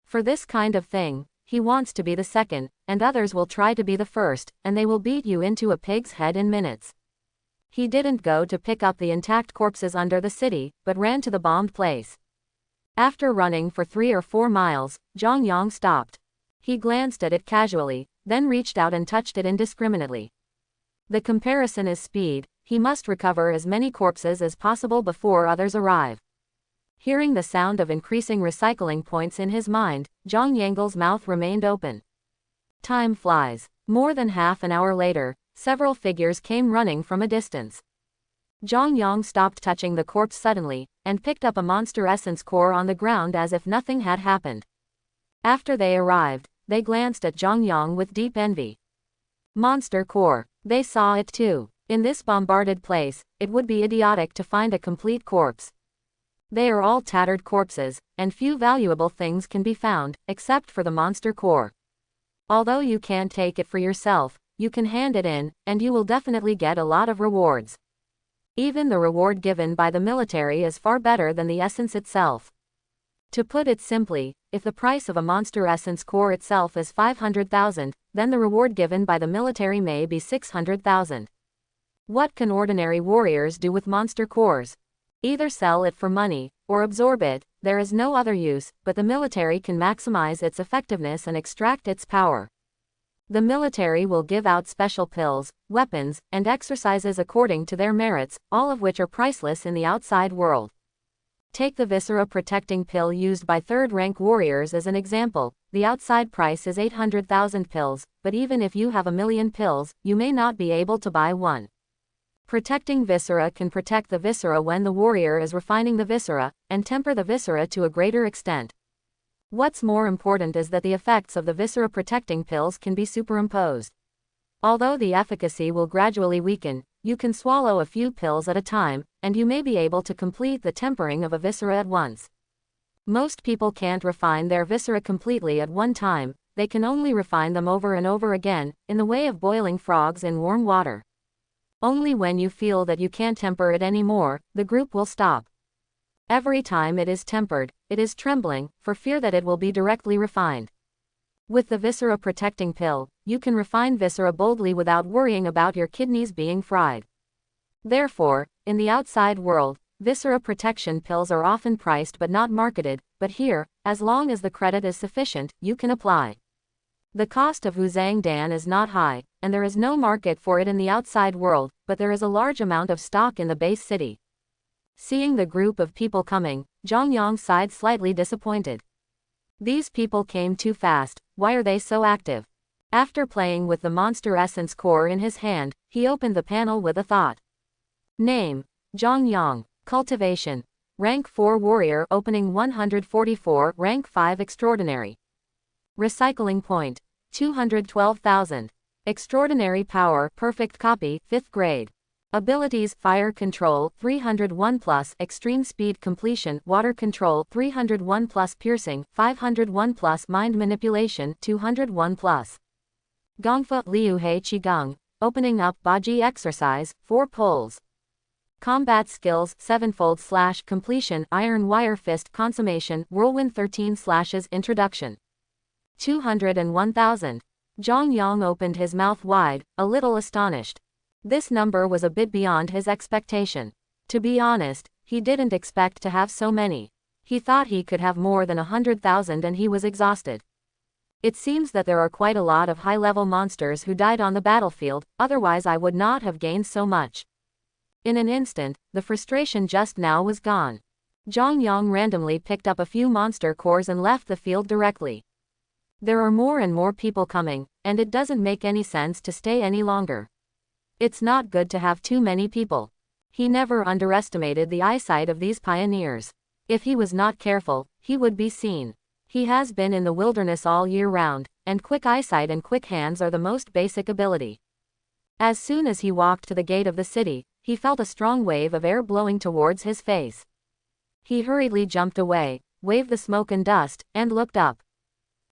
For this kind of thing, he wants to be the second, and others will try to be the first, and they will beat you into a pig's head in minutes. He didn't go to pick up the intact corpses under the city, but ran to the bombed place. After running for 3 or 4 miles, Zhang Yang stopped. He glanced at it casually, then reached out and touched it indiscriminately. The comparison is speed, he must recover as many corpses as possible before others arrive. Hearing the sound of increasing recycling points in his mind, Zhang Yang's mouth remained open. Time flies. More than half an hour later, several figures came running from a distance. Zhang Yang stopped touching the corpse suddenly, and picked up a monster essence core on the ground as if nothing had happened. After they arrived, they glanced at Zhang Yang with deep envy. Monster core. They saw it too. In this bombarded place, it would be idiotic to find a complete corpse. They are all tattered corpses, and few valuable things can be found, except for the monster core. Although you can't take it for yourself, you can hand it in, and you will definitely get a lot of rewards. Even the reward given by the military is far better than the essence itself. To put it simply, if the price of a monster essence core itself is 500,000, then the reward given by the military may be 600,000. What can ordinary warriors do with monster cores? Either sell it for money, or absorb it, there is no other use, but the military can maximize its effectiveness and extract its power. The military will give out special pills, weapons, and exercises according to their merits, all of which are priceless in the outside world. Take the viscera protecting pill used by third-rank warriors as an example. The outside price is 800,000 pills, but even if you have 1,000,000 pills, you may not be able to buy one. Protecting viscera can protect the viscera when the warrior is refining the viscera, and temper the viscera to a greater extent. What's more important is that the effects of the viscera protecting pills can be superimposed. Although the efficacy will gradually weaken, you can swallow a few pills at a time, and you may be able to complete the tempering of a viscera at once. Most people can't refine their viscera completely at one time, they can only refine them over and over again, in the way of boiling frogs in warm water. Only when you feel that you can't temper it anymore, the group will stop. Every time it is tempered, it is trembling, for fear that it will be directly refined. With the viscera protecting pill, you can refine viscera boldly without worrying about your kidneys being fried. Therefore, in the outside world, viscera protection pills are often priced but not marketed, but here, as long as the credit is sufficient, you can apply. The cost of Wuzang Dan is not high, and there is no market for it in the outside world, but there is a large amount of stock in the base city. Seeing the group of people coming, Zhang Yang sighed slightly disappointed. These people came too fast, why are they so active? After playing with the monster essence core in his hand, he opened the panel with a thought. Name: Zhang Yang. Cultivation: Rank 4 Warrior. Opening 144. Rank 5 Extraordinary. Recycling point: 212,000. Extraordinary Power: Perfect Copy, 5th grade. Abilities: Fire Control, 301+, Extreme Speed Completion, Water Control, 301+, Piercing, 501+, Mind Manipulation, 201+. Gongfa Liu He Qigong. Opening up Baji Exercise, 4 poles. Combat Skills, 7-fold / Completion, Iron Wire Fist Consummation, Whirlwind 13 / Introduction. 201,000. Zhang Yang opened his mouth wide, a little astonished. This number was a bit beyond his expectation. To be honest, he didn't expect to have so many. He thought he could have more than 100,000 and he was exhausted. It seems that there are quite a lot of high-level monsters who died on the battlefield, otherwise I would not have gained so much. In an instant, the frustration just now was gone. Zhang Yang randomly picked up a few monster cores and left the field directly. There are more and more people coming, and it doesn't make any sense to stay any longer. It's not good to have too many people. He never underestimated the eyesight of these pioneers. If he was not careful, he would be seen. He has been in the wilderness all year round, and quick eyesight and quick hands are the most basic ability. As soon as he walked to the gate of the city, he felt a strong wave of air blowing towards his face. He hurriedly jumped away, waved the smoke and dust, and looked up.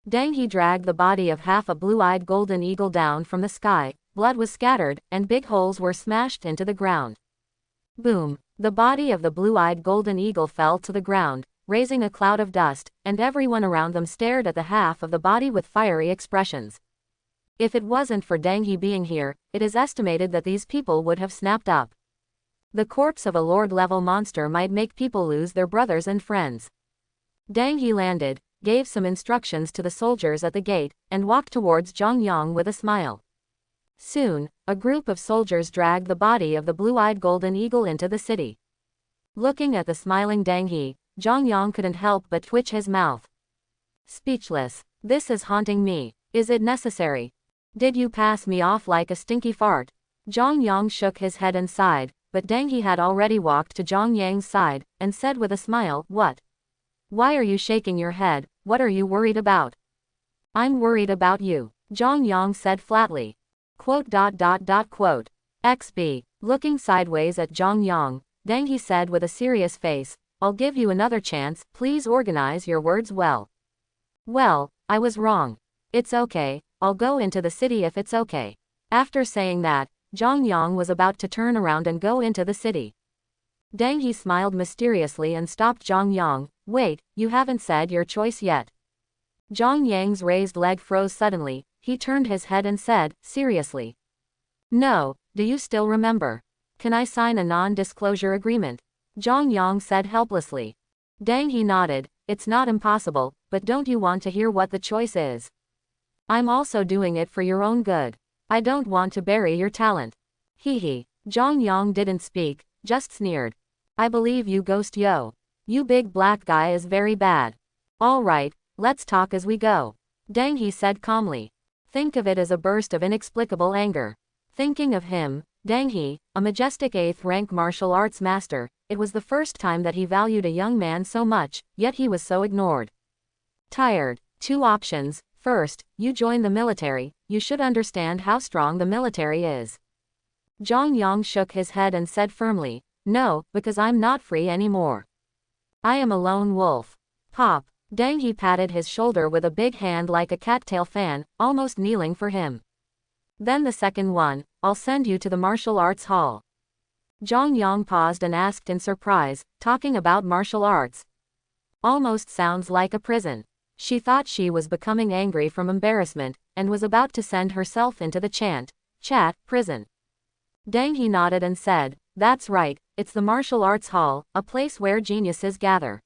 Dang! He dragged the body of half a blue-eyed golden eagle down from the sky, blood was scattered, and big holes were smashed into the ground. Boom! The body of the blue-eyed golden eagle fell to the ground, raising a cloud of dust, and everyone around them stared at the half of the body with fiery expressions. If it wasn't for Dang He being here, it is estimated that these people would have snapped up. The corpse of a lord-level monster might make people lose their brothers and friends. Dang He landed, gave some instructions to the soldiers at the gate, and walked towards Zhang Yang with a smile. Soon, a group of soldiers dragged the body of the blue-eyed golden eagle into the city. Looking at the smiling Dang He, Zhang Yang couldn't help but twitch his mouth. Speechless. This is haunting me. Is it necessary? Did you pass me off like a stinky fart? Zhang Yang shook his head and sighed, but Dang He had already walked to Zhang Yang's side, and said with a smile, "What? Why are you shaking your head? What are you worried about?" "I'm worried about you," Zhang Yang said flatly. XB. Looking sideways at Zhang Yang, Dang He said with a serious face, "I'll give you another chance, please organize your words well." "Well, I was wrong. It's okay, I'll go into the city if it's okay." After saying that, Zhang Yang was about to turn around and go into the city. Dang He smiled mysteriously and stopped Zhang Yang. "Wait, you haven't said your choice yet." Zhang Yang's raised leg froze suddenly. He turned his head and said, seriously, "No, do you still remember? Can I sign a non-disclosure agreement?" Zhang Yang said helplessly. Dang, he nodded. It's not impossible, but don't you want to hear what the choice is? I'm also doing it for your own good. I don't want to bury your talent. Hee hee. Zhang Yang didn't speak, just sneered. I believe you, Ghost Yo. You big black guy is very bad. All right, let's talk as we go. Dang, he said calmly. Think of it as a burst of inexplicable anger. Thinking of him, Dang He, a majestic 8th rank martial arts master, it was the first time that he valued a young man so much, yet he was so ignored. Tired. 2 options. First, you join the military. You should understand how strong the military is. Zhang Yang shook his head and said firmly, no, because I'm not free anymore. I am a lone wolf. Pop. Dang He patted his shoulder with a big hand like a cattail fan, almost kneeling for him. Then the second one, I'll send you to the martial arts hall. Zhang Yang paused and asked in surprise, talking about martial arts. Almost sounds like a prison. She thought she was becoming angry from embarrassment, and was about to send herself into the chat, prison. Dang He nodded and said, that's right, it's the martial arts hall, a place where geniuses gather.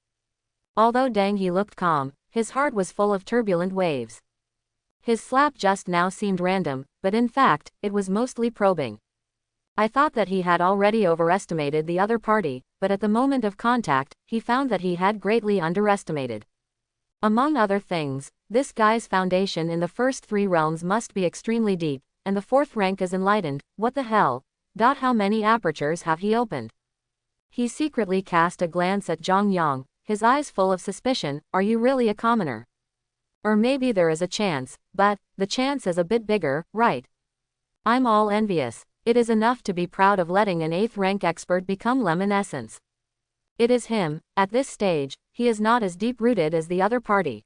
Although Dang He looked calm, his heart was full of turbulent waves. His slap just now seemed random, but in fact, it was mostly probing. I thought that he had already overestimated the other party, but at the moment of contact, he found that he had greatly underestimated. Among other things, this guy's foundation in the first 3 realms must be extremely deep, and the 4th rank is enlightened. What the hell? How many apertures have he opened? He secretly cast a glance at Zhang Yang, his eyes full of suspicion. Are you really a commoner? Or maybe there is a chance, but the chance is a bit bigger, right? I'm all envious. It is enough to be proud of letting an 8th rank expert become lemon essence. It is him. At this stage, he is not as deep-rooted as the other party.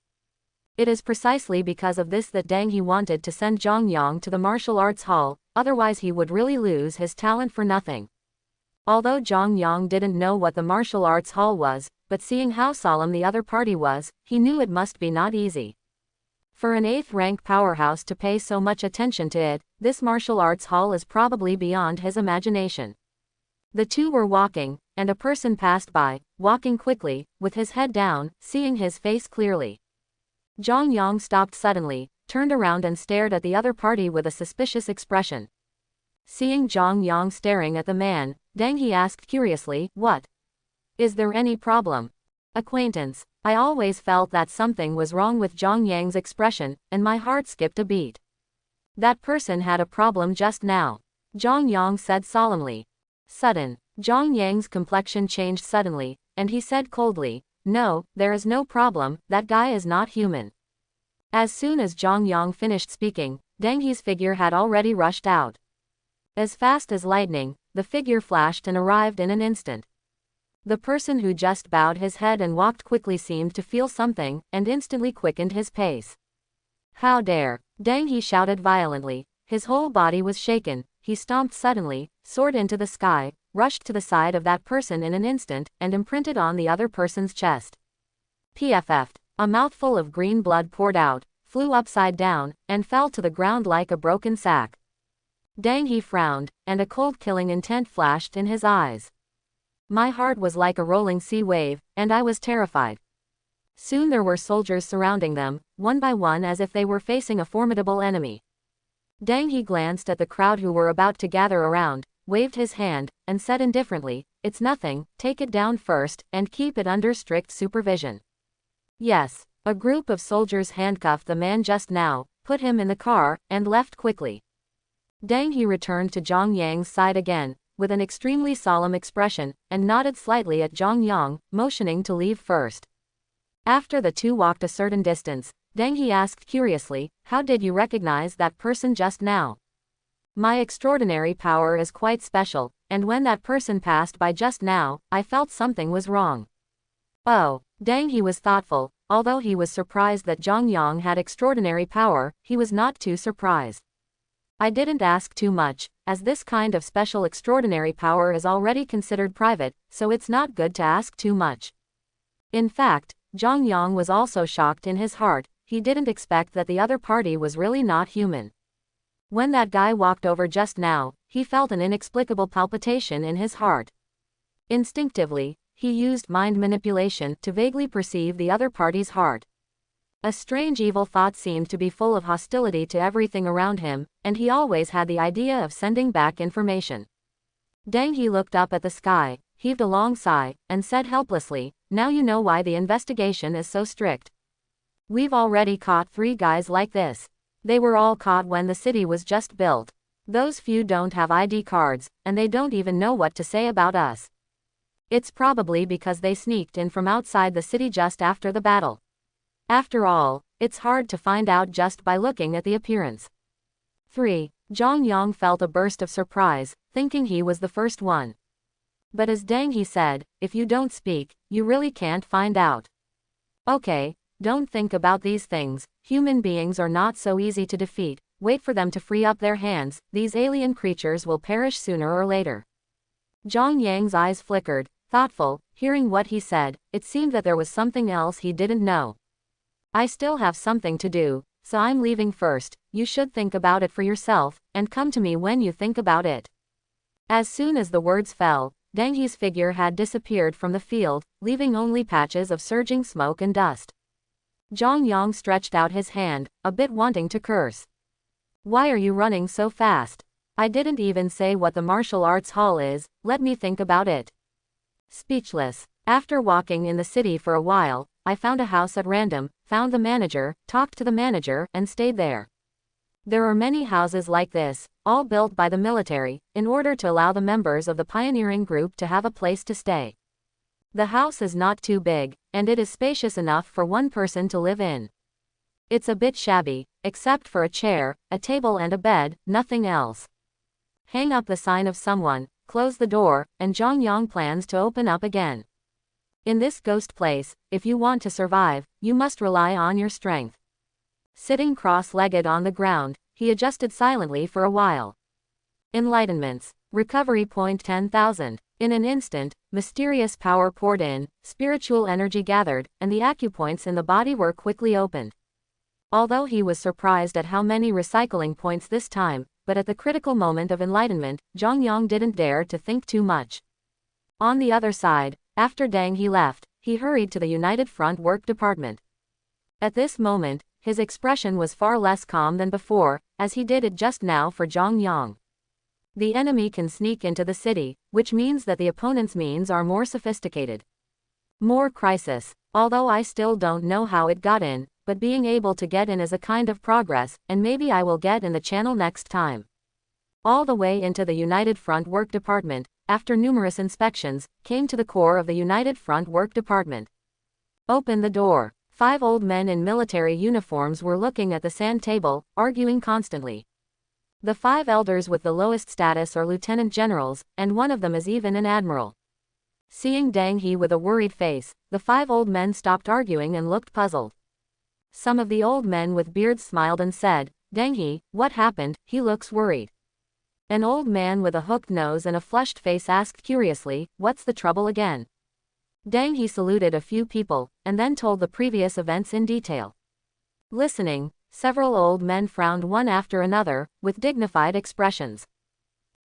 It is precisely because of this that Dang He wanted to send Zhang Yang to the martial arts hall, otherwise he would really lose his talent for nothing. Although Zhang Yang didn't know what the martial arts hall was, but seeing how solemn the other party was, he knew it must be not easy. For an 8th rank powerhouse to pay so much attention to it, this martial arts hall is probably beyond his imagination. The two were walking, and a person passed by, walking quickly, with his head down, seeing his face clearly. Zhang Yang stopped suddenly, turned around and stared at the other party with a suspicious expression. Seeing Zhang Yang staring at the man, Dang He asked curiously, what? Is there any problem? Acquaintance. I always felt that something was wrong with Zhang Yang's expression, and my heart skipped a beat. That person had a problem just now. Zhang Yang said solemnly. Sudden. Zhang Yang's complexion changed suddenly, and he said coldly, no, there is no problem, that guy is not human. As soon as Zhang Yang finished speaking, Dang He's figure had already rushed out. As fast as lightning, the figure flashed and arrived in an instant. The person who just bowed his head and walked quickly seemed to feel something, and instantly quickened his pace. How dare! Dang He shouted violently. His whole body was shaken. He stomped suddenly, soared into the sky, rushed to the side of that person in an instant, and imprinted on the other person's chest. PFF'd. A mouthful of green blood poured out, flew upside down, and fell to the ground like a broken sack. Dang He frowned, and a cold killing intent flashed in his eyes. My heart was like a rolling sea wave, and I was terrified. Soon there were soldiers surrounding them, one by one as if they were facing a formidable enemy. Dang He glanced at the crowd who were about to gather around, waved his hand, and said indifferently, it's nothing, take it down first, and keep it under strict supervision. Yes. A group of soldiers handcuffed the man just now, put him in the car, and left quickly. Dang He returned to Zhang Yang's side again, with an extremely solemn expression, and nodded slightly at Zhang Yang, motioning to leave first. After the two walked a certain distance, Dang He asked curiously, how did you recognize that person just now? My extraordinary power is quite special, and when that person passed by just now, I felt something was wrong. Oh. Dang He was thoughtful. Although he was surprised that Zhang Yang had extraordinary power, he was not too surprised. I didn't ask too much, as this kind of special extraordinary power is already considered private, so it's not good to ask too much. In fact, Zhang Yang was also shocked in his heart. He didn't expect that the other party was really not human. When that guy walked over just now, he felt an inexplicable palpitation in his heart. Instinctively, He used mind manipulation to vaguely perceive the other party's heart. A strange evil thought seemed to be full of hostility to everything around him, and he always had the idea of sending back information. Deng He looked up at the sky, heaved a long sigh, and said helplessly, "Now you know why the investigation is so strict. We've already caught 3 guys like this. They were all caught when the city was just built. Those few don't have ID cards, and they don't even know what to say about us. It's probably because they sneaked in from outside the city just after the battle. After all, it's hard to find out just by looking at the appearance." 3. Zhang Yang felt a burst of surprise, thinking he was the first one. But as Deng He said, "If you don't speak, you really can't find out. Okay, don't think about these things, human beings are not so easy to defeat, wait for them to free up their hands, these alien creatures will perish sooner or later." Zhang Yang's eyes flickered, thoughtful, hearing what he said, it seemed that there was something else he didn't know. "I still have something to do, so I'm leaving first, you should think about it for yourself, and come to me when you think about it." As soon as the words fell, Deng He's figure had disappeared from the field, leaving only patches of surging smoke and dust. Zhang Yang stretched out his hand, a bit wanting to curse. "Why are you running so fast? I didn't even say what the martial arts hall is, let me think about it." Speechless. "After walking in the city for a while, I found a house at random, found the manager, talked to the manager, and stayed there. There are many houses like this, all built by the military, in order to allow the members of the pioneering group to have a place to stay. The house is not too big, and it is spacious enough for one person to live in. It's a bit shabby, except for a chair, a table and a bed, nothing else. Hang up the sign of someone, close the door, and Zhang Yang plans to open up again. In this ghost place, if you want to survive, you must rely on your strength." Sitting cross-legged on the ground, he adjusted silently for a while. Enlightenments. Recovery point 10,000. In an instant, mysterious power poured in, spiritual energy gathered, and the acupoints in the body were quickly opened. Although he was surprised at how many recycling points this time, but at the critical moment of enlightenment, Zhang Yang didn't dare to think too much. On the other side, after Deng He left, he hurried to the United Front Work Department. At this moment, his expression was far less calm than before, as he did it just now for Zhang Yang. The enemy can sneak into the city, which means that the opponent's means are more sophisticated. More crisis. Although I still don't know how it got in, but being able to get in is a kind of progress, and maybe I will get in the channel next time. All the way into the United Front Work Department, after numerous inspections, came to the core of the United Front Work Department. "Open the door." 5 old men in military uniforms were looking at the sand table, arguing constantly. The 5 elders with the lowest status are lieutenant generals, and one of them is even an admiral. Seeing Deng He with a worried face, the 5 old men stopped arguing and looked puzzled. Some of the old men with beards smiled and said, "Deng He, what happened? He looks worried." An old man with a hooked nose and a flushed face asked curiously, "What's the trouble again?" Deng He saluted a few people, and then told the previous events in detail. Listening, several old men frowned one after another, with dignified expressions.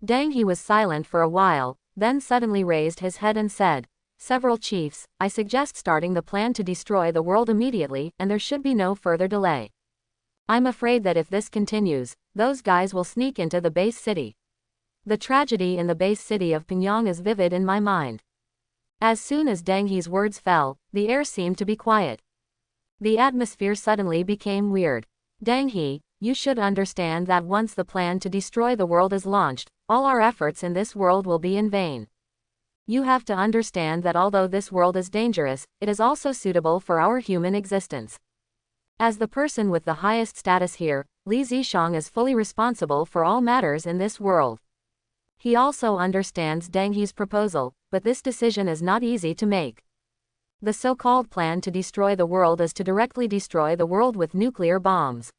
Deng He was silent for a while, then suddenly raised his head and said, "Several chiefs, I suggest starting the plan to destroy the world immediately, and there should be no further delay. I'm afraid that if this continues, those guys will sneak into the base city. The tragedy in the base city of Pyongyang is vivid in my mind." As soon as Deng He's words fell, the air seemed to be quiet. The atmosphere suddenly became weird. "Deng He, you should understand that once the plan to destroy the world is launched, all our efforts in this world will be in vain. You have to understand that although this world is dangerous, it is also suitable for our human existence. As the person with the highest status here, Li Zishang is fully responsible for all matters in this world. He also understands Deng He's proposal, but this decision is not easy to make. The so-called plan to destroy the world is to directly destroy the world with nuclear bombs.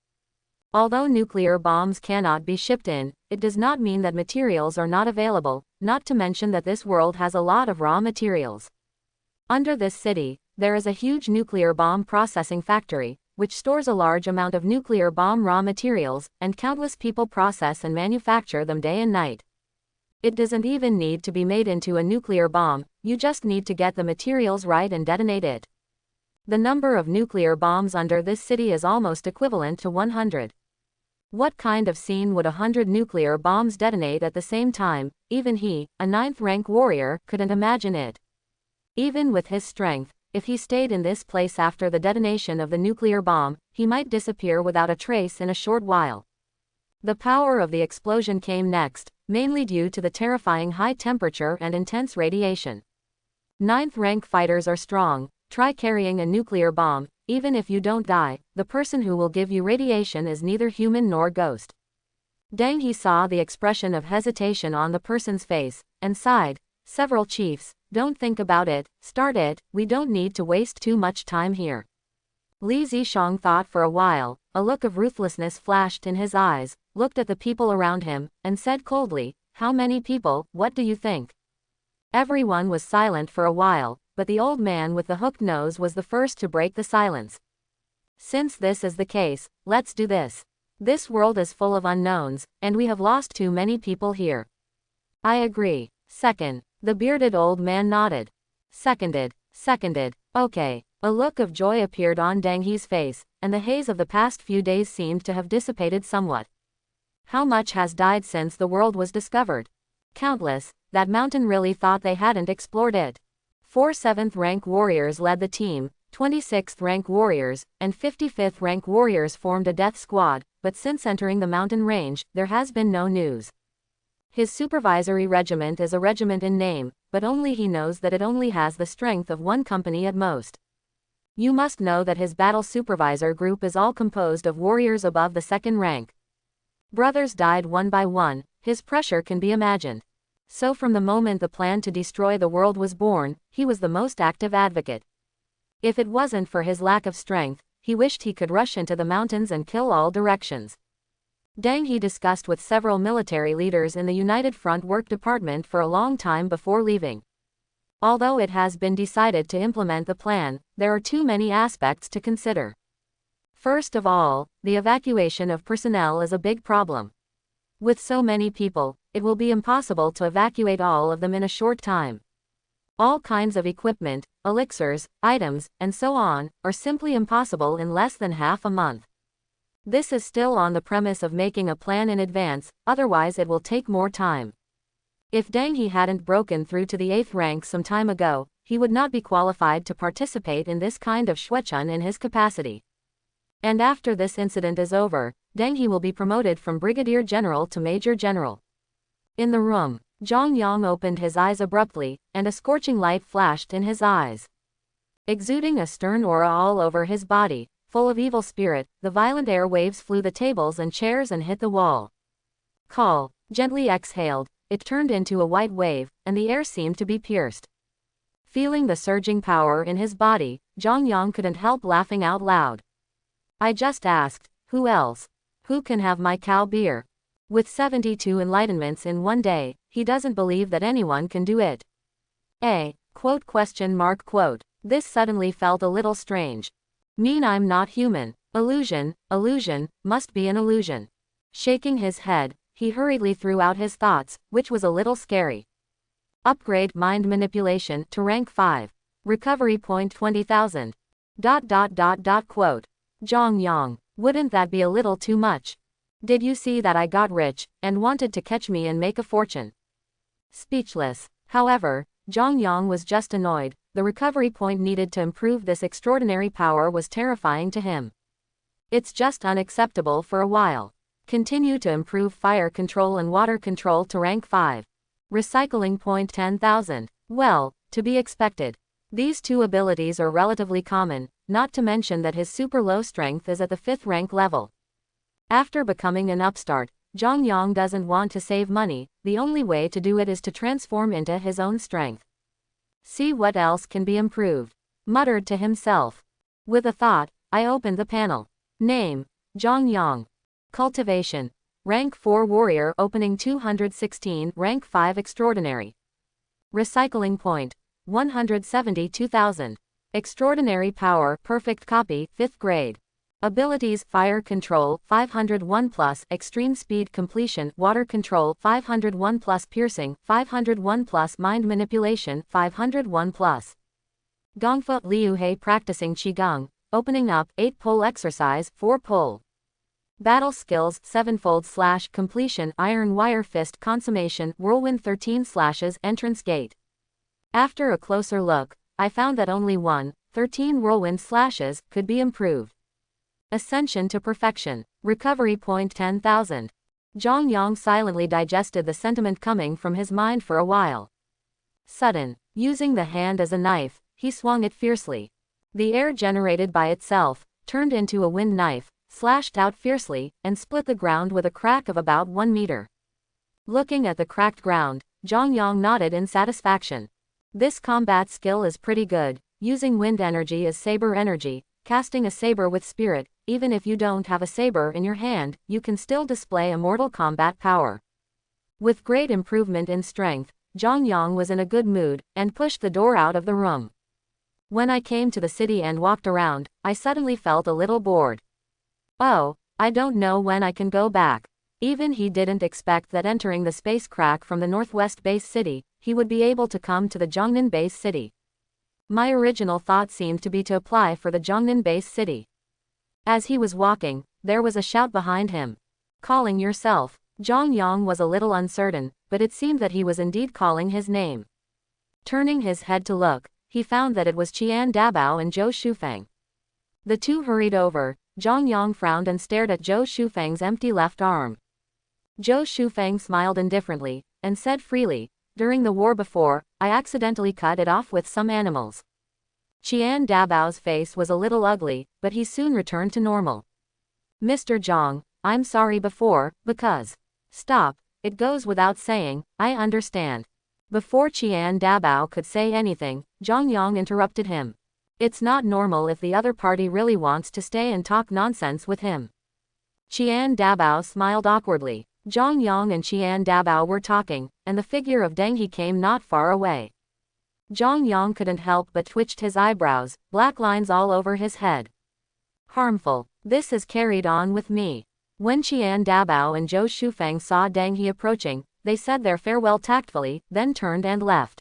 Although nuclear bombs cannot be shipped in, it does not mean that materials are not available, not to mention that this world has a lot of raw materials. Under this city, there is a huge nuclear bomb processing factory, which stores a large amount of nuclear bomb raw materials, and countless people process and manufacture them day and night. It doesn't even need to be made into a nuclear bomb, you just need to get the materials right and detonate it. The number of nuclear bombs under this city is almost equivalent to 100. What kind of scene would 100 nuclear bombs detonate at the same time? Even he, a 9th rank warrior, couldn't imagine it. Even with his strength, if he stayed in this place after the detonation of the nuclear bomb, he might disappear without a trace in a short while. The power of the explosion came next, mainly due to the terrifying high temperature and intense radiation. 9th rank fighters are strong. Try carrying a nuclear bomb. Even if you don't die, the person who will give you radiation is neither human nor ghost. Deng He saw the expression of hesitation on the person's face, and sighed. Several chiefs, don't think about it, start it, we don't need to waste too much time here. Li Zishang thought for a while, a look of ruthlessness flashed in his eyes, looked at the people around him, and said coldly, how many people, what do you think? Everyone was silent for a while, but the old man with the hooked nose was the first to break the silence. Since this is the case, let's do this. This world is full of unknowns, and we have lost too many people here. I agree. Second. The bearded old man nodded. Seconded. Okay. A look of joy appeared on Deng He's face, and the haze of the past few days seemed to have dissipated somewhat. How much has died since the world was discovered? Countless. That mountain really thought they hadn't explored it. 4 7th rank warriors led the team, 26th rank warriors, and 55th rank warriors formed a death squad, but since entering the mountain range, there has been no news. His supervisory regiment is a regiment in name, but only he knows that it only has the strength of one company at most. You must know that his battle supervisor group is all composed of warriors above the 2nd rank. Brothers died one by one, his pressure can be imagined. So from the moment the plan to destroy the world was born, he was the most active advocate. If it wasn't for his lack of strength, he wished he could rush into the mountains and kill all directions. Deng He discussed with several military leaders in the United Front Work Department for a long time before leaving. Although it has been decided to implement the plan, there are too many aspects to consider. First of all, the evacuation of personnel is a big problem. With so many people, it will be impossible to evacuate all of them in a short time. All kinds of equipment, elixirs, items, and so on, are simply impossible in less than half a month. This is still on the premise of making a plan in advance, otherwise it will take more time. If Deng He hadn't broken through to the 8th rank some time ago, he would not be qualified to participate in this kind of Shuechun in his capacity. And after this incident is over, Deng He will be promoted from Brigadier General to Major General. In the room, Zhang Yang opened his eyes abruptly, and a scorching light flashed in his eyes. Exuding a stern aura all over his body, full of evil spirit, the violent air waves flew the tables and chairs and hit the wall. Call, gently exhaled, it turned into a white wave, and the air seemed to be pierced. Feeling the surging power in his body, Zhang Yang couldn't help laughing out loud. I just asked, who else? Who can have my cow beer? With 72 enlightenments in one day, he doesn't believe that anyone can do it. This suddenly felt a little strange. Mean I'm not human. Illusion, must be an illusion. Shaking his head, he hurriedly threw out his thoughts, which was a little scary. Upgrade mind manipulation to rank 5. Recovery point 20,000. Zhang Yang, wouldn't that be a little too much? Did you see that I got rich, and wanted to catch me and make a fortune? Speechless. However, Zhang Yang was just annoyed. The recovery point needed to improve this extraordinary power was terrifying to him. It's just unacceptable for a while. Continue to improve fire control and water control to rank 5. Recycling point 10,000. Well, to be expected. These two abilities are relatively common, not to mention that his super low strength is at the 5th rank level. After becoming an upstart, Zhang Yang doesn't want to save money, the only way to do it is to transform into his own strength. See what else can be improved, muttered to himself. With a thought, I opened the panel. Name, Zhang Yang. Cultivation, rank 4 warrior opening 216, rank 5 extraordinary. Recycling point, 172,000. Extraordinary power, perfect copy, 5th grade. Abilities: Fire Control 501 plus, Extreme Speed Completion, Water Control 501 plus, Piercing 501 plus, Mind Manipulation 501 plus. Gongfu Liuhe practicing Qigong, opening up 8 pole exercise 4 pole. Battle Skills 7-fold / completion, Iron Wire Fist consummation, Whirlwind 13 slashes, Entrance Gate. After a closer look, I found that only 13 whirlwind slashes could be improved. Ascension to perfection. Recovery point 10,000. Zhang Yang silently digested the sentiment coming from his mind for a while. Sudden, using the hand as a knife, he swung it fiercely. The air generated by itself turned into a wind knife, slashed out fiercely, and split the ground with a crack of about 1 meter. Looking at the cracked ground, Zhang Yang nodded in satisfaction. This combat skill is pretty good, using wind energy as saber energy, casting a saber with spirit. Even if you don't have a saber in your hand, you can still display a mortal combat power. With great improvement in strength, Zhang Yang was in a good mood, and pushed the door out of the room. When I came to the city and walked around, I suddenly felt a little bored. Oh, I don't know when I can go back. Even he didn't expect that entering the space crack from the northwest base city, he would be able to come to the Zhongnan base city. My original thought seemed to be to apply for the Zhongnan base city. As he was walking, there was a shout behind him. Calling yourself. Zhang Yang was a little uncertain, but it seemed that he was indeed calling his name. Turning his head to look, he found that it was Qian Dabao and Zhou Shufeng. The two hurried over. Zhang Yang frowned and stared at Zhou Shufeng's empty left arm. Zhou Shufeng smiled indifferently, and said freely, "During the war before, I accidentally cut it off with some animals." Qian Dabao's face was a little ugly, but he soon returned to normal. "Mr. Zhang, I'm sorry before, because..." "Stop, it goes without saying, I understand." Before Qian Dabao could say anything, Zhang Yang interrupted him. "It's not normal if the other party really wants to stay and talk nonsense with him." Qian Dabao smiled awkwardly. Zhang Yang and Qian Dabao were talking, and the figure of Deng He came not far away. Zhang Yang couldn't help but twitched his eyebrows, black lines all over his head. Harmful. This is carried on with me. When Qian Dabao and Zhou Shufeng saw Deng He approaching, they said their farewell tactfully, then turned and left.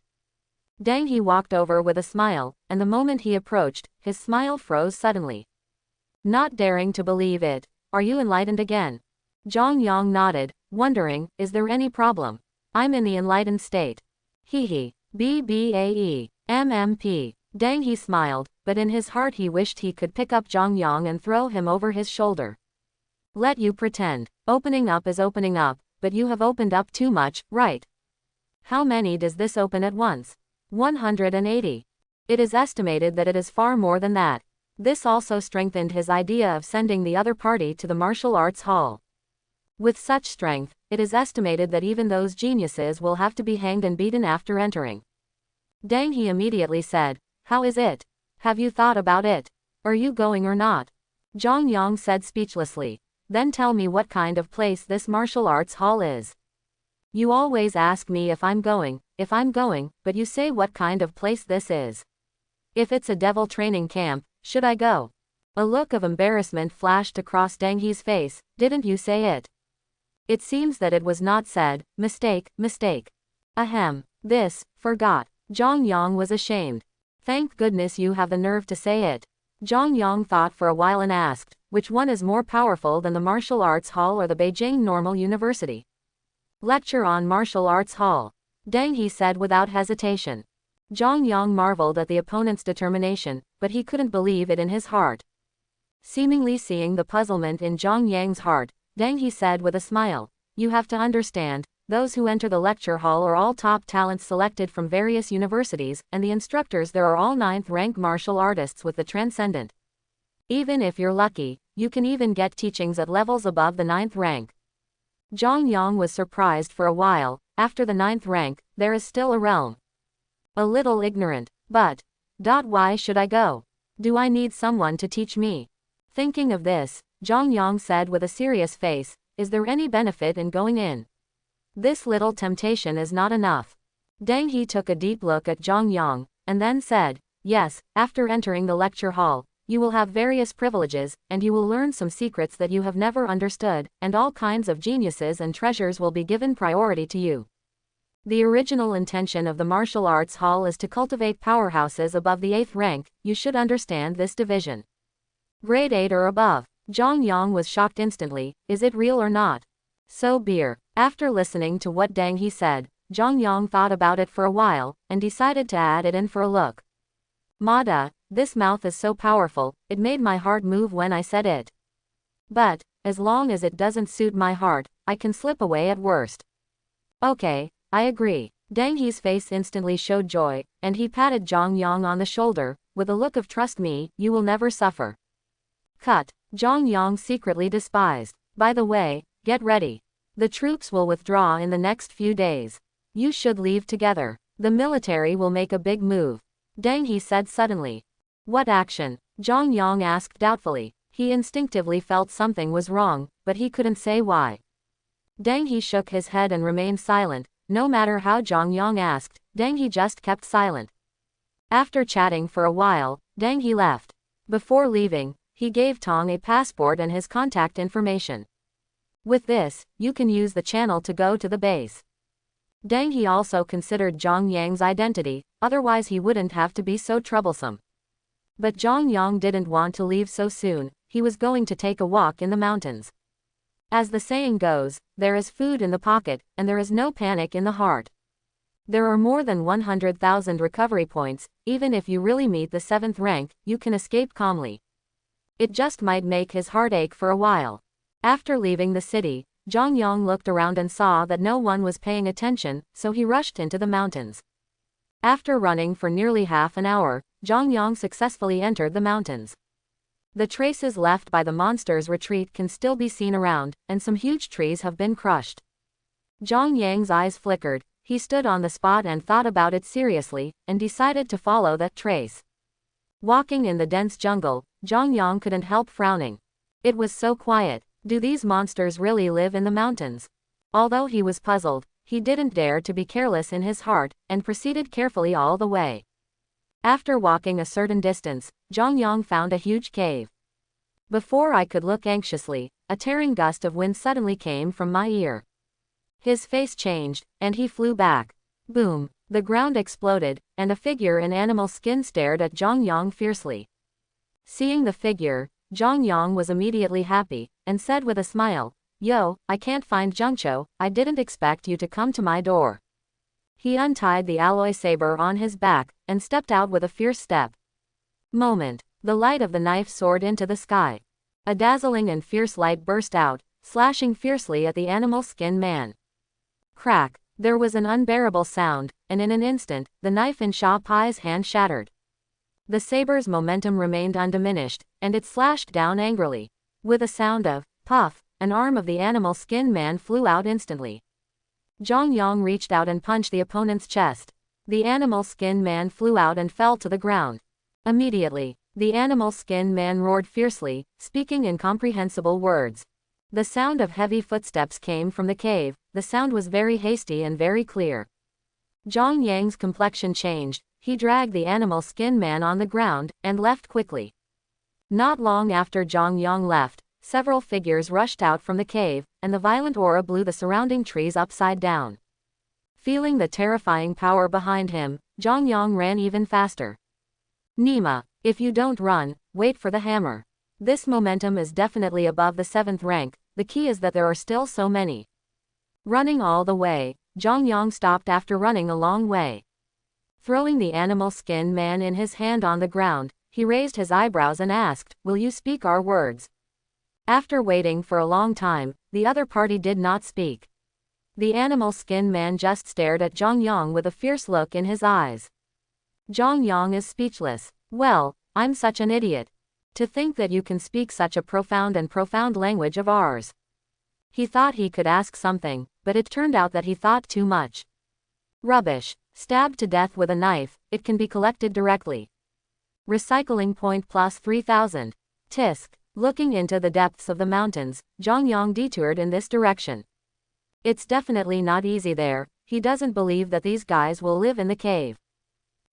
Deng He walked over with a smile, and the moment he approached, his smile froze suddenly. Not daring to believe it. "Are you enlightened again?" Zhang Yang nodded, wondering, is there any problem? "I'm in the enlightened state." He. BBAE. MMP. Deng He smiled, but in his heart he wished he could pick up Zhang Yang and throw him over his shoulder. "Let you pretend. Opening up is opening up, but you have opened up too much, right? How many does this open at once?" 180. It is estimated that it is far more than that. This also strengthened his idea of sending the other party to the martial arts hall. With such strength, it is estimated that even those geniuses will have to be hanged and beaten after entering. Deng He immediately said, "How is it? Have you thought about it? Are you going or not?" Zhang Yang said speechlessly. "Then tell me what kind of place this martial arts hall is. You always ask me if I'm going, but you say what kind of place this is. If it's a devil training camp, should I go?" A look of embarrassment flashed across Deng He's face. "Didn't you say it?" "It seems that it was not said. Mistake. Ahem. Forgot." Zhang Yang was ashamed. "Thank goodness you have the nerve to say it." Zhang Yang thought for a while and asked, which one is more powerful than the martial arts hall or the Beijing Normal University? "Lecture on martial arts hall," Deng He said without hesitation. Zhang Yang marveled at the opponent's determination, but he couldn't believe it in his heart. Seemingly seeing the puzzlement in Zhang Yang's heart, Deng He said with a smile, "You have to understand, those who enter the lecture hall are all top talents selected from various universities, and the instructors there are all 9th rank martial artists with the transcendent. Even if you're lucky, you can even get teachings at levels above the 9th rank." Zhang Yang was surprised for a while. After the 9th rank, there is still a realm. A little ignorant, but... Why should I go? Do I need someone to teach me? Thinking of this, Zhang Yang said with a serious face, "Is there any benefit in going in? This little temptation is not enough." Deng He took a deep look at Zhang Yang, and then said, "Yes, after entering the lecture hall, you will have various privileges, and you will learn some secrets that you have never understood, and all kinds of geniuses and treasures will be given priority to you. The original intention of the martial arts hall is to cultivate powerhouses above the 8th rank. You should understand this division. Grade 8 or above. Zhang Yang was shocked instantly. Is it real or not? So beer. After listening to what Deng He said, Zhang Yang thought about it for a while, and decided to add it in for a look. Mada, this mouth is so powerful, it made my heart move when I said it. But, as long as it doesn't suit my heart, I can slip away at worst. Okay, I agree. Deng He's face instantly showed joy, and he patted Zhang Yang on the shoulder, with a look of trust me, you will never suffer. Cut. Zhang Yang secretly despised. By the way, get ready. The troops will withdraw in the next few days. You should leave together. The military will make a big move. Deng He said suddenly. What action? Zhang Yang asked doubtfully. He instinctively felt something was wrong, but he couldn't say why. Deng He shook his head and remained silent. No matter how Zhang Yang asked, Deng He just kept silent. After chatting for a while, Deng He left. Before leaving, he gave Tong a passport and his contact information. With this, you can use the channel to go to the base. Deng He also considered Zhang Yang's identity, otherwise he wouldn't have to be so troublesome. But Zhang Yang didn't want to leave so soon. He was going to take a walk in the mountains. As the saying goes, there is food in the pocket, and there is no panic in the heart. There are more than 100,000 recovery points. Even if you really meet the 7th rank, you can escape calmly. It just might make his heart ache for a while. After leaving the city, Zhang Yang looked around and saw that no one was paying attention, so he rushed into the mountains. After running for nearly half an hour, Zhang Yang successfully entered the mountains. The traces left by the monster's retreat can still be seen around, and some huge trees have been crushed. Zhang Yang's eyes flickered. He stood on the spot and thought about it seriously, and decided to follow that trace. Walking in the dense jungle, Zhang Yang couldn't help frowning. It was so quiet. Do these monsters really live in the mountains? Although he was puzzled, he didn't dare to be careless in his heart, and proceeded carefully all the way. After walking a certain distance, Zhang Yang found a huge cave. Before I could look anxiously, a tearing gust of wind suddenly came from my ear. His face changed, and he flew back. Boom! The ground exploded, and a figure in animal skin stared at Zhang Yang fiercely. Seeing the figure, Zhang Yang was immediately happy, and said with a smile, Yo, I can't find Zhengzhou, I didn't expect you to come to my door. He untied the alloy saber on his back, and stepped out with a fierce step. Moment. The light of the knife soared into the sky. A dazzling and fierce light burst out, slashing fiercely at the animal skin man. Crack. There was an unbearable sound, and in an instant, the knife in Sha Pai's hand shattered. The saber's momentum remained undiminished, and it slashed down angrily. With a sound of puff, an arm of the animal skin man flew out instantly. Zhang Yang reached out and punched the opponent's chest. The animal skin man flew out and fell to the ground. Immediately, the animal skin man roared fiercely, speaking incomprehensible words. The sound of heavy footsteps came from the cave. The sound was very hasty and very clear. Zhang Yang's complexion changed. He dragged the animal skin man on the ground, and left quickly. Not long after Zhang Yang left, several figures rushed out from the cave, and the violent aura blew the surrounding trees upside down. Feeling the terrifying power behind him, Zhang Yang ran even faster. Nima, if you don't run, wait for the hammer. This momentum is definitely above the 7th rank, the key is that there are still so many. Running all the way, Zhang Yang stopped after running a long way. Throwing the animal skin man in his hand on the ground, he raised his eyebrows and asked, Will you speak our words? After waiting for a long time, the other party did not speak. The animal skin man just stared at Zhang Yang with a fierce look in his eyes. Zhang Yang is speechless. Well, I'm such an idiot. To think that you can speak such a profound language of ours. He thought he could ask something, but it turned out that he thought too much. Rubbish. Stabbed to death with a knife, it can be collected directly. Recycling point plus 3000. Tisk. Looking into the depths of the mountains, Zhang Yang detoured in this direction. It's definitely not easy there. He doesn't believe that these guys will live in the cave.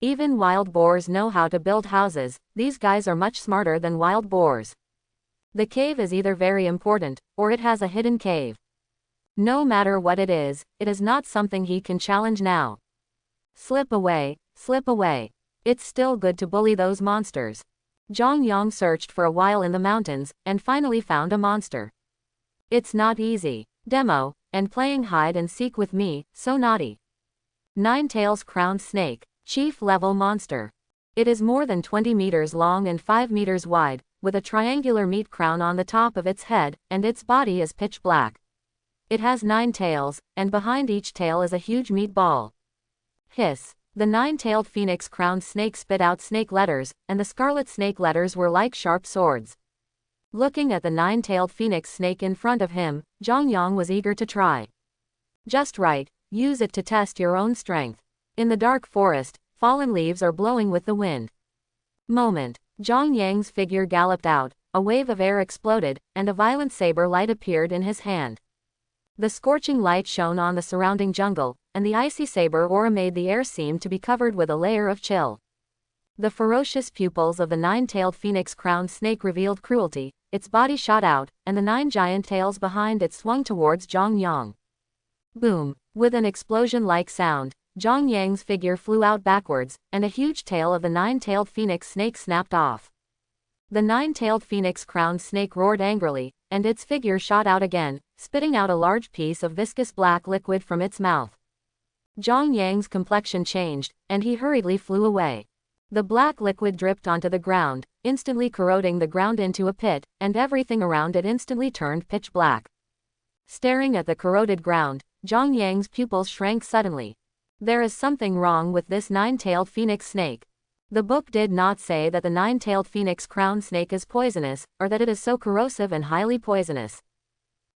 Even wild boars know how to build houses, these guys are much smarter than wild boars. The cave is either very important, or it has a hidden cave. No matter what it is not something he can challenge now. Slip away, slip away. It's still good to bully those monsters. Zhang Yang searched for a while in the mountains, and finally found a monster. It's not easy. Demo, and playing hide and seek with me, so naughty. Nine Tails Crowned Snake, Chief Level Monster. It is more than 20 meters long and 5 meters wide, with a triangular meat crown on the top of its head, and its body is pitch black. It has 9 tails, and behind each tail is a huge meat ball. Hiss. The 9-tailed phoenix crowned snake spit out snake letters, and the scarlet snake letters were like sharp swords. Looking at the 9-tailed phoenix snake in front of him, Zhang Yang was eager to try. Just right, use it to test your own strength. In the dark forest, fallen leaves are blowing with the wind. Moment. Zhang Yang's figure galloped out, a wave of air exploded, and a violent saber light appeared in his hand. The scorching light shone on the surrounding jungle, and the icy saber aura made the air seem to be covered with a layer of chill. The ferocious pupils of the 9-tailed phoenix crowned snake revealed cruelty, its body shot out, and the 9 giant tails behind it swung towards Zhang Yang. Boom! With an explosion-like sound, Zhang Yang's figure flew out backwards, and a huge tail of the 9-tailed phoenix snake snapped off. The 9-tailed phoenix crowned snake roared angrily, and its figure shot out again, spitting out a large piece of viscous black liquid from its mouth. Zhang Yang's complexion changed, and he hurriedly flew away. The black liquid dripped onto the ground, instantly corroding the ground into a pit, and everything around it instantly turned pitch black. Staring at the corroded ground, Zhang Yang's pupils shrank suddenly. There is something wrong with this 9-tailed phoenix snake. The book did not say that the 9-tailed phoenix crowned snake is poisonous, or that it is so corrosive and highly poisonous.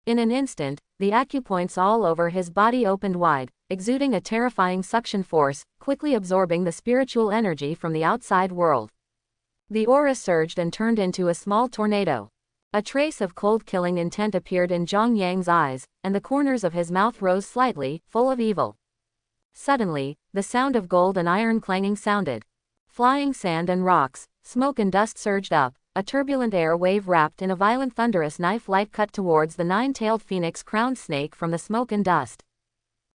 In an instant, the acupoints all over his body opened wide, exuding a terrifying suction force, quickly absorbing the spiritual energy from the outside world. The aura surged and turned into a small tornado. A trace of cold killing intent appeared in Zhang Yang's eyes, and the corners of his mouth rose slightly, full of evil. Suddenly, the sound of gold and iron clanging sounded. Flying sand and rocks, smoke and dust surged up, a turbulent air wave wrapped in a violent thunderous knife-like cut towards the 9-tailed phoenix crowned snake from the smoke and dust.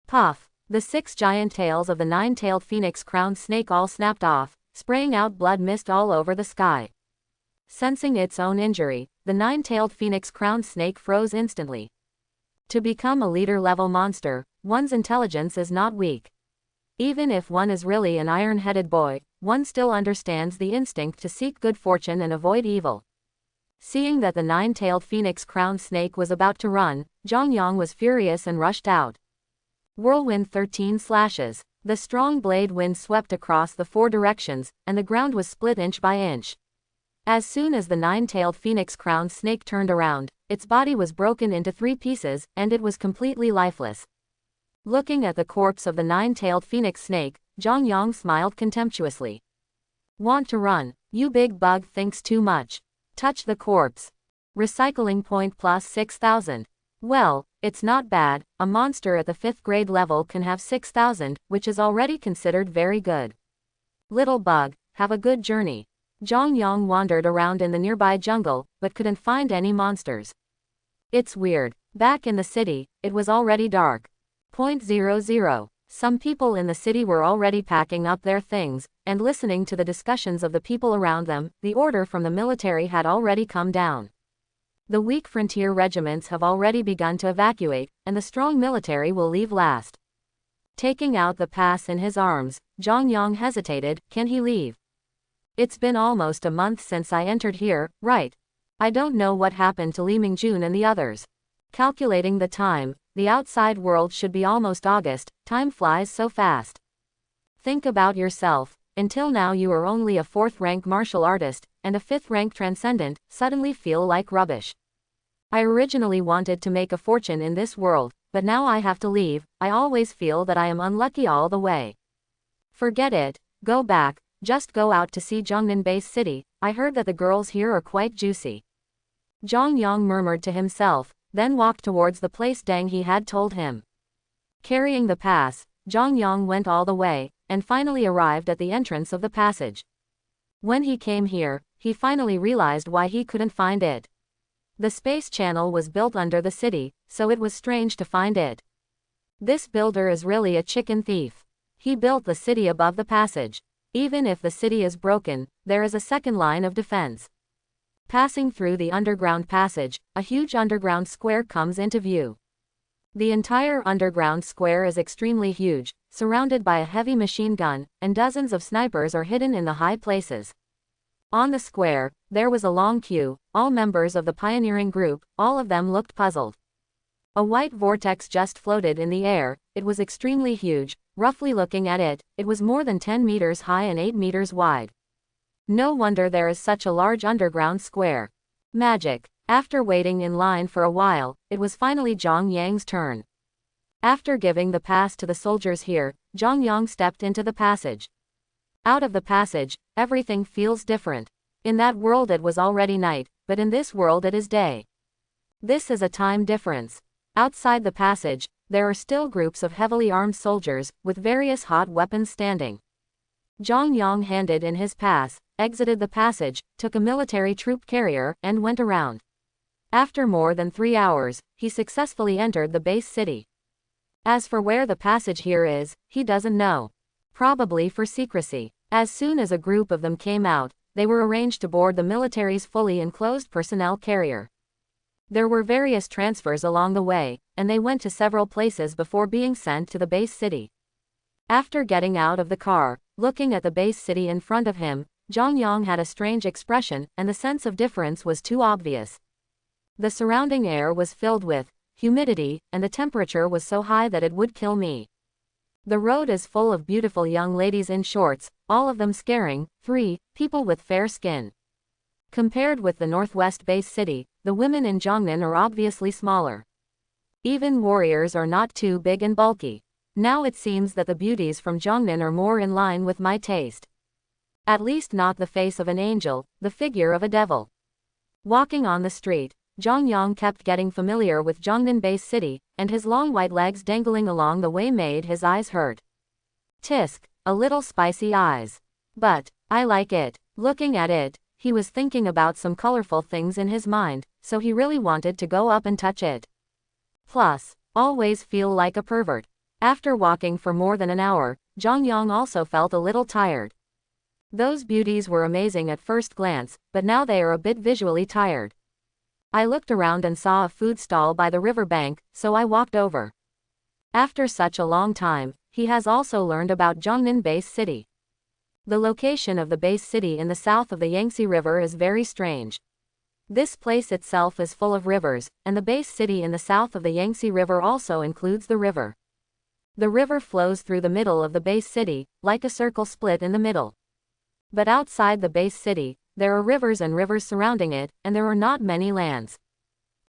Puff! The 6 giant tails of the 9-tailed phoenix crowned snake all snapped off, spraying out blood mist all over the sky. Sensing its own injury, the 9-tailed phoenix crowned snake froze instantly. To become a leader-level monster, one's intelligence is not weak. Even if one is really an iron-headed boy, one still understands the instinct to seek good fortune and avoid evil. Seeing that the 9-tailed phoenix crowned snake was about to run, Zhang Yang was furious and rushed out. Whirlwind 13 slashes. The strong blade wind swept across the 4 directions, and the ground was split inch by inch. As soon as the 9-tailed phoenix crowned snake turned around, its body was broken into 3 pieces, and it was completely lifeless. Looking at the corpse of the 9-tailed phoenix snake, Zhang Yang smiled contemptuously. Want to run? You big bug thinks too much. Touch the corpse. Recycling point plus 6,000. Well, it's not bad, a monster at the 5th grade level can have 6,000, which is already considered very good. Little bug, have a good journey. Zhang Yang wandered around in the nearby jungle, but couldn't find any monsters. It's weird. Back in the city, it was already dark. 0.00. Some people in the city were already packing up their things, and listening to the discussions of the people around them. The order from the military had already come down. The weak frontier regiments have already begun to evacuate, and the strong military will leave last. Taking out the pass in his arms, Zhang Yang hesitated. Can he leave? It's been almost a month since I entered here, right? I don't know what happened to Li Mingjun and the others. Calculating the time, the outside world should be almost August. Time flies so fast. Think about yourself. Until now you are only a 4th-rank martial artist, and a 5th-rank transcendent, suddenly feel like rubbish. I originally wanted to make a fortune in this world, but now I have to leave. I always feel that I am unlucky all the way. Forget it. Go back. Just go out to see Zhongnan Base City. I heard that the girls here are quite juicy. Zhang Yang murmured to himself, then walked towards the place Deng He had told him. Carrying the pass, Zhang Yang went all the way, and finally arrived at the entrance of the passage. When he came here, he finally realized why he couldn't find it. The space channel was built under the city, so it was strange to find it. This builder is really a chicken thief. He built the city above the passage. Even if the city is broken, there is a second line of defense. Passing through the underground passage, a huge underground square comes into view. The entire underground square is extremely huge, surrounded by a heavy machine gun, and dozens of snipers are hidden in the high places. On the square, there was a long queue, all members of the pioneering group, all of them looked puzzled. A white vortex just floated in the air. It was extremely huge. Roughly looking at it, it was more than 10 meters high and 8 meters wide. No wonder there is such a large underground square. Magic. After waiting in line for a while, it was finally Zhang Yang's turn. After giving the pass to the soldiers here, Zhang Yang stepped into the passage. Out of the passage, everything feels different. In that world it was already night, but in this world it is day. This is a time difference. Outside the passage, there are still groups of heavily armed soldiers, with various hot weapons standing. Zhang Yang handed in his pass, exited the passage, took a military troop carrier, and went around. After more than 3 hours, he successfully entered the base city. As for where the passage here is, he doesn't know. Probably for secrecy. As soon as a group of them came out, they were arranged to board the military's fully enclosed personnel carrier. There were various transfers along the way, and they went to several places before being sent to the base city. After getting out of the car, looking at the base city in front of him, Zhang Yang had a strange expression, and the sense of difference was too obvious. The surrounding air was filled with humidity, and the temperature was so high that it would kill me. The road is full of beautiful young ladies in shorts, all of them scaring, people with fair skin. Compared with the northwest base city, the women in Jiangnan are obviously smaller. Even warriors are not too big and bulky. Now it seems that the beauties from Jiangnan are more in line with my taste. At least not the face of an angel, the figure of a devil. Walking on the street, Zhang Yang kept getting familiar with Jiangnan base city, and his long white legs dangling along the way made his eyes hurt. Tisk, a little spicy eyes. But I like it. Looking at it, he was thinking about some colorful things in his mind, so he really wanted to go up and touch it. Plus, always feel like a pervert. After walking for more than an hour, Zhang Yang also felt a little tired. Those beauties were amazing at first glance, but now they are a bit visually tired. I looked around and saw a food stall by the river bank, so I walked over. After such a long time, he has also learned about Jiangnan base city. The location of the base city in the south of the Yangtze River is very strange. This place itself is full of rivers, and the base city in the south of the Yangtze River also includes the river. The river flows through the middle of the base city, like a circle split in the middle. But outside the base city, there are rivers and rivers surrounding it, and there are not many lands.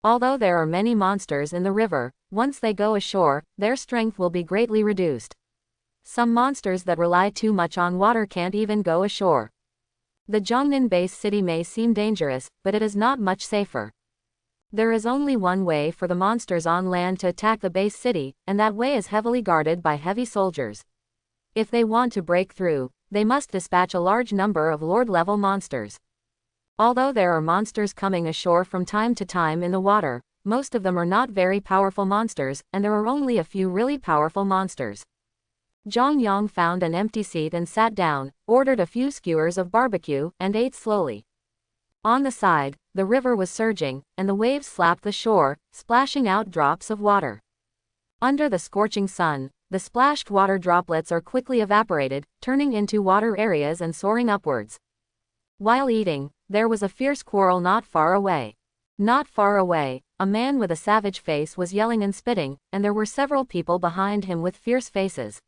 Although there are many monsters in the river, once they go ashore, their strength will be greatly reduced. Some monsters that rely too much on water can't even go ashore. The Jiangnan base city may seem dangerous, but it is not much safer. There is only one way for the monsters on land to attack the base city, and that way is heavily guarded by heavy soldiers. If they want to break through, they must dispatch a large number of Lord-level monsters. Although there are monsters coming ashore from time to time in the water, most of them are not very powerful monsters, and there are only a few really powerful monsters. Zhang Yang found an empty seat and sat down, ordered a few skewers of barbecue, and ate slowly. On the side, the river was surging, and the waves slapped the shore, splashing out drops of water. Under the scorching sun, the splashed water droplets are quickly evaporated, turning into water areas and soaring upwards. While eating, there was a fierce quarrel not far away. Not far away, a man with a savage face was yelling and spitting, and there were several people behind him with fierce faces.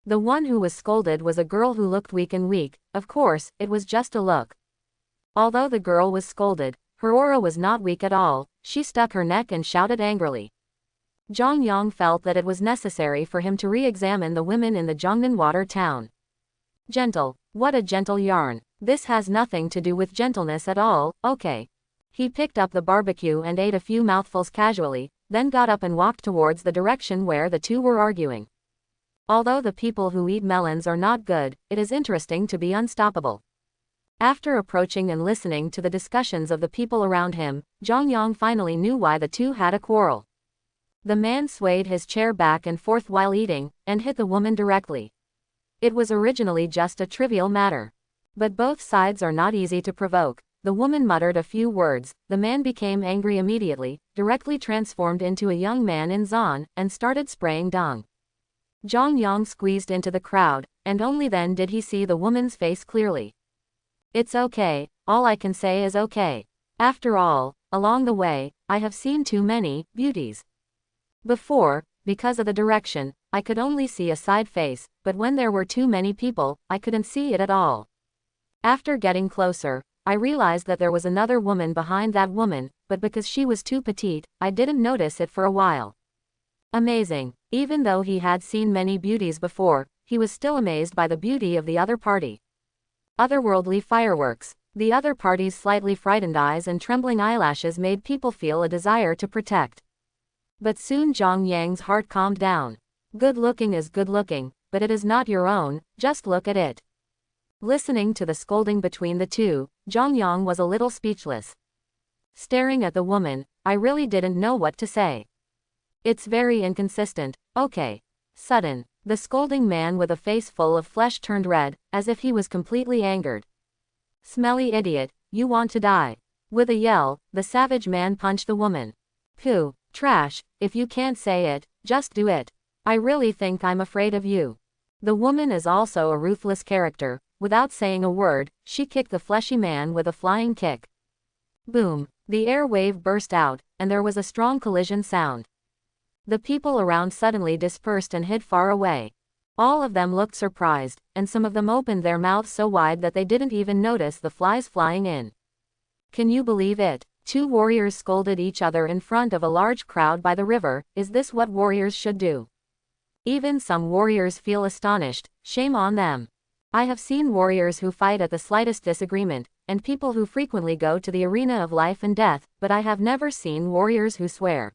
The one who was scolded was a girl who looked weak and weak. Of course, it was just a look. Although the girl was scolded, her aura was not weak at all. She stuck her neck and shouted angrily. Zhang Yang felt that it was necessary for him to re-examine the women in the Jiangnan water town. Gentle. What a gentle yarn. This has nothing to do with gentleness at all, okay. He picked up the barbecue and ate a few mouthfuls casually, then got up and walked towards the direction where the two were arguing. Although the people who eat melons are not good, it is interesting to be unstoppable. After approaching and listening to the discussions of the people around him, Zhang Yang finally knew why the two had a quarrel. The man swayed his chair back and forth while eating, and hit the woman directly. It was originally just a trivial matter. But both sides are not easy to provoke. The woman muttered a few words, the man became angry immediately, directly transformed into a young man in Zan, and started spraying dung. Zhang Yang squeezed into the crowd, and only then did he see the woman's face clearly. It's okay, all I can say is okay. After all, along the way, I have seen too many beauties. Before, because of the direction, I could only see a side face, but when there were too many people, I couldn't see it at all. After getting closer, I realized that there was another woman behind that woman, but because she was too petite, I didn't notice it for a while. Amazing. Even though he had seen many beauties before, he was still amazed by the beauty of the other party. Otherworldly fireworks. The other party's slightly frightened eyes and trembling eyelashes made people feel a desire to protect. But soon Zhang Yang's heart calmed down. Good looking is good looking, but it is not your own, just look at it. Listening to the scolding between the two, Zhang Yang was a little speechless. Staring at the woman, I really didn't know what to say. It's very inconsistent, okay. Sudden, the scolding man with a face full of flesh turned red, as if he was completely angered. Smelly idiot, you want to die. With a yell, the savage man punched the woman. Pooh, trash, if you can't say it, just do it. I really think I'm afraid of you. The woman is also a ruthless character. Without saying a word, she kicked the fleshy man with a flying kick. Boom, the air wave burst out, and there was a strong collision sound. The people around suddenly dispersed and hid far away. All of them looked surprised, and some of them opened their mouths so wide that they didn't even notice the flies flying in. Can you believe it? Two warriors scolded each other in front of a large crowd by the river. Is this what warriors should do? Even some warriors feel astonished. Shame on them. I have seen warriors who fight at the slightest disagreement, and people who frequently go to the arena of life and death, but I have never seen warriors who swear.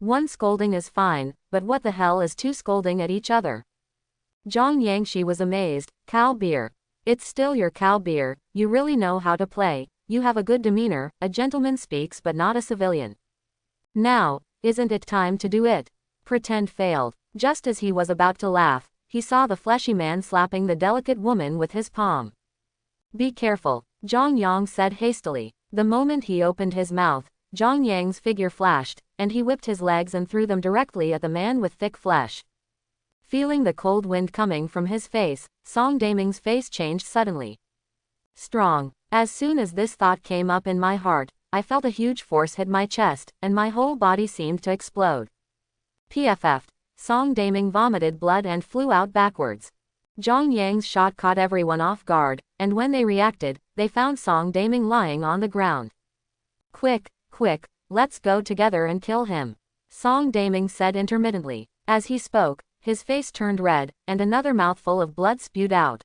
One scolding is fine, but what the hell is two scolding at each other? Zhang Yangshi was amazed. Cow beer. It's still your cow beer, you really know how to play, you have a good demeanor, a gentleman speaks but not a civilian. Now, isn't it time to do it? Pretend failed. Just as he was about to laugh, he saw the fleshy man slapping the delicate woman with his palm. Be careful, Zhang Yang said hastily. The moment he opened his mouth, Zhang Yang's figure flashed, and he whipped his legs and threw them directly at the man with thick flesh. Feeling the cold wind coming from his face, Song Daming's face changed suddenly. Strong. As soon as this thought came up in my heart, I felt a huge force hit my chest, and my whole body seemed to explode. PFF. Song Daming vomited blood and flew out backwards. Zhang Yang's shot caught everyone off guard, and when they reacted, they found Song Daming lying on the ground. Quick, quick, let's go together and kill him, Song Daming said intermittently. As he spoke, his face turned red, and another mouthful of blood spewed out.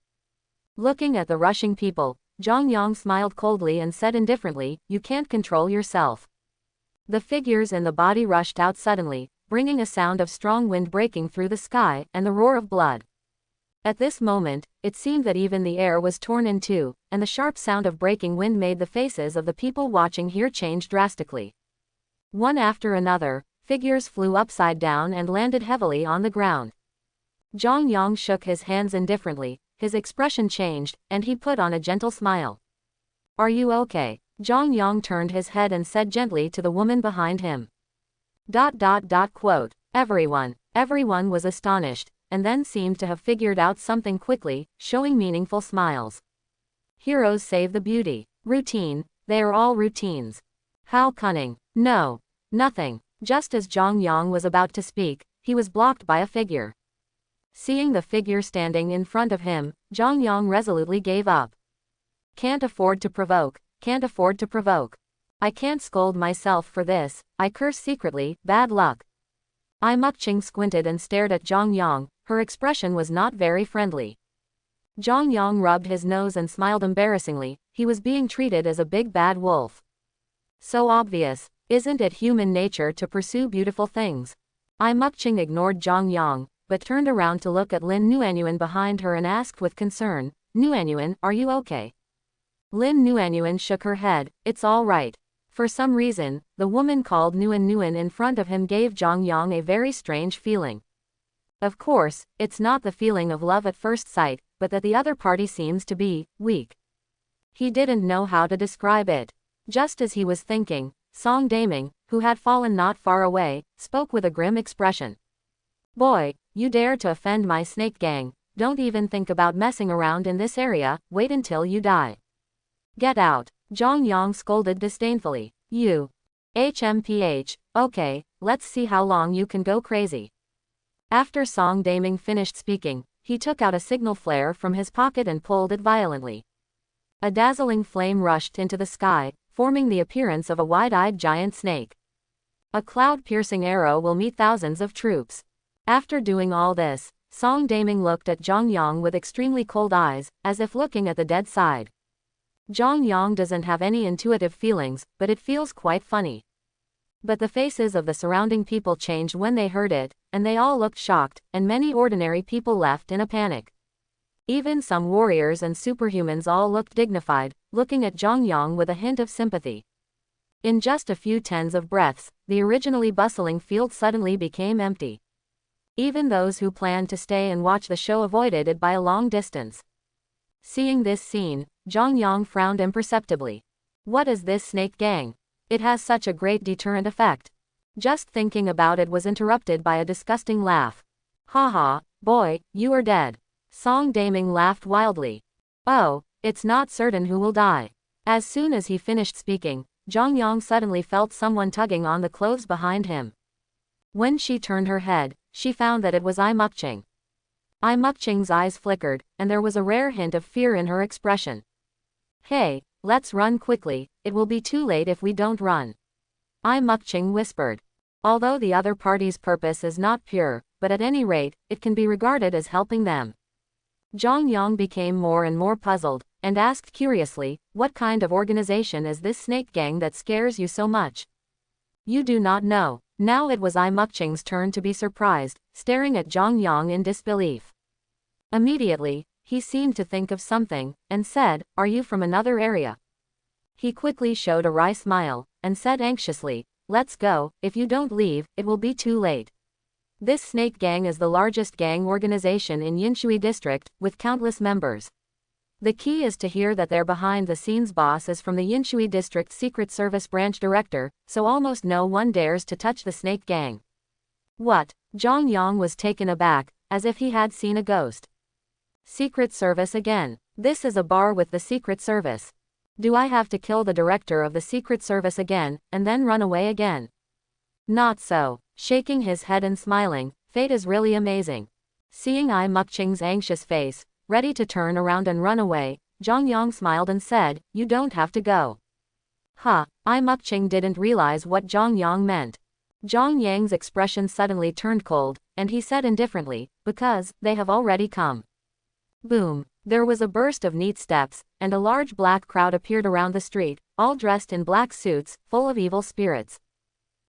Looking at the rushing people, Zhang Yang smiled coldly and said indifferently, you can't control yourself. The figures in the body rushed out suddenly, bringing a sound of strong wind breaking through the sky, and the roar of blood. At this moment, it seemed that even the air was torn in two, and the sharp sound of breaking wind made the faces of the people watching here change drastically. One after another, figures flew upside down and landed heavily on the ground. Zhang Yang shook his hands indifferently, his expression changed, and he put on a gentle smile. Are you okay? Zhang Yang turned his head and said gently to the woman behind him. Quote. Everyone was astonished, and then seemed to have figured out something quickly, showing meaningful smiles. Heroes save the beauty. Routine, they are all routines. How cunning. No. Nothing. Just as Zhang Yang was about to speak, he was blocked by a figure. Seeing the figure standing in front of him, Zhang Yang resolutely gave up. Can't afford to provoke, can't afford to provoke. I can't scold myself for this, I curse secretly, bad luck. Ai Mukching squinted and stared at Zhang Yang, her expression was not very friendly. Zhang Yang rubbed his nose and smiled embarrassingly, he was being treated as a big bad wolf. So obvious, isn't it human nature to pursue beautiful things? Ai Mukching ignored Zhang Yang, but turned around to look at Lin Nuanyuan behind her and asked with concern, Nuanyuan, are you okay? Lin Nuanyuan shook her head, it's all right. For some reason, the woman called Nuan Nuan in front of him gave Zhang Yang a very strange feeling. Of course, it's not the feeling of love at first sight, but that the other party seems to be weak. He didn't know how to describe it. Just as he was thinking, Song Daming, who had fallen not far away, spoke with a grim expression. Boy, you dare to offend my snake gang, don't even think about messing around in this area, wait until you die. Get out, Zhang Yang scolded disdainfully. You. HMPH, okay, let's see how long you can go crazy. After Song Daming finished speaking, he took out a signal flare from his pocket and pulled it violently. A dazzling flame rushed into the sky, forming the appearance of a wide-eyed giant snake. A cloud-piercing arrow will meet thousands of troops. After doing all this, Song Daming looked at Zhang Yang with extremely cold eyes, as if looking at the dead side. Zhang Yang doesn't have any intuitive feelings, but it feels quite funny. But the faces of the surrounding people changed when they heard it, and they all looked shocked, and many ordinary people left in a panic. Even some warriors and superhumans all looked dignified, looking at Zhang Yang with a hint of sympathy. In just a few tens of breaths, the originally bustling field suddenly became empty. Even those who planned to stay and watch the show avoided it by a long distance. Seeing this scene, Zhang Yang frowned imperceptibly. What is this snake gang? It has such a great deterrent effect. Just thinking about it was interrupted by a disgusting laugh. Haha, boy, you are dead. Song Daming laughed wildly. Oh, it's not certain who will die. As soon as he finished speaking, Zhang Yang suddenly felt someone tugging on the clothes behind him. When she turned her head, she found that it was Ai Mukching. Ai Mukching's eyes flickered, and there was a rare hint of fear in her expression. Hey, let's run quickly, it will be too late if we don't run. Ai Mukching whispered. Although the other party's purpose is not pure, but at any rate, it can be regarded as helping them. Zhang Yang became more and more puzzled, and asked curiously, what kind of organization is this snake gang that scares you so much? You do not know. Now it was Ai Mukching's turn to be surprised, staring at Zhang Yang in disbelief. Immediately, he seemed to think of something, and said, are you from another area? He quickly showed a wry smile, and said anxiously, let's go, if you don't leave, it will be too late. This snake gang is the largest gang organization in Yinshui district, with countless members. The key is to hear that their behind-the-scenes boss is from the Yinshui district Secret Service branch director, so almost no one dares to touch the snake gang. What? Zhang Yang was taken aback, as if he had seen a ghost. Secret Service again. This is a bar with the Secret Service. Do I have to kill the director of the Secret Service again, and then run away again? Not so. Shaking his head and smiling, fate is really amazing. Seeing Ai Mukching's anxious face, ready to turn around and run away, Zhang Yang smiled and said, you don't have to go. Huh, Ai Mukching didn't realize what Zhang Yang meant. Zhang Yang's expression suddenly turned cold, and he said indifferently, because, they have already come. Boom. There was a burst of neat steps, and a large black crowd appeared around the street, all dressed in black suits, full of evil spirits.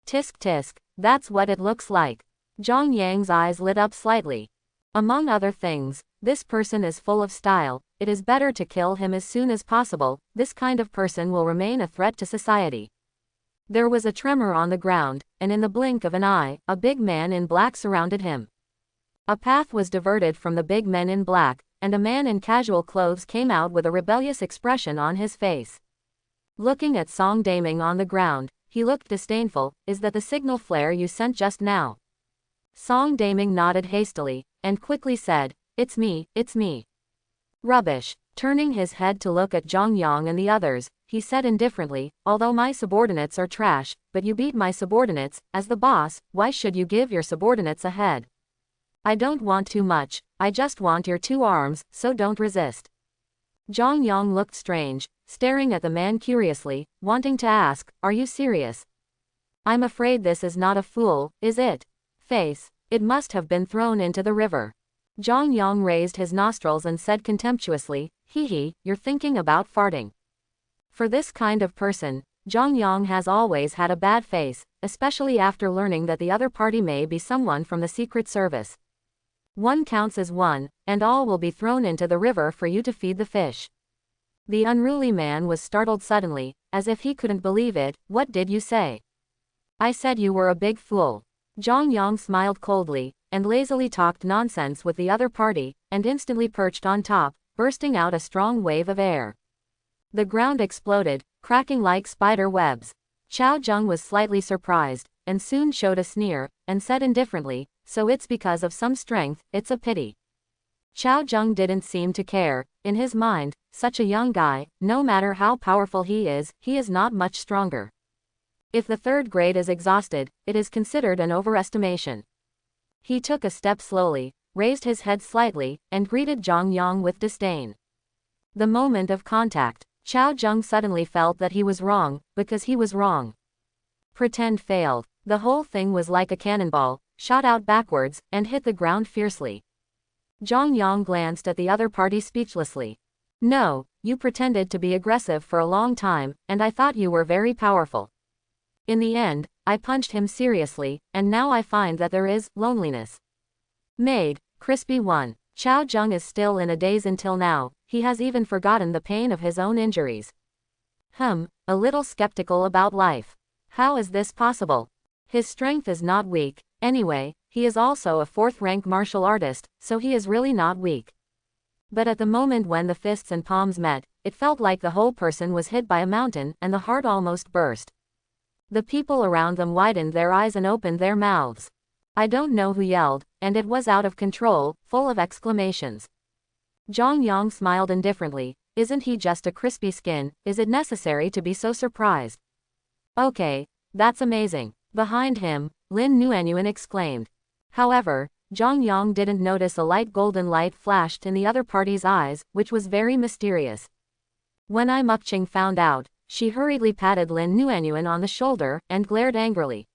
Tisk tisk, that's what it looks like. Zhang Yang's eyes lit up slightly. Among other things, this person is full of style, it is better to kill him as soon as possible, this kind of person will remain a threat to society. There was a tremor on the ground, and in the blink of an eye, a big man in black surrounded him. A path was diverted from the big men in black, and a man in casual clothes came out with a rebellious expression on his face. Looking at Song Daming on the ground, he looked disdainful, is that the signal flare you sent just now? Song Daming nodded hastily, and quickly said, it's me, it's me. Rubbish. Turning his head to look at Zhang Yang and the others, he said indifferently, although my subordinates are trash, but you beat my subordinates, as the boss, why should you give your subordinates a head? I don't want too much, I just want your 2 arms, so don't resist. Zhang Yang looked strange, staring at the man curiously, wanting to ask, are you serious? I'm afraid this is not a fool, is it? Face, it must have been thrown into the river. Zhang Yang raised his nostrils and said contemptuously, hee hee, you're thinking about farting. For this kind of person, Zhang Yang has always had a bad face, especially after learning that the other party may be someone from the Secret Service. One counts as one, and all will be thrown into the river for you to feed the fish. The unruly man was startled suddenly, as if he couldn't believe it. What did you say? I said you were a big fool. Zhang Yang smiled coldly, and lazily talked nonsense with the other party, and instantly perched on top, bursting out a strong wave of air. The ground exploded, cracking like spider webs. Qiao Zheng was slightly surprised, and soon showed a sneer, and said indifferently, so it's because of some strength, it's a pity. Qiao Zheng didn't seem to care. In his mind, such a young guy, no matter how powerful he is not much stronger. If the third grade is exhausted, it is considered an overestimation. He took a step slowly, raised his head slightly, and greeted Zhang Yang with disdain. The moment of contact, Qiao Zheng suddenly felt that he was wrong, because he was wrong. Pretend failed. The whole thing was like a cannonball, shot out backwards, and hit the ground fiercely. Zhang Yang glanced at the other party speechlessly. No, you pretended to be aggressive for a long time, and I thought you were very powerful. In the end, I punched him seriously, and now I find that there is loneliness. Made, crispy one. Qiao Zheng is still in a daze until now, he has even forgotten the pain of his own injuries. A little skeptical about life. How is this possible? His strength is not weak, anyway, he is also a fourth-rank martial artist, so he is really not weak. But at the moment when the fists and palms met, it felt like the whole person was hit by a mountain, and the heart almost burst. The people around them widened their eyes and opened their mouths. I don't know who yelled, and it was out of control, full of exclamations. Zhang Yang smiled indifferently. Isn't he just a crispy skin? Is it necessary to be so surprised? Okay, that's amazing. Behind him, Lin Nuanyuan exclaimed. However, Zhang Yang didn't notice a light golden light flashed in the other party's eyes, which was very mysterious. When Ai Mukching found out, she hurriedly patted Lin Nuanyuan on the shoulder, and glared angrily.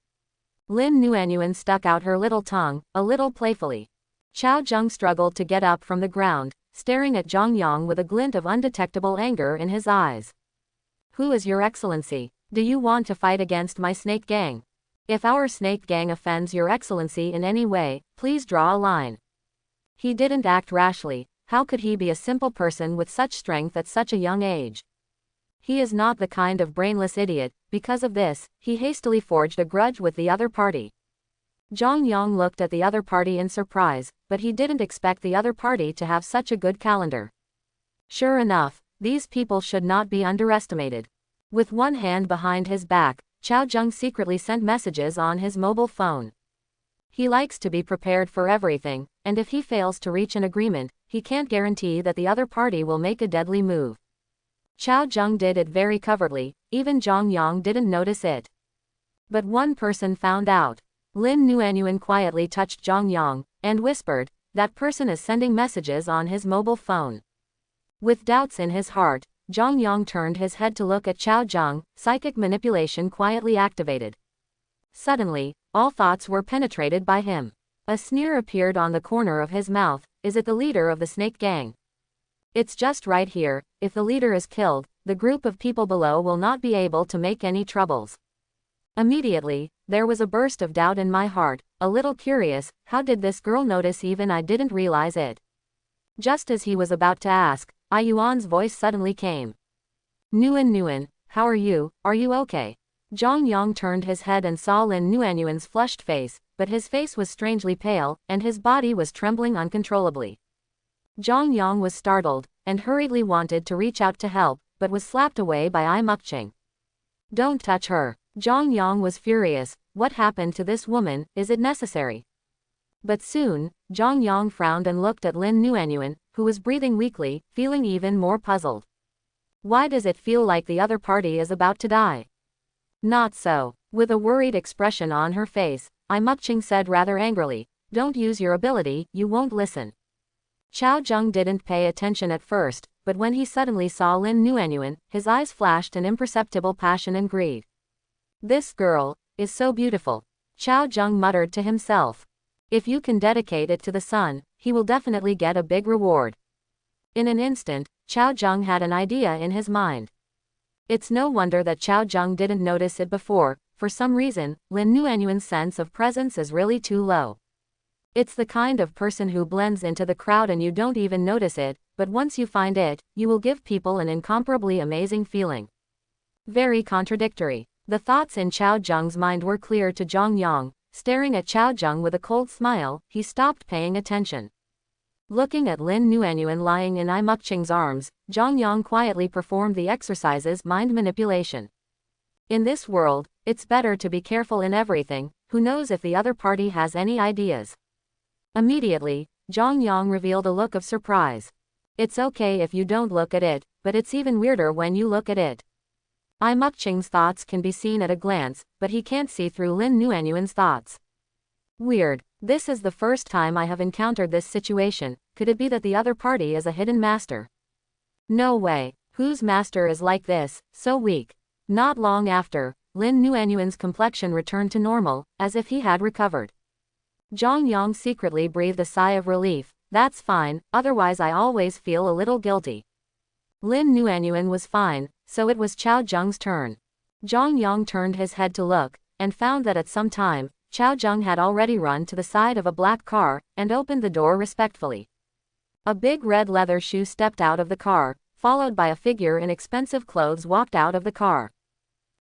Lin Nuanyuan stuck out her little tongue, a little playfully. Qiao Zheng struggled to get up from the ground, staring at Zhang Yang with a glint of undetectable anger in his eyes. Who is your excellency? Do you want to fight against my snake gang? If our snake gang offends your excellency in any way, please draw a line. He didn't act rashly. How could he be a simple person with such strength at such a young age? He is not the kind of brainless idiot. Because of this, he hastily forged a grudge with the other party. Zhang Yang looked at the other party in surprise, but he didn't expect the other party to have such a good calendar. Sure enough, these people should not be underestimated. With one hand behind his back, Qiao Zheng secretly sent messages on his mobile phone. He likes to be prepared for everything, and if he fails to reach an agreement, he can't guarantee that the other party will make a deadly move. Qiao Zheng did it very covertly, even Zhang Yang didn't notice it. But one person found out. Lin Nuanyuan quietly touched Zhang Yang, and whispered, that person is sending messages on his mobile phone. With doubts in his heart, Zhang Yang turned his head to look at Qiao Zheng, psychic manipulation quietly activated. Suddenly, all thoughts were penetrated by him. A sneer appeared on the corner of his mouth. Is it the leader of the snake gang? It's just right here. If the leader is killed, the group of people below will not be able to make any troubles. Immediately, there was a burst of doubt in my heart, a little curious, how did this girl notice even I didn't realize it? Just as he was about to ask, Ai Yuan's voice suddenly came. Nuan, how are you okay? Zhang Yang turned his head and saw Lin Nuanyuan's flushed face, but his face was strangely pale, and his body was trembling uncontrollably. Zhang Yang was startled, and hurriedly wanted to reach out to help, but was slapped away by Ai Mukching. Don't touch her. Zhang Yang was furious. What happened to this woman? Is it necessary? But soon, Zhang Yang frowned and looked at Lin Nuanyuan, who was breathing weakly, feeling even more puzzled. Why does it feel like the other party is about to die? Not so. With a worried expression on her face, Ai Mukching said rather angrily, don't use your ability, you won't listen. Qiao Zheng didn't pay attention at first, but when he suddenly saw Lin Nuanyuan, his eyes flashed an imperceptible passion and greed. This girl is so beautiful. Qiao Zheng muttered to himself. If you can dedicate it to the sun, he will definitely get a big reward. In an instant, Qiao Zheng had an idea in his mind. It's no wonder that Qiao Zheng didn't notice it before. For some reason, Lin Nuanyuan's sense of presence is really too low. It's the kind of person who blends into the crowd and you don't even notice it, but once you find it, you will give people an incomparably amazing feeling. Very contradictory. The thoughts in Chao Zheng's mind were clear to Zhang Yang. Staring at Chao Zheng with a cold smile, he stopped paying attention. Looking at Lin Nuanyuan lying in Imukching's arms, Zhang Yang quietly performed the exercises mind manipulation. In this world, it's better to be careful in everything. Who knows if the other party has any ideas? Immediately, Zhang Yang revealed a look of surprise. It's okay if you don't look at it, but it's even weirder when you look at it. Imukching's thoughts can be seen at a glance, but he can't see through Lin Nuanyuan's thoughts. Weird. This is the first time I have encountered this situation. Could it be that the other party is a hidden master? No way. Whose master is like this, so weak? Not long after, Lin Nuanyuan's complexion returned to normal, as if he had recovered. Zhang Yang secretly breathed a sigh of relief. That's fine, otherwise I always feel a little guilty. Lin Nuanyuan was fine, so it was Chao Zheng's turn. Zhang Yang turned his head to look, and found that at some time, Chao Zheng had already run to the side of a black car, and opened the door respectfully. A big red leather shoe stepped out of the car, followed by a figure in expensive clothes walked out of the car.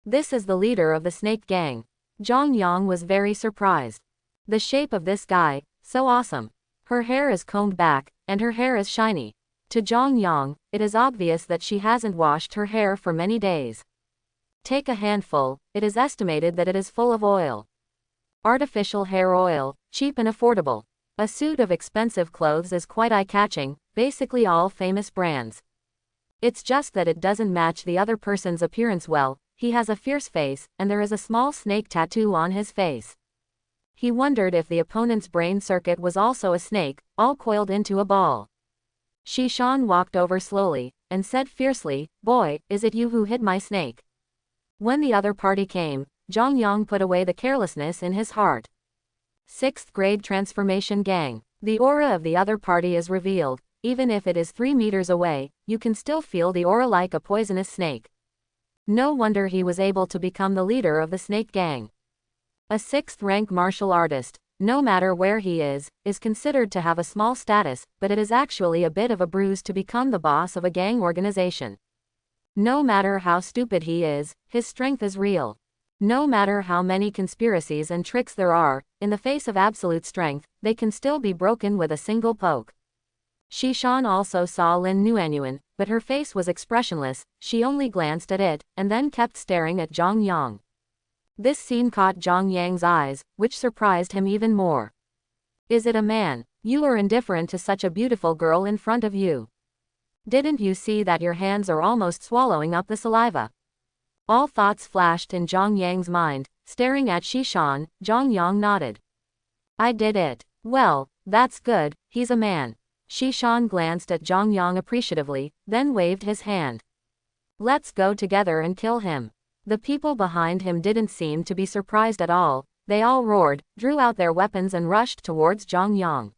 This is the leader of the snake gang. Zhang Yang was very surprised. The shape of this guy, so awesome. Her hair is combed back, and her hair is shiny. To Zhang Yang, it is obvious that she hasn't washed her hair for many days. Take a handful, it is estimated that it is full of oil. Artificial hair oil, cheap and affordable. A suit of expensive clothes is quite eye-catching, basically all famous brands. It's just that it doesn't match the other person's appearance well. He has a fierce face, and there is a small snake tattoo on his face. He wondered if the opponent's brain circuit was also a snake, all coiled into a ball. Shishan walked over slowly, and said fiercely, "Boy, is it you who hit my snake?" When the other party came, Zhang Yang put away the carelessness in his heart. 6th grade transformation gang. The aura of the other party is revealed. Even if it is 3 meters away, you can still feel the aura like a poisonous snake. No wonder he was able to become the leader of the snake gang. A 6th rank martial artist, no matter where he is considered to have a small status, but it is actually a bit of a bruise to become the boss of a gang organization. No matter how stupid he is, his strength is real. No matter how many conspiracies and tricks there are, in the face of absolute strength, they can still be broken with a single poke. Shishan also saw Lin Nuanyuan, but her face was expressionless. She only glanced at it, and then kept staring at Zhang Yang. This scene caught Zhang Yang's eyes, which surprised him even more. Is it a man? You are indifferent to such a beautiful girl in front of you. Didn't you see that your hands are almost swallowing up the saliva? All thoughts flashed in Zhang Yang's mind. Staring at Shishan, Zhang Yang nodded. I did it. Well, that's good, he's a man. Shishan glanced at Zhang Yang appreciatively, then waved his hand. Let's go together and kill him. The people behind him didn't seem to be surprised at all. They all roared, drew out their weapons and rushed towards Zhang Yang.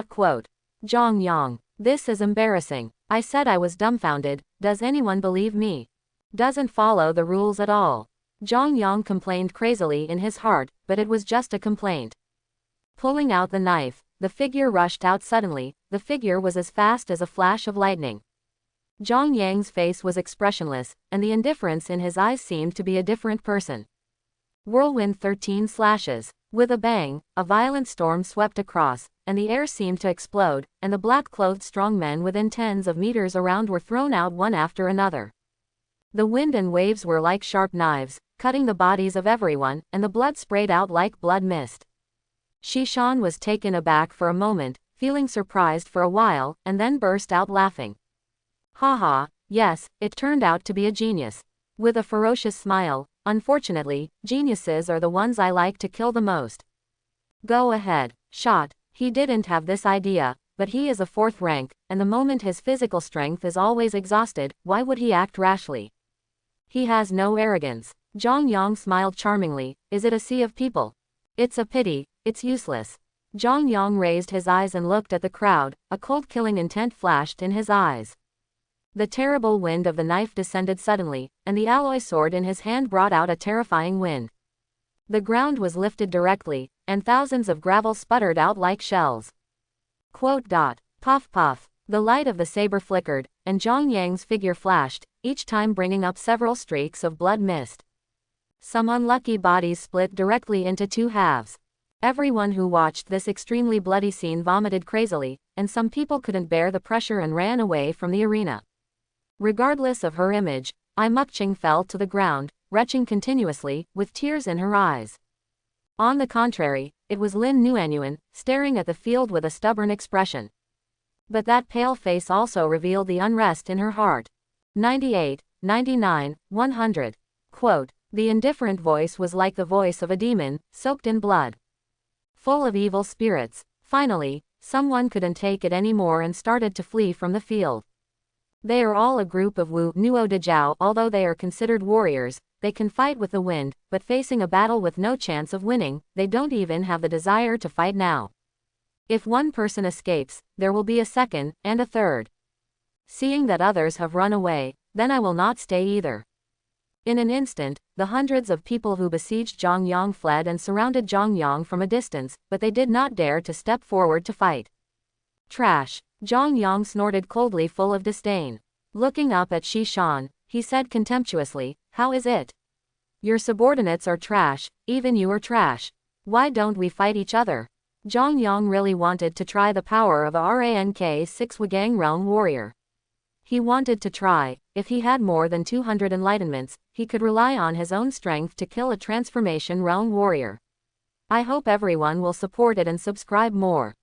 Quote. Zhang Yang. This is embarrassing. I said I was dumbfounded. Does anyone believe me? Doesn't follow the rules at all. Zhang Yang complained crazily in his heart, but it was just a complaint. Pulling out the knife, the figure rushed out suddenly. The figure was as fast as a flash of lightning. Zhang Yang's face was expressionless, and the indifference in his eyes seemed to be a different person. Whirlwind 13 slashes. With a bang, a violent storm swept across, and the air seemed to explode, and the black-clothed strong men within tens of meters around were thrown out one after another. The wind and waves were like sharp knives, cutting the bodies of everyone, and the blood sprayed out like blood mist. Shishan was taken aback for a moment, feeling surprised for a while, and then burst out laughing. Haha, yes, it turned out to be a genius. With a ferocious smile, unfortunately, geniuses are the ones I like to kill the most. Go ahead, shot. He didn't have this idea, but he is a 4th rank, and the moment his physical strength is always exhausted, why would he act rashly? He has no arrogance. Zhang Yang smiled charmingly. Is it a sea of people? It's a pity, it's useless. Zhang Yang raised his eyes and looked at the crowd. A cold killing intent flashed in his eyes. The terrible wind of the knife descended suddenly, and the alloy sword in his hand brought out a terrifying wind. The ground was lifted directly, and thousands of gravel sputtered out like shells. Quote. Puff puff. The light of the saber flickered, and Zhang Yang's figure flashed, each time bringing up several streaks of blood mist. Some unlucky bodies split directly into two halves. Everyone who watched this extremely bloody scene vomited crazily, and some people couldn't bear the pressure and ran away from the arena. Regardless of her image, Ai Mukching fell to the ground, retching continuously, with tears in her eyes. On the contrary, it was Lin Nuanyuan, staring at the field with a stubborn expression. But that pale face also revealed the unrest in her heart. 98, 99, 100. Quote. The indifferent voice was like the voice of a demon, soaked in blood. Full of evil spirits. Finally, someone couldn't take it anymore and started to flee from the field. They are all a group of Wu Nuo de Jiao. Although they are considered warriors, they can fight with the wind, but facing a battle with no chance of winning, they don't even have the desire to fight now. If one person escapes, there will be a second, and a third. Seeing that others have run away, then I will not stay either. In an instant, the hundreds of people who besieged Zhang Yang fled and surrounded Zhang Yang from a distance, but they did not dare to step forward to fight. Trash. Zhang Yang snorted coldly, full of disdain. Looking up at Shi Shan, he said contemptuously, "How is it? Your subordinates are trash, even you are trash. Why don't we fight each other?" Zhang Yang really wanted to try the power of a Rank 6 Wagang realm warrior. He wanted to try, if he had more than 200 enlightenments, he could rely on his own strength to kill a transformation realm warrior. I hope everyone will support it and subscribe more.